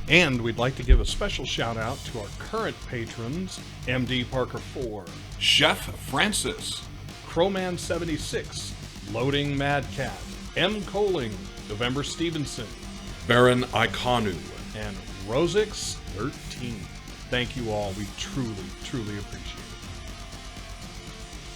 And we'd like to give a special shout out to our current patrons, MD Parker 4, Chef Francis, Crowman76, Loading Madcat, M. Coling, November Stevenson, Baron Ikanu, and Rosix13. Thank you all. We truly, truly appreciate it.